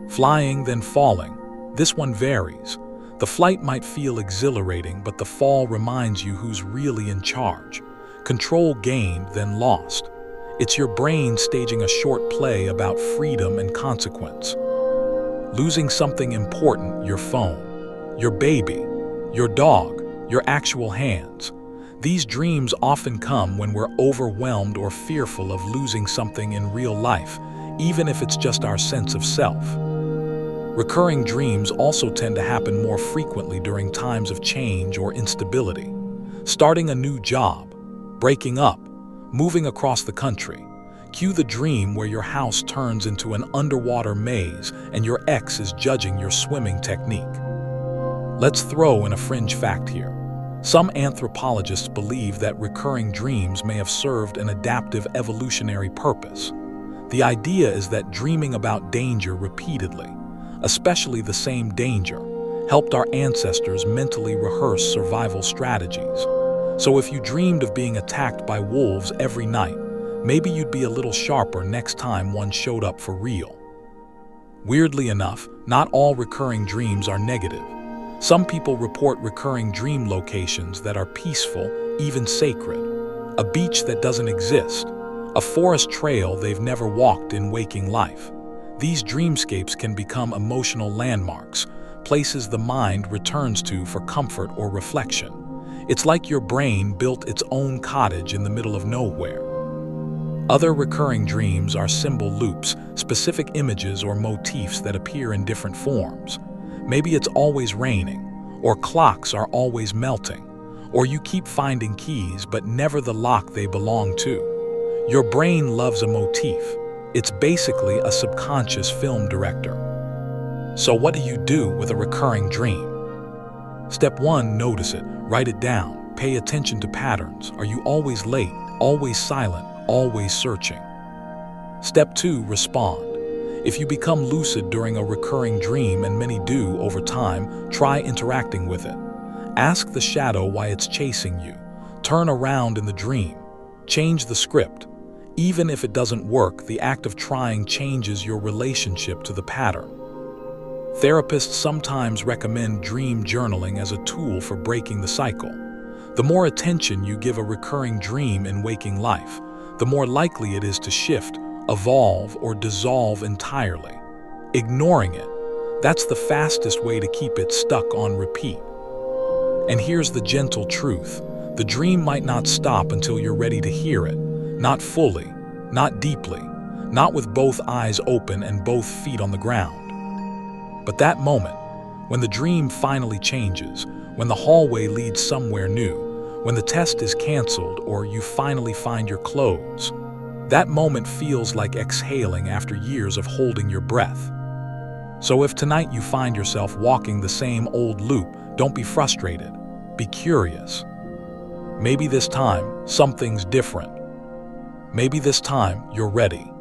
Flying, then falling. This one varies. The flight might feel exhilarating, but the fall reminds you who's really in charge. Control gained, then lost. It's your brain staging a short play about freedom and consequence. Losing something important, your phone, your baby, your dog, your actual hands. These dreams often come when we're overwhelmed or fearful of losing something in real life, even if it's just our sense of self. Recurring dreams also tend to happen more frequently during times of change or instability. Starting a new job, breaking up, moving across the country. Cue the dream where your house turns into an underwater maze and your ex is judging your swimming technique. Let's throw in a fringe fact here. Some anthropologists believe that recurring dreams may have served an adaptive evolutionary purpose. The idea is that dreaming about danger repeatedly, especially the same danger, helped our ancestors mentally rehearse survival strategies. So if you dreamed of being attacked by wolves every night, maybe you'd be a little sharper next time one showed up for real. Weirdly enough, not all recurring dreams are negative. Some people report recurring dream locations that are peaceful, even sacred. A beach that doesn't exist, a forest trail they've never walked in waking life. These dreamscapes can become emotional landmarks, places the mind returns to for comfort or reflection. It's like your brain built its own cottage in the middle of nowhere. Other recurring dreams are symbol loops, specific images or motifs that appear in different forms. Maybe it's always raining, or clocks are always melting, or you keep finding keys but never the lock they belong to. Your brain loves a motif. It's basically a subconscious film director. So what do you do with a recurring dream? Step 1, notice it. Write it down. Pay attention to patterns. Are you always late, always silent, always searching? Step 2, respond. If you become lucid during a recurring dream, and many do over time, try interacting with it. Ask the shadow why it's chasing you. Turn around in the dream. Change the script. Even if it doesn't work, the act of trying changes your relationship to the pattern. Therapists sometimes recommend dream journaling as a tool for breaking the cycle. The more attention you give a recurring dream in waking life, the more likely it is to shift, evolve, or dissolve entirely. Ignoring it, that's the fastest way to keep it stuck on repeat. And here's the gentle truth. The dream might not stop until you're ready to hear it. Not fully, not deeply, not with both eyes open and both feet on the ground. But that moment, when the dream finally changes, when the hallway leads somewhere new, when the test is canceled or you finally find your clothes, that moment feels like exhaling after years of holding your breath. So if tonight you find yourself walking the same old loop, don't be frustrated. Be curious. Maybe this time, something's different. Maybe this time, you're ready.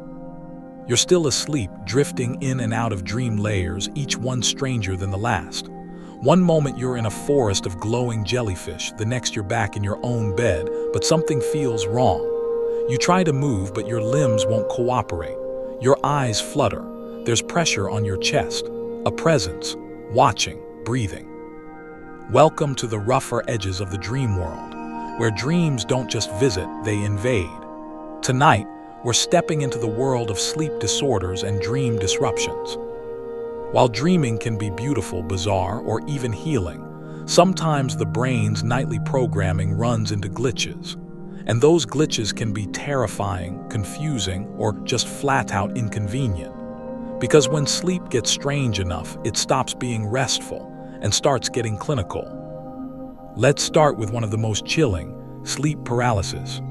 You're still asleep, drifting in and out of dream layers, each one stranger than the last. One moment you're in a forest of glowing jellyfish, the next you're back in your own bed, but something feels wrong. You try to move, but your limbs won't cooperate. Your eyes flutter. There's pressure on your chest, a presence, watching, breathing. Welcome to the rougher edges of the dream world, where dreams don't just visit, they invade. Tonight, we're stepping into the world of sleep disorders and dream disruptions. While dreaming can be beautiful, bizarre, or even healing, sometimes the brain's nightly programming runs into glitches. And those glitches can be terrifying, confusing, or just flat-out inconvenient. Because when sleep gets strange enough, it stops being restful and starts getting clinical. Let's start with one of the most chilling, sleep paralysis.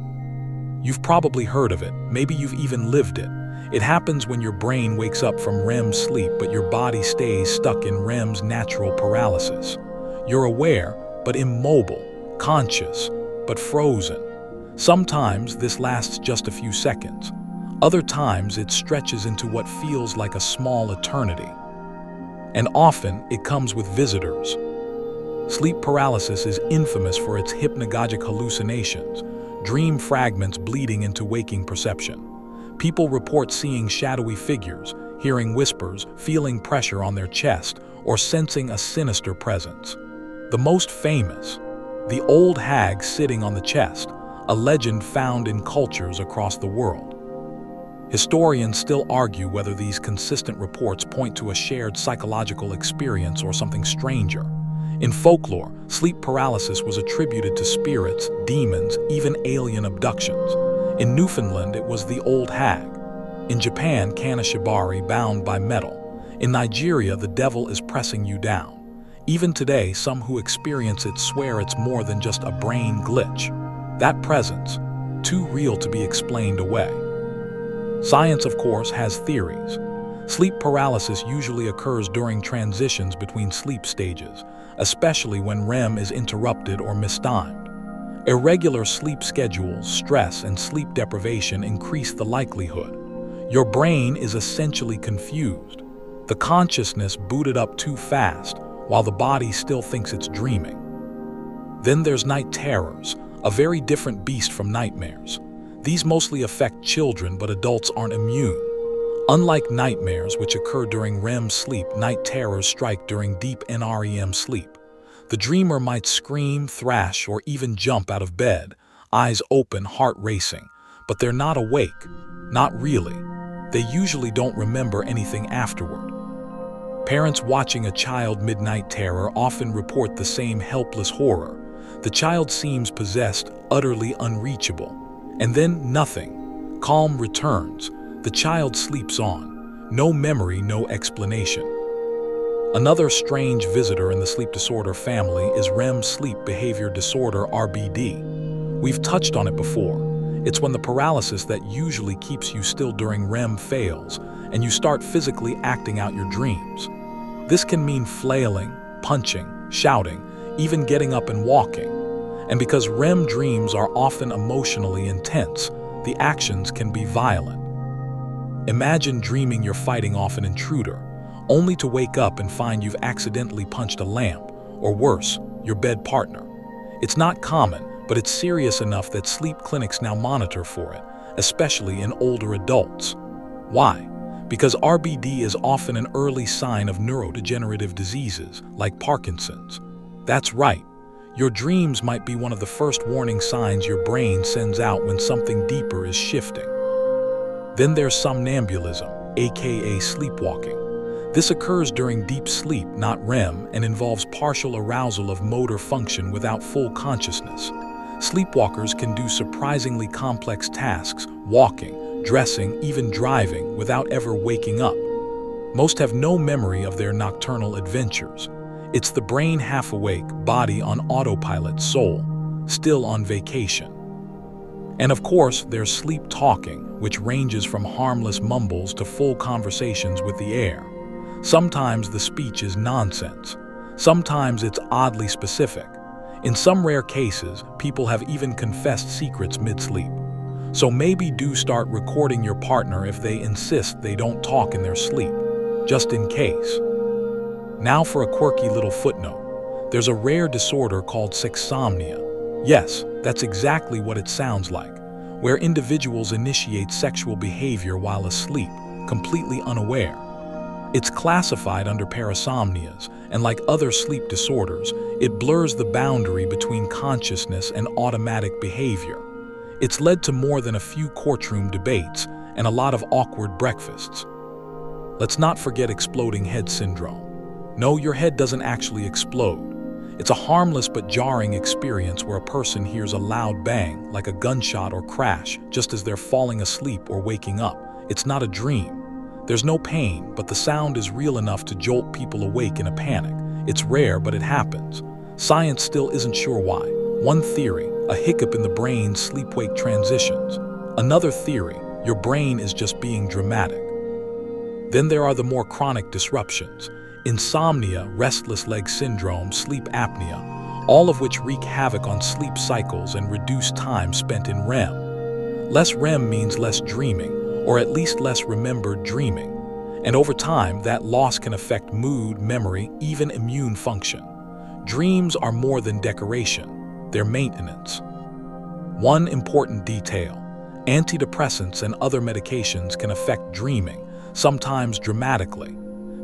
You've probably heard of it, maybe you've even lived it. It happens when your brain wakes up from REM sleep, but your body stays stuck in REM's natural paralysis. You're aware, but immobile, conscious, but frozen. Sometimes this lasts just a few seconds. Other times it stretches into what feels like a small eternity. And often it comes with visitors. Sleep paralysis is infamous for its hypnagogic hallucinations, dream fragments bleeding into waking perception. People report seeing shadowy figures, hearing whispers, feeling pressure on their chest, or sensing a sinister presence. The most famous, the old hag sitting on the chest, a legend found in cultures across the world. Historians still argue whether these consistent reports point to a shared psychological experience or something stranger. In folklore, sleep paralysis was attributed to spirits, demons, even alien abductions. In Newfoundland, it was the old hag. In Japan, kanashibari, bound by metal. In Nigeria, the devil is pressing you down. Even today, some who experience it swear it's more than just a brain glitch. That presence, too real to be explained away. Science, of course, has theories. Sleep paralysis usually occurs during transitions between sleep stages, especially when REM is interrupted or mistimed. Irregular sleep schedules, stress, and sleep deprivation increase the likelihood. Your brain is essentially confused. The consciousness booted up too fast, while the body still thinks it's dreaming. Then there's night terrors, a very different beast from nightmares. These mostly affect children, but adults aren't immune. Unlike nightmares, which occur during REM sleep, night terrors strike during deep NREM sleep. The dreamer might scream, thrash, or even jump out of bed, eyes open, heart racing, but they're not awake. Not really. They usually don't remember anything afterward. Parents watching a child midnight terror often report the same helpless horror. The child seems possessed, utterly unreachable. And then nothing. Calm returns. The child sleeps on. No memory, no explanation. Another strange visitor in the sleep disorder family is REM sleep behavior disorder, RBD. We've touched on it before. It's when the paralysis that usually keeps you still during REM fails, and you start physically acting out your dreams. This can mean flailing, punching, shouting, even getting up and walking. And because REM dreams are often emotionally intense, the actions can be violent. Imagine dreaming you're fighting off an intruder, only to wake up and find you've accidentally punched a lamp, or worse, your bed partner. It's not common, but it's serious enough that sleep clinics now monitor for it, especially in older adults. Why? Because RBD is often an early sign of neurodegenerative diseases, like Parkinson's. That's right. Your dreams might be one of the first warning signs your brain sends out when something deeper is shifting. Then there's somnambulism, aka sleepwalking. This occurs during deep sleep, not REM, and involves partial arousal of motor function without full consciousness. Sleepwalkers can do surprisingly complex tasks, walking, dressing, even driving, without ever waking up. Most have no memory of their nocturnal adventures. It's the brain half awake, body on autopilot, soul still on vacation. And of course, there's sleep talking, which ranges from harmless mumbles to full conversations with the air. Sometimes the speech is nonsense. Sometimes it's oddly specific. In some rare cases, people have even confessed secrets mid-sleep. So maybe do start recording your partner if they insist they don't talk in their sleep, just in case. Now for a quirky little footnote. There's a rare disorder called sexsomnia. Yes, that's exactly what it sounds like, where individuals initiate sexual behavior while asleep, completely unaware. It's classified under parasomnias, and like other sleep disorders, it blurs the boundary between consciousness and automatic behavior. It's led to more than a few courtroom debates and a lot of awkward breakfasts. Let's not forget exploding head syndrome. No, your head doesn't actually explode. It's a harmless but jarring experience where a person hears a loud bang, like a gunshot or crash, just as they're falling asleep or waking up. It's not a dream. There's no pain, but the sound is real enough to jolt people awake in a panic. It's rare, but it happens. Science still isn't sure why. One theory, a hiccup in the brain's sleep-wake transitions. Another theory, your brain is just being dramatic. Then there are the more chronic disruptions. Insomnia, restless leg syndrome, sleep apnea, all of which wreak havoc on sleep cycles and reduce time spent in REM. Less REM means less dreaming, or at least less remembered dreaming. And over time, that loss can affect mood, memory, even immune function. Dreams are more than decoration, they're maintenance. One important detail: antidepressants and other medications can affect dreaming, sometimes dramatically.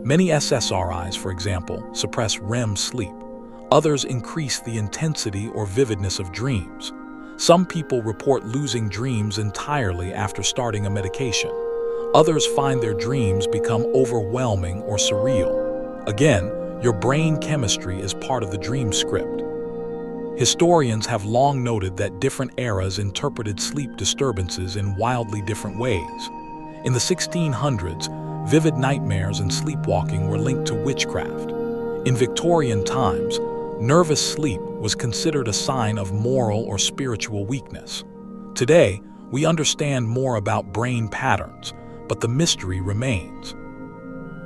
Many SSRIs, for example, suppress REM sleep. Others increase the intensity or vividness of dreams. Some people report losing dreams entirely after starting a medication. Others find their dreams become overwhelming or surreal. Again, your brain chemistry is part of the dream script. Historians have long noted that different eras interpreted sleep disturbances in wildly different ways. In the 1600s, vivid nightmares and sleepwalking were linked to witchcraft. In Victorian times, nervous sleep was considered a sign of moral or spiritual weakness. Today, we understand more about brain patterns, but the mystery remains.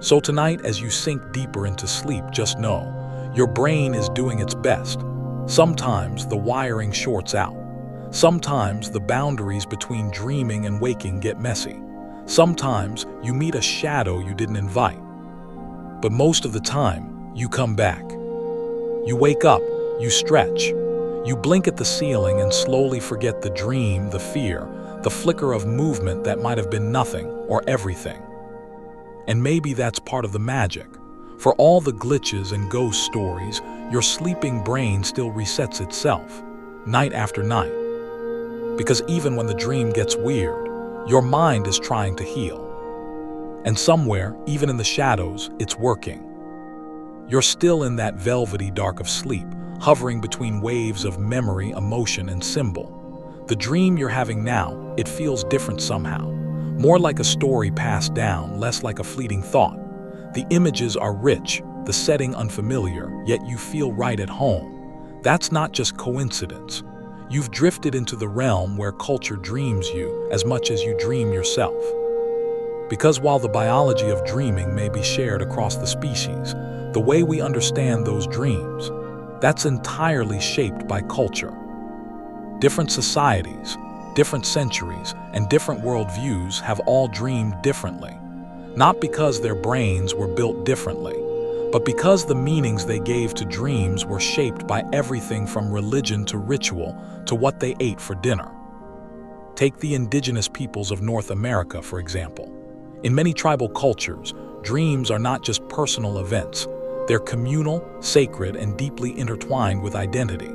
So tonight, as you sink deeper into sleep, just know, your brain is doing its best. Sometimes the wiring shorts out. Sometimes the boundaries between dreaming and waking get messy. Sometimes you meet a shadow you didn't invite, but most of the time you come back. You wake up, you stretch, you blink at the ceiling and slowly forget the dream, the fear, the flicker of movement that might have been nothing or everything. And maybe that's part of the magic. For all the glitches and ghost stories, your sleeping brain still resets itself, night after night. Because even when the dream gets weird, your mind is trying to heal. And somewhere, even in the shadows, it's working. You're still in that velvety dark of sleep, hovering between waves of memory, emotion, and symbol. The dream you're having now, it feels different somehow. More like a story passed down, less like a fleeting thought. The images are rich, the setting unfamiliar, yet you feel right at home. That's not just coincidence. You've drifted into the realm where culture dreams you as much as you dream yourself. Because while the biology of dreaming may be shared across the species, the way we understand those dreams, that's entirely shaped by culture. Different societies, different centuries, and different worldviews have all dreamed differently. Not because their brains were built differently, but because the meanings they gave to dreams were shaped by everything from religion to ritual to what they ate for dinner. Take the indigenous peoples of North America, for example. In many tribal cultures, dreams are not just personal events. They're communal, sacred, and deeply intertwined with identity.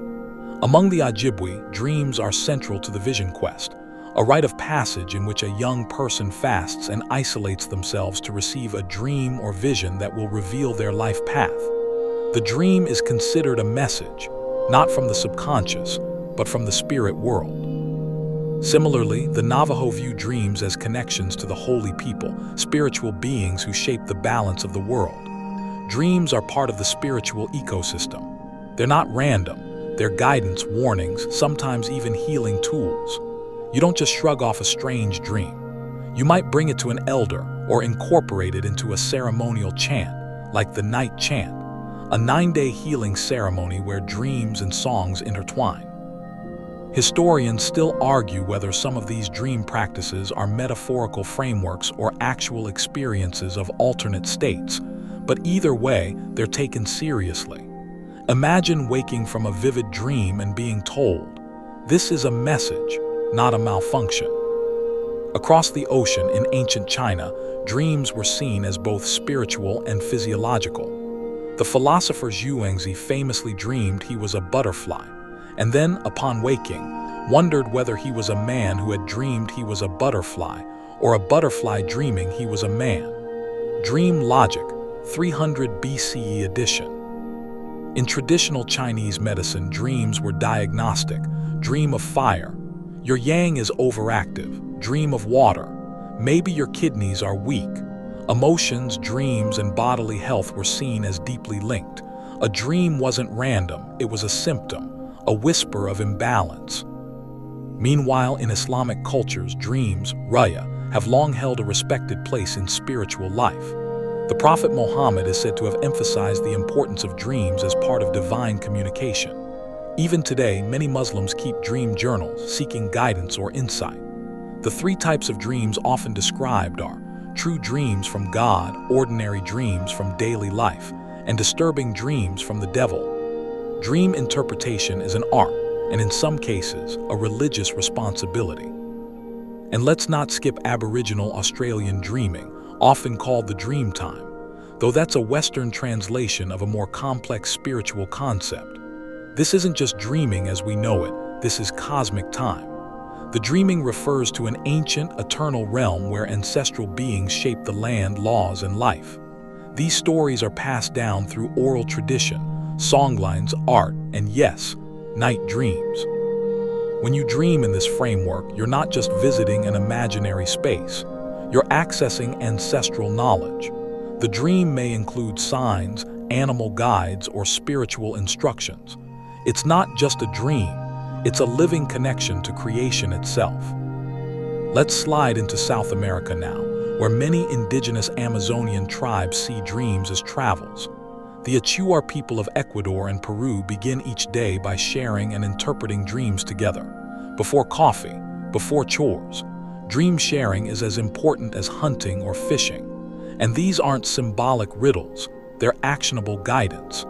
Among the Ojibwe, dreams are central to the vision quest, a rite of passage in which a young person fasts and isolates themselves to receive a dream or vision that will reveal their life path. The dream is considered a message, not from the subconscious, but from the spirit world. Similarly, the Navajo view dreams as connections to the holy people, spiritual beings who shape the balance of the world. Dreams are part of the spiritual ecosystem. They're not random. They're guidance, warnings, sometimes even healing tools. You don't just shrug off a strange dream. You might bring it to an elder or incorporate it into a ceremonial chant, like the night chant, a 9-day healing ceremony where dreams and songs intertwine. Historians still argue whether some of these dream practices are metaphorical frameworks or actual experiences of alternate states, but either way, they're taken seriously. Imagine waking from a vivid dream and being told, "This is a message, not a malfunction." Across the ocean in ancient China, dreams were seen as both spiritual and physiological. The philosopher Zhuangzi famously dreamed he was a butterfly, and then, upon waking, wondered whether he was a man who had dreamed he was a butterfly, or a butterfly dreaming he was a man. Dream logic, 300 BCE edition. In traditional Chinese medicine, dreams were diagnostic. Dream of fire. Your yang is overactive. Dream of water. Maybe your kidneys are weak. Emotions, dreams, and bodily health were seen as deeply linked. A dream wasn't random, it was a symptom, a whisper of imbalance. Meanwhile, in Islamic cultures, dreams, ruya, have long held a respected place in spiritual life. The Prophet Muhammad is said to have emphasized the importance of dreams as part of divine communication. Even today, many Muslims keep dream journals, seeking guidance or insight. The 3 types of dreams often described are true dreams from God, ordinary dreams from daily life, and disturbing dreams from the devil. Dream interpretation is an art, and in some cases, a religious responsibility. And let's not skip Aboriginal Australian dreaming, often called the dream time, though that's a Western translation of a more complex spiritual concept. This isn't just dreaming as we know it, this is cosmic time. The dreaming refers to an ancient, eternal realm where ancestral beings shape the land, laws, and life. These stories are passed down through oral tradition, songlines, art, and yes, night dreams. When you dream in this framework, you're not just visiting an imaginary space. You're accessing ancestral knowledge. The dream may include signs, animal guides, or spiritual instructions. It's not just a dream, it's a living connection to creation itself. Let's slide into South America now, where many indigenous Amazonian tribes see dreams as travels. The Achuar people of Ecuador and Peru begin each day by sharing and interpreting dreams together. Before coffee, before chores, Dream sharing is as important as hunting or fishing. And these aren't symbolic riddles, they're actionable guidance.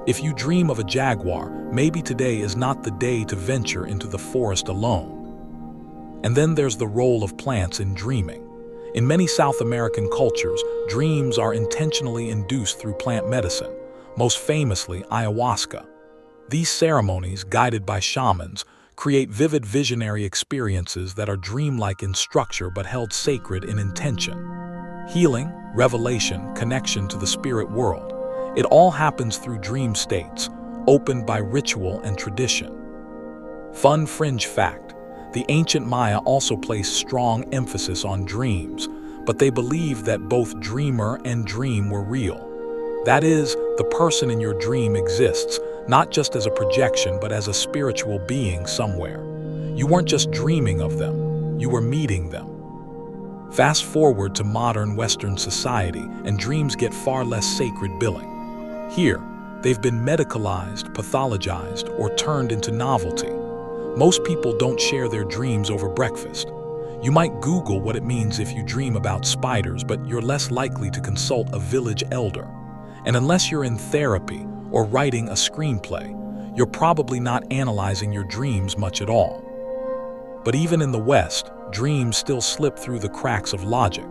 If you dream of a jaguar, maybe today is not the day to venture into the forest alone. And then there's the role of plants in dreaming. In many South American cultures, dreams are intentionally induced through plant medicine, most famously ayahuasca. These ceremonies, guided by shamans, create vivid visionary experiences that are dreamlike in structure but held sacred in intention. Healing, revelation, connection to the spirit world. It all happens through dream states, opened by ritual and tradition. Fun fringe fact: the ancient Maya also placed strong emphasis on dreams, but they believed that both dreamer and dream were real. That is, the person in your dream exists, not just as a projection but as a spiritual being somewhere. You weren't just dreaming of them, you were meeting them. Fast forward to modern Western society, and dreams get far less sacred billing. Here, they've been medicalized, pathologized, or turned into novelty. Most people don't share their dreams over breakfast. You might Google what it means if you dream about spiders, but you're less likely to consult a village elder. And unless you're in therapy or writing a screenplay, you're probably not analyzing your dreams much at all. But even in the West, dreams still slip through the cracks of logic.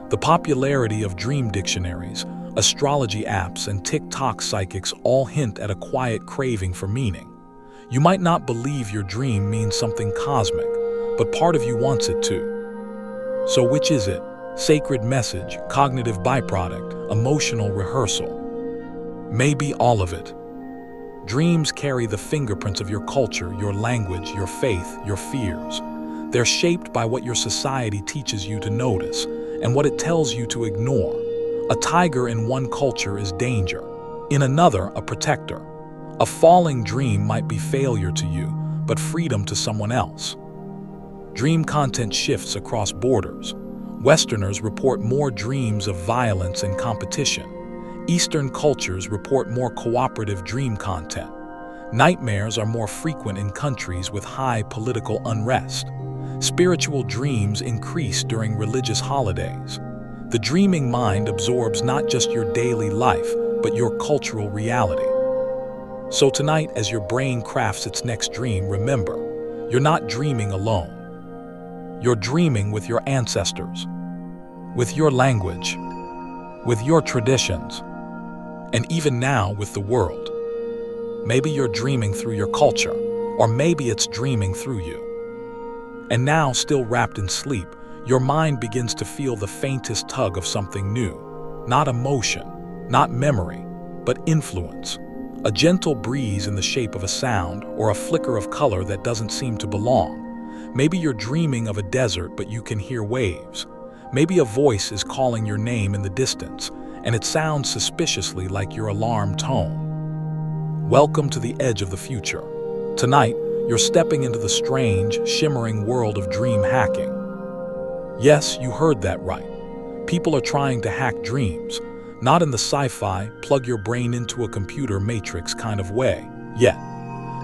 The popularity of dream dictionaries, astrology apps, and TikTok psychics all hint at a quiet craving for meaning. You might not believe your dream means something cosmic, but part of you wants it to. So which is it? Sacred message, cognitive byproduct, emotional rehearsal? Maybe all of it. Dreams carry the fingerprints of your culture, your language, your faith, your fears. They're shaped by what your society teaches you to notice and what it tells you to ignore. A tiger in one culture is danger, in another, a protector. A falling dream might be failure to you, but freedom to someone else. Dream content shifts across borders. Westerners report more dreams of violence and competition. Eastern cultures report more cooperative dream content. Nightmares are more frequent in countries with high political unrest. Spiritual dreams increase during religious holidays. The dreaming mind absorbs not just your daily life, but your cultural reality. So tonight, as your brain crafts its next dream, remember, you're not dreaming alone. You're dreaming with your ancestors, with your language, with your traditions, and even now with the world. Maybe you're dreaming through your culture, or maybe it's dreaming through you. And now, still wrapped in sleep, your mind begins to feel the faintest tug of something new. Not emotion, not memory, but influence. A gentle breeze in the shape of a sound, or a flicker of color that doesn't seem to belong. Maybe you're dreaming of a desert, but you can hear waves. Maybe a voice is calling your name in the distance, and it sounds suspiciously like your alarm tone. Welcome to the edge of the future. Tonight, you're stepping into the strange, shimmering world of dream hacking. Yes, you heard that right. People are trying to hack dreams, not in the sci-fi, plug your brain into a computer matrix kind of way, yet,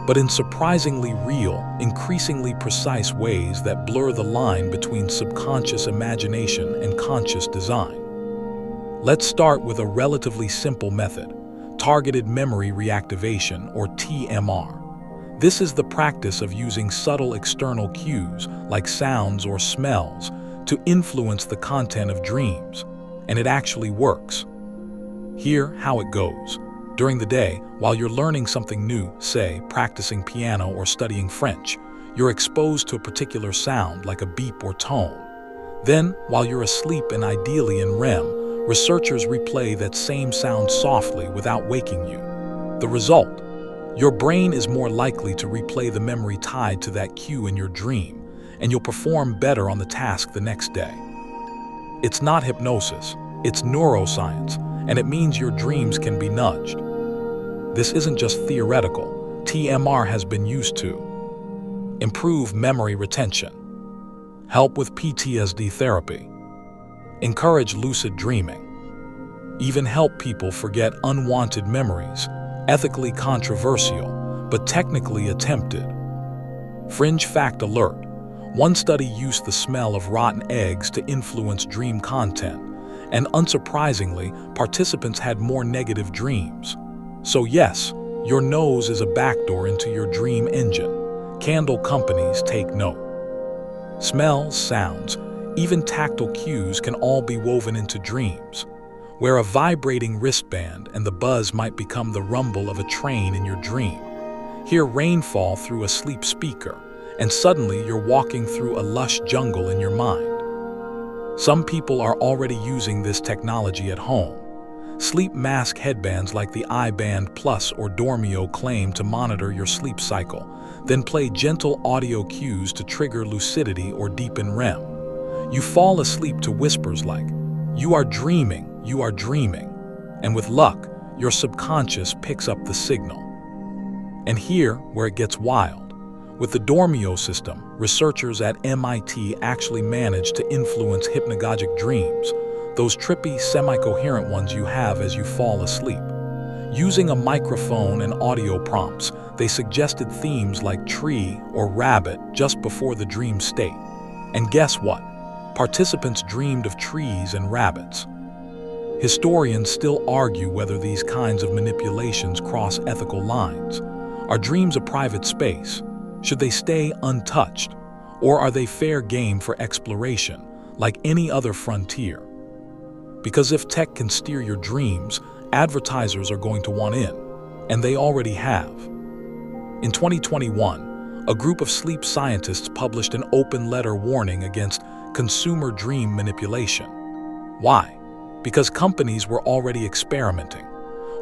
but in surprisingly real, increasingly precise ways that blur the line between subconscious imagination and conscious design. Let's start with a relatively simple method, targeted memory reactivation, or TMR. This is the practice of using subtle external cues, like sounds or smells, to influence the content of dreams, and it actually works. Hear how it goes. During the day, while you're learning something new, say, practicing piano or studying French, you're exposed to a particular sound, like a beep or tone. Then, while you're asleep and ideally in REM, researchers replay that same sound softly without waking you. The result? Your brain is more likely to replay the memory tied to that cue in your dream, and you'll perform better on the task the next day. It's not hypnosis, it's neuroscience, and it means your dreams can be nudged. This isn't just theoretical. TMR has been used to improve memory retention, help with PTSD therapy, encourage lucid dreaming, even help people forget unwanted memories, ethically controversial, but technically attempted. Fringe fact alert: One study used the smell of rotten eggs to influence dream content, and unsurprisingly, participants had more negative dreams. So yes, your nose is a backdoor into your dream engine. Candle companies take note. Smells, sounds, even tactile cues can all be woven into dreams. Wear a vibrating wristband and the buzz might become the rumble of a train in your dream. Hear rainfall through a sleep speaker, and suddenly you're walking through a lush jungle in your mind. Some people are already using this technology at home. Sleep mask headbands like the iBand Plus or Dormio claim to monitor your sleep cycle, then play gentle audio cues to trigger lucidity or deepen REM. You fall asleep to whispers like, "You are dreaming, you are dreaming," and with luck, your subconscious picks up the signal. And here, where it gets wild. With the Dormio system, researchers at MIT actually managed to influence hypnagogic dreams, those trippy, semi-coherent ones you have as you fall asleep. Using a microphone and audio prompts, they suggested themes like tree or rabbit just before the dream state. And guess what? Participants dreamed of trees and rabbits. Historians still argue whether these kinds of manipulations cross ethical lines. Are dreams a private space? Should they stay untouched? Or are they fair game for exploration, like any other frontier? Because if tech can steer your dreams, advertisers are going to want in, and they already have. In 2021, a group of sleep scientists published an open letter warning against consumer dream manipulation. Why? Because companies were already experimenting.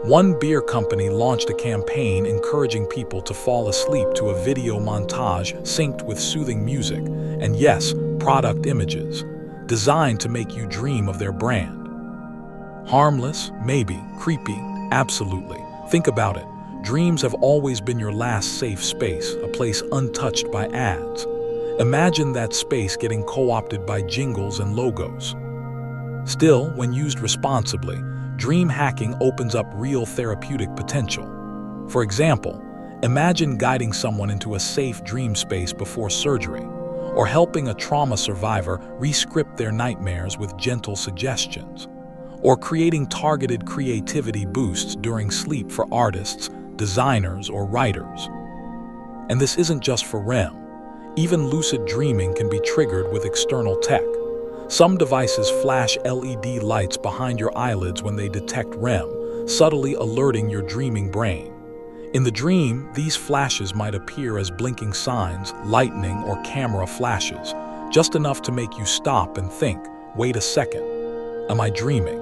One beer company launched a campaign encouraging people to fall asleep to a video montage synced with soothing music, and yes, product images, designed to make you dream of their brand. Harmless? Maybe. Creepy? Absolutely. Think about it. Dreams have always been your last safe space, a place untouched by ads. Imagine that space getting co-opted by jingles and logos. Still, when used responsibly, dream hacking opens up real therapeutic potential. For example, imagine guiding someone into a safe dream space before surgery, or helping a trauma survivor re-script their nightmares with gentle suggestions, or creating targeted creativity boosts during sleep for artists, designers, or writers. And this isn't just for REM. Even lucid dreaming can be triggered with external tech. Some devices flash LED lights behind your eyelids when they detect REM, subtly alerting your dreaming brain. In the dream, these flashes might appear as blinking signs, lightning, or camera flashes, just enough to make you stop and think, wait a second, am I dreaming?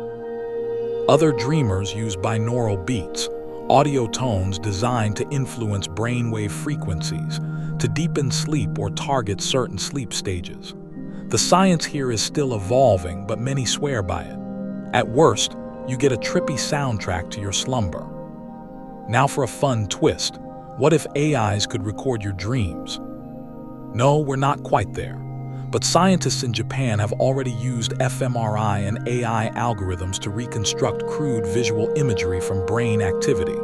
Other dreamers use binaural beats, audio tones designed to influence brainwave frequencies, to deepen sleep or target certain sleep stages. The science here is still evolving, but many swear by it. At worst, you get a trippy soundtrack to your slumber. Now for a fun twist, what if AIs could record your dreams? No, we're not quite there. But scientists in Japan have already used fMRI and AI algorithms to reconstruct crude visual imagery from brain activity.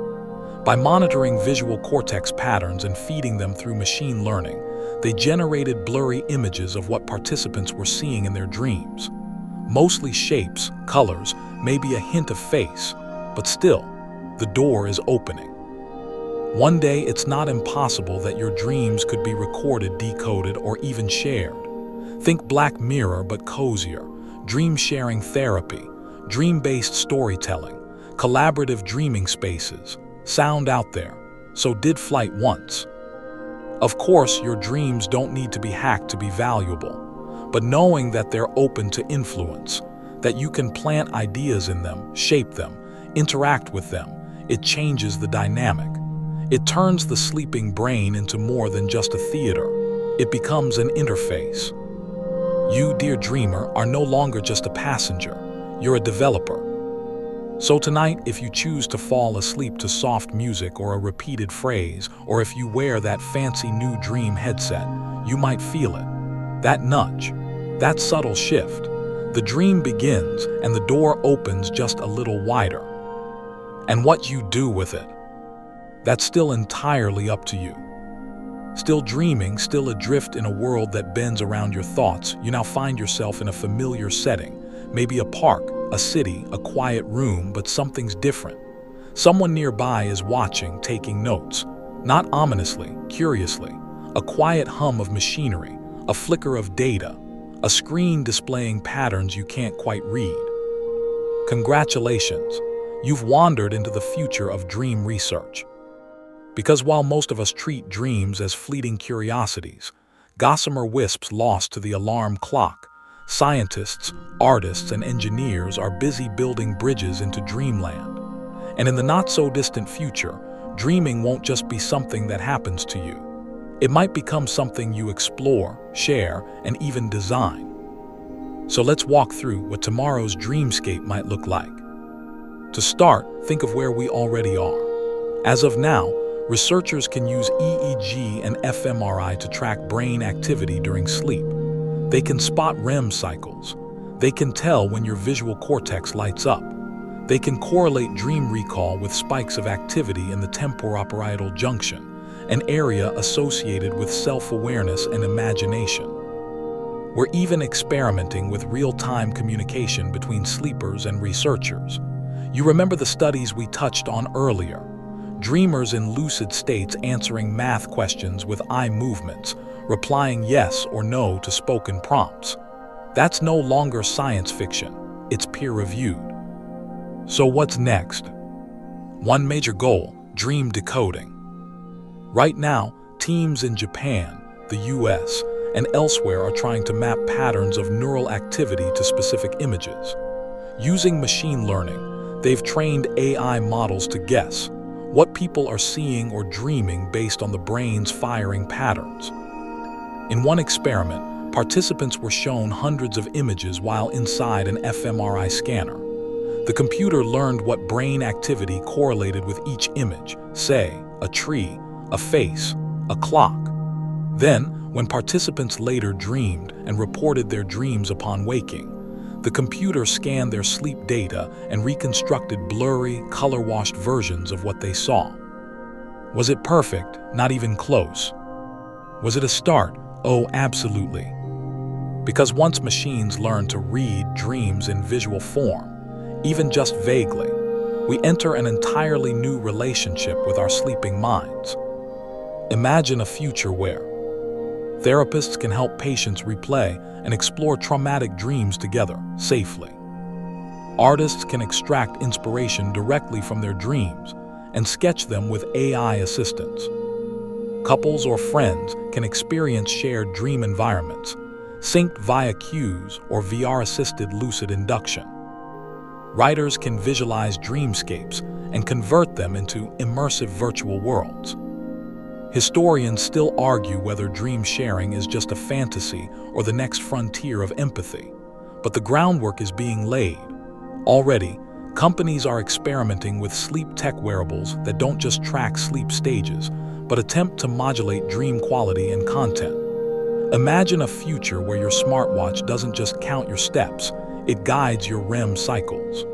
By monitoring visual cortex patterns and feeding them through machine learning, they generated blurry images of what participants were seeing in their dreams. Mostly shapes, colors, maybe a hint of face, but still, the door is opening. One day, it's not impossible that your dreams could be recorded, decoded, or even shared. Think Black Mirror, but cozier. Dream-sharing therapy, dream-based storytelling, collaborative dreaming spaces. Sound out there. So did flight once. Of course, your dreams don't need to be hacked to be valuable, but knowing that they're open to influence, that you can plant ideas in them, shape them, interact with them, it changes the dynamic. It turns the sleeping brain into more than just a theater. It becomes an interface. You, dear dreamer, are no longer just a passenger. You're a developer. So tonight, if you choose to fall asleep to soft music or a repeated phrase, or if you wear that fancy new dream headset, you might feel it. That nudge, that subtle shift. The dream begins and the door opens just a little wider. And what you do with it, that's still entirely up to you. Still dreaming, still adrift in a world that bends around your thoughts, you now find yourself in a familiar setting. Maybe a park, a city, a quiet room, but something's different. Someone nearby is watching, taking notes. Not ominously, curiously. A quiet hum of machinery, a flicker of data, a screen displaying patterns you can't quite read. Congratulations, you've wandered into the future of dream research. Because while most of us treat dreams as fleeting curiosities, gossamer wisps lost to the alarm clock, scientists, artists, and engineers are busy building bridges into dreamland. And in the not-so-distant future, dreaming won't just be something that happens to you. It might become something you explore, share, and even design. So let's walk through what tomorrow's dreamscape might look like. To start, think of where we already are. As of now, researchers can use EEG and fMRI to track brain activity during sleep. They can spot REM cycles. They can tell when your visual cortex lights up. They can correlate dream recall with spikes of activity in the temporoparietal junction, an area associated with self-awareness and imagination. We're even experimenting with real-time communication between sleepers and researchers. You remember the studies we touched on earlier? Dreamers in lucid states answering math questions with eye movements, replying yes or no to spoken prompts. That's no longer science fiction, it's peer-reviewed. So what's next? One major goal, dream decoding. Right now, teams in Japan, the US, and elsewhere are trying to map patterns of neural activity to specific images. Using machine learning, they've trained AI models to guess what people are seeing or dreaming based on the brain's firing patterns. In one experiment, participants were shown hundreds of images while inside an fMRI scanner. The computer learned what brain activity correlated with each image, say, a tree, a face, a clock. Then, when participants later dreamed and reported their dreams upon waking, the computer scanned their sleep data and reconstructed blurry, color-washed versions of what they saw. Was it perfect? Not even close. Was it a start? Oh, absolutely. Because once machines learn to read dreams in visual form, even just vaguely, we enter an entirely new relationship with our sleeping minds. Imagine a future where therapists can help patients replay and explore traumatic dreams together, safely. Artists can extract inspiration directly from their dreams and sketch them with AI assistance. Couples or friends can experience shared dream environments, synced via cues or VR-assisted lucid induction. Writers can visualize dreamscapes and convert them into immersive virtual worlds. Historians still argue whether dream sharing is just a fantasy or the next frontier of empathy, but the groundwork is being laid. Already, companies are experimenting with sleep tech wearables that don't just track sleep stages, but attempt to modulate dream quality and content. Imagine a future where your smartwatch doesn't just count your steps, it guides your REM cycles.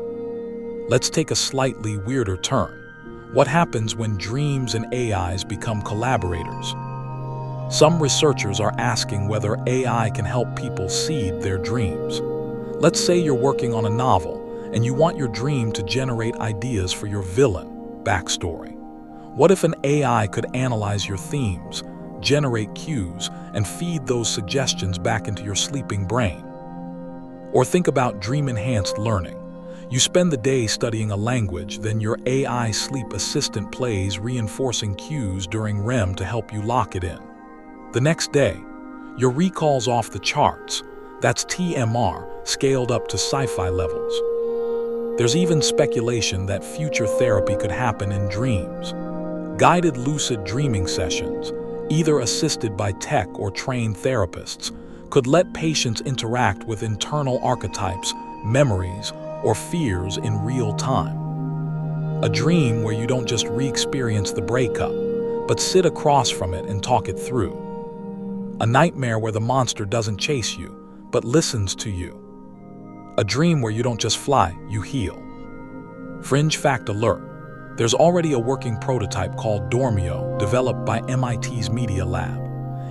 Let's take a slightly weirder turn. What happens when dreams and AIs become collaborators? Some researchers are asking whether AI can help people seed their dreams. Let's say you're working on a novel and you want your dream to generate ideas for your villain backstory. What if an AI could analyze your themes, generate cues, and feed those suggestions back into your sleeping brain? Or think about dream-enhanced learning. You spend the day studying a language, then your AI sleep assistant plays reinforcing cues during REM to help you lock it in. The next day, your recall's off the charts. That's TMR, scaled up to sci-fi levels. There's even speculation that future therapy could happen in dreams. Guided lucid dreaming sessions, either assisted by tech or trained therapists, could let patients interact with internal archetypes, memories, or fears in real time. A dream where you don't just re-experience the breakup, but sit across from it and talk it through. A nightmare where the monster doesn't chase you, but listens to you. A dream where you don't just fly, you heal. Fringe fact alert. There's already a working prototype called Dormio, developed by MIT's Media Lab.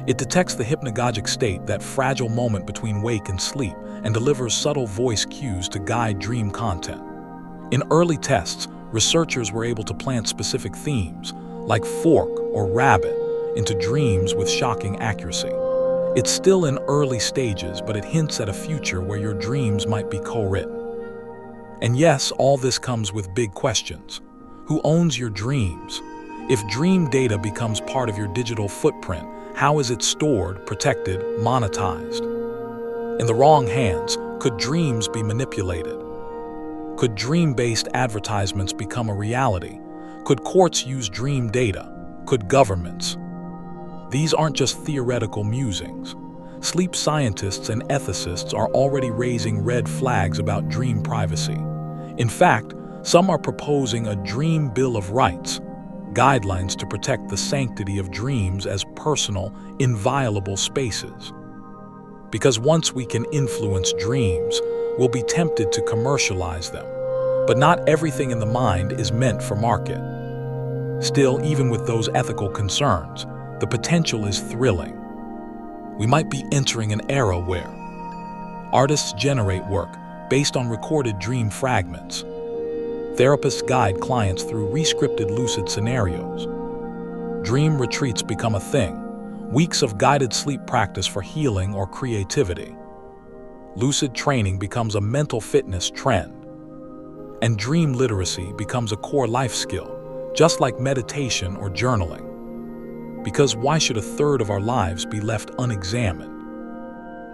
It detects the hypnagogic state, that fragile moment between wake and sleep, and delivers subtle voice cues to guide dream content. In early tests, researchers were able to plant specific themes, like fork or rabbit, into dreams with shocking accuracy. It's still in early stages, but it hints at a future where your dreams might be co-written. And yes, all this comes with big questions. Who owns your dreams? If dream data becomes part of your digital footprint, how is it stored, protected, monetized? In the wrong hands, could dreams be manipulated? Could dream-based advertisements become a reality? Could courts use dream data? Could governments? These aren't just theoretical musings. Sleep scientists and ethicists are already raising red flags about dream privacy. In fact, some are proposing a dream bill of rights, guidelines to protect the sanctity of dreams as personal, inviolable spaces. Because once we can influence dreams, we'll be tempted to commercialize them. But not everything in the mind is meant for market. Still, even with those ethical concerns, the potential is thrilling. We might be entering an era where artists generate work based on recorded dream fragments. Therapists guide clients through rescripted lucid scenarios. Dream retreats become a thing, weeks of guided sleep practice for healing or creativity. Lucid training becomes a mental fitness trend. And dream literacy becomes a core life skill, just like meditation or journaling. Because why should a third of our lives be left unexamined?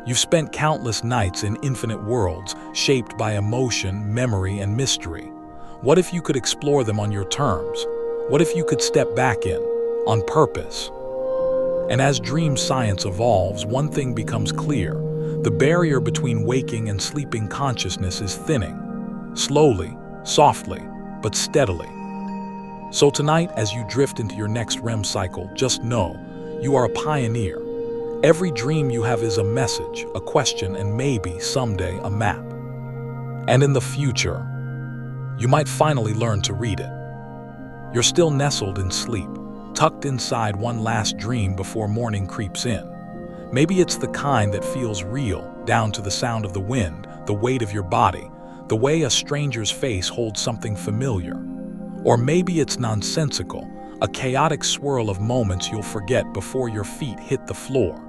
You've spent countless nights in infinite worlds shaped by emotion, memory, and mystery. What if you could explore them on your terms? What if you could step back in, on purpose? And as dream science evolves, one thing becomes clear. The barrier between waking and sleeping consciousness is thinning. Slowly, softly, but steadily. So tonight, as you drift into your next REM cycle, just know you are a pioneer. Every dream you have is a message, a question, and maybe someday a map. And in the future, you might finally learn to read it. You're still nestled in sleep, tucked inside one last dream before morning creeps in. Maybe it's the kind that feels real, down to the sound of the wind, the weight of your body, the way a stranger's face holds something familiar. Or maybe it's nonsensical, a chaotic swirl of moments you'll forget before your feet hit the floor.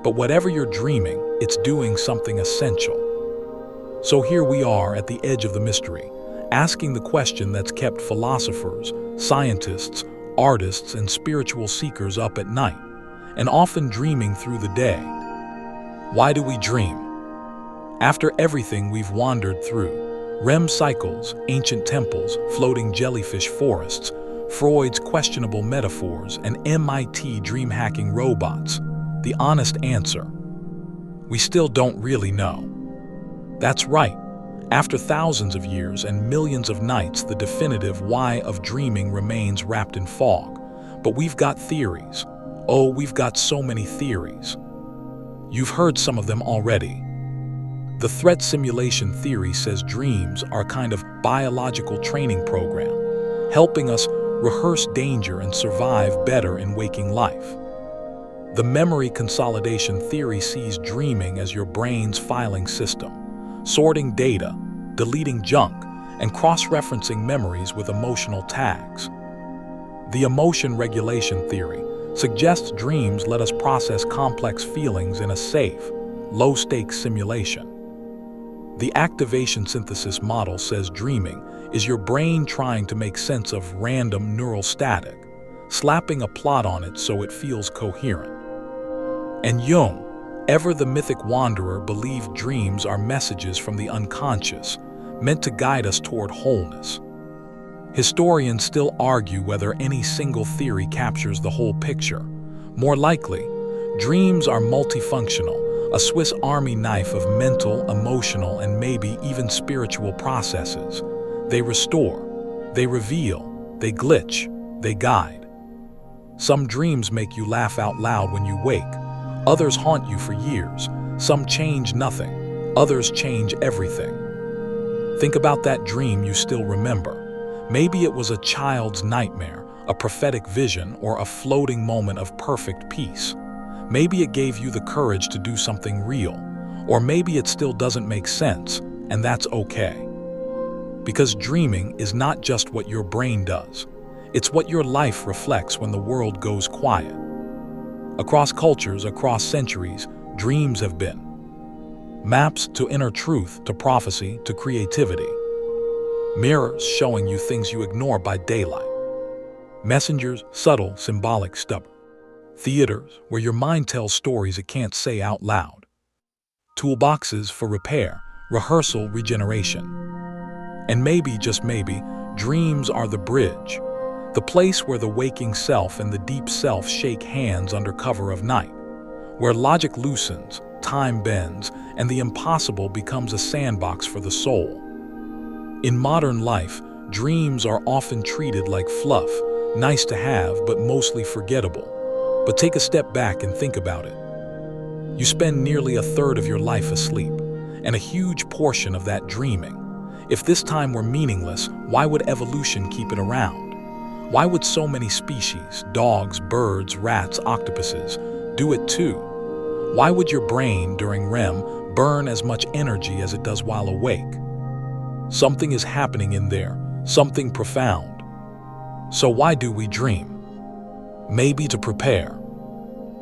But whatever you're dreaming, it's doing something essential. So here we are at the edge of the mystery, asking the question that's kept philosophers, scientists, artists, and spiritual seekers up at night, and often dreaming through the day. Why do we dream? After everything we've wandered through, REM cycles, ancient temples, floating jellyfish forests, Freud's questionable metaphors, and MIT dream-hacking robots, the honest answer: we still don't really know. That's right. After thousands of years and millions of nights, the definitive why of dreaming remains wrapped in fog. But we've got theories. Oh, we've got so many theories. You've heard some of them already. The threat simulation theory says dreams are a kind of biological training program, helping us rehearse danger and survive better in waking life. The memory consolidation theory sees dreaming as your brain's filing system, sorting data, deleting junk, and cross-referencing memories with emotional tags. The emotion regulation theory suggests dreams let us process complex feelings in a safe, low-stakes simulation. The activation synthesis model says dreaming is your brain trying to make sense of random neural static, slapping a plot on it so it feels coherent. And Jung, ever the mythic wanderer, believed dreams are messages from the unconscious, meant to guide us toward wholeness. Historians still argue whether any single theory captures the whole picture. More likely, dreams are multifunctional, a Swiss Army knife of mental, emotional, and maybe even spiritual processes. They restore, they reveal, they glitch, they guide. Some dreams make you laugh out loud when you wake. Others haunt you for years. Some change nothing. Others change everything. Think about that dream you still remember. Maybe it was a child's nightmare, a prophetic vision, or a floating moment of perfect peace. Maybe it gave you the courage to do something real, or maybe it still doesn't make sense, and that's okay. Because dreaming is not just what your brain does, it's what your life reflects when the world goes quiet. Across cultures, across centuries, dreams have been maps to inner truth, to prophecy, to creativity. Mirrors showing you things you ignore by daylight. Messengers, subtle, symbolic, stubborn. Theaters, where your mind tells stories it can't say out loud. Toolboxes for repair, rehearsal, regeneration. And maybe, just maybe, dreams are the bridge, the place where the waking self and the deep self shake hands under cover of night, where logic loosens, time bends, and the impossible becomes a sandbox for the soul. In modern life, dreams are often treated like fluff, nice to have but mostly forgettable. But take a step back and think about it. You spend nearly a third of your life asleep, and a huge portion of that dreaming. If this time were meaningless, why would evolution keep it around? Why would so many species, dogs, birds, rats, octopuses, do it too? Why would your brain, during REM, burn as much energy as it does while awake? Something is happening in there, something profound. So why do we dream? Maybe to prepare,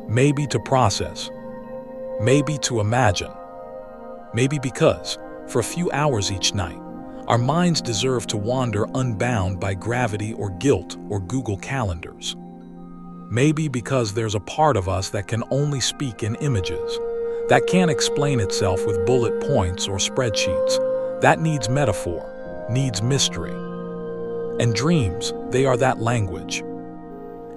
maybe to process, maybe to imagine, maybe because, for a few hours each night, our minds deserve to wander unbound by gravity or guilt or Google calendars. Maybe because there's a part of us that can only speak in images, that can't explain itself with bullet points or spreadsheets, that needs metaphor, needs mystery. And dreams, they are that language.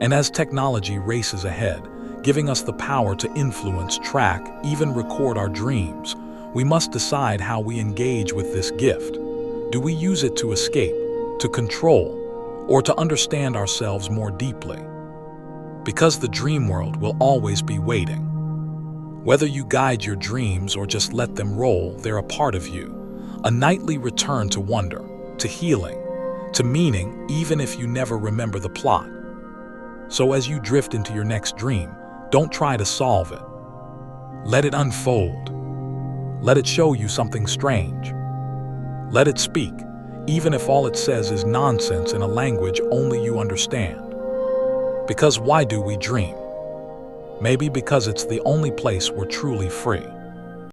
And as technology races ahead, giving us the power to influence, track, even record our dreams, we must decide how we engage with this gift. Do we use it to escape, to control, or to understand ourselves more deeply? Because the dream world will always be waiting. Whether you guide your dreams or just let them roll, they're a part of you. A nightly return to wonder, to healing, to meaning, even if you never remember the plot. So as you drift into your next dream, don't try to solve it. Let it unfold. Let it show you something strange. Let it speak, even if all it says is nonsense in a language only you understand. Because why do we dream? Maybe because it's the only place we're truly free.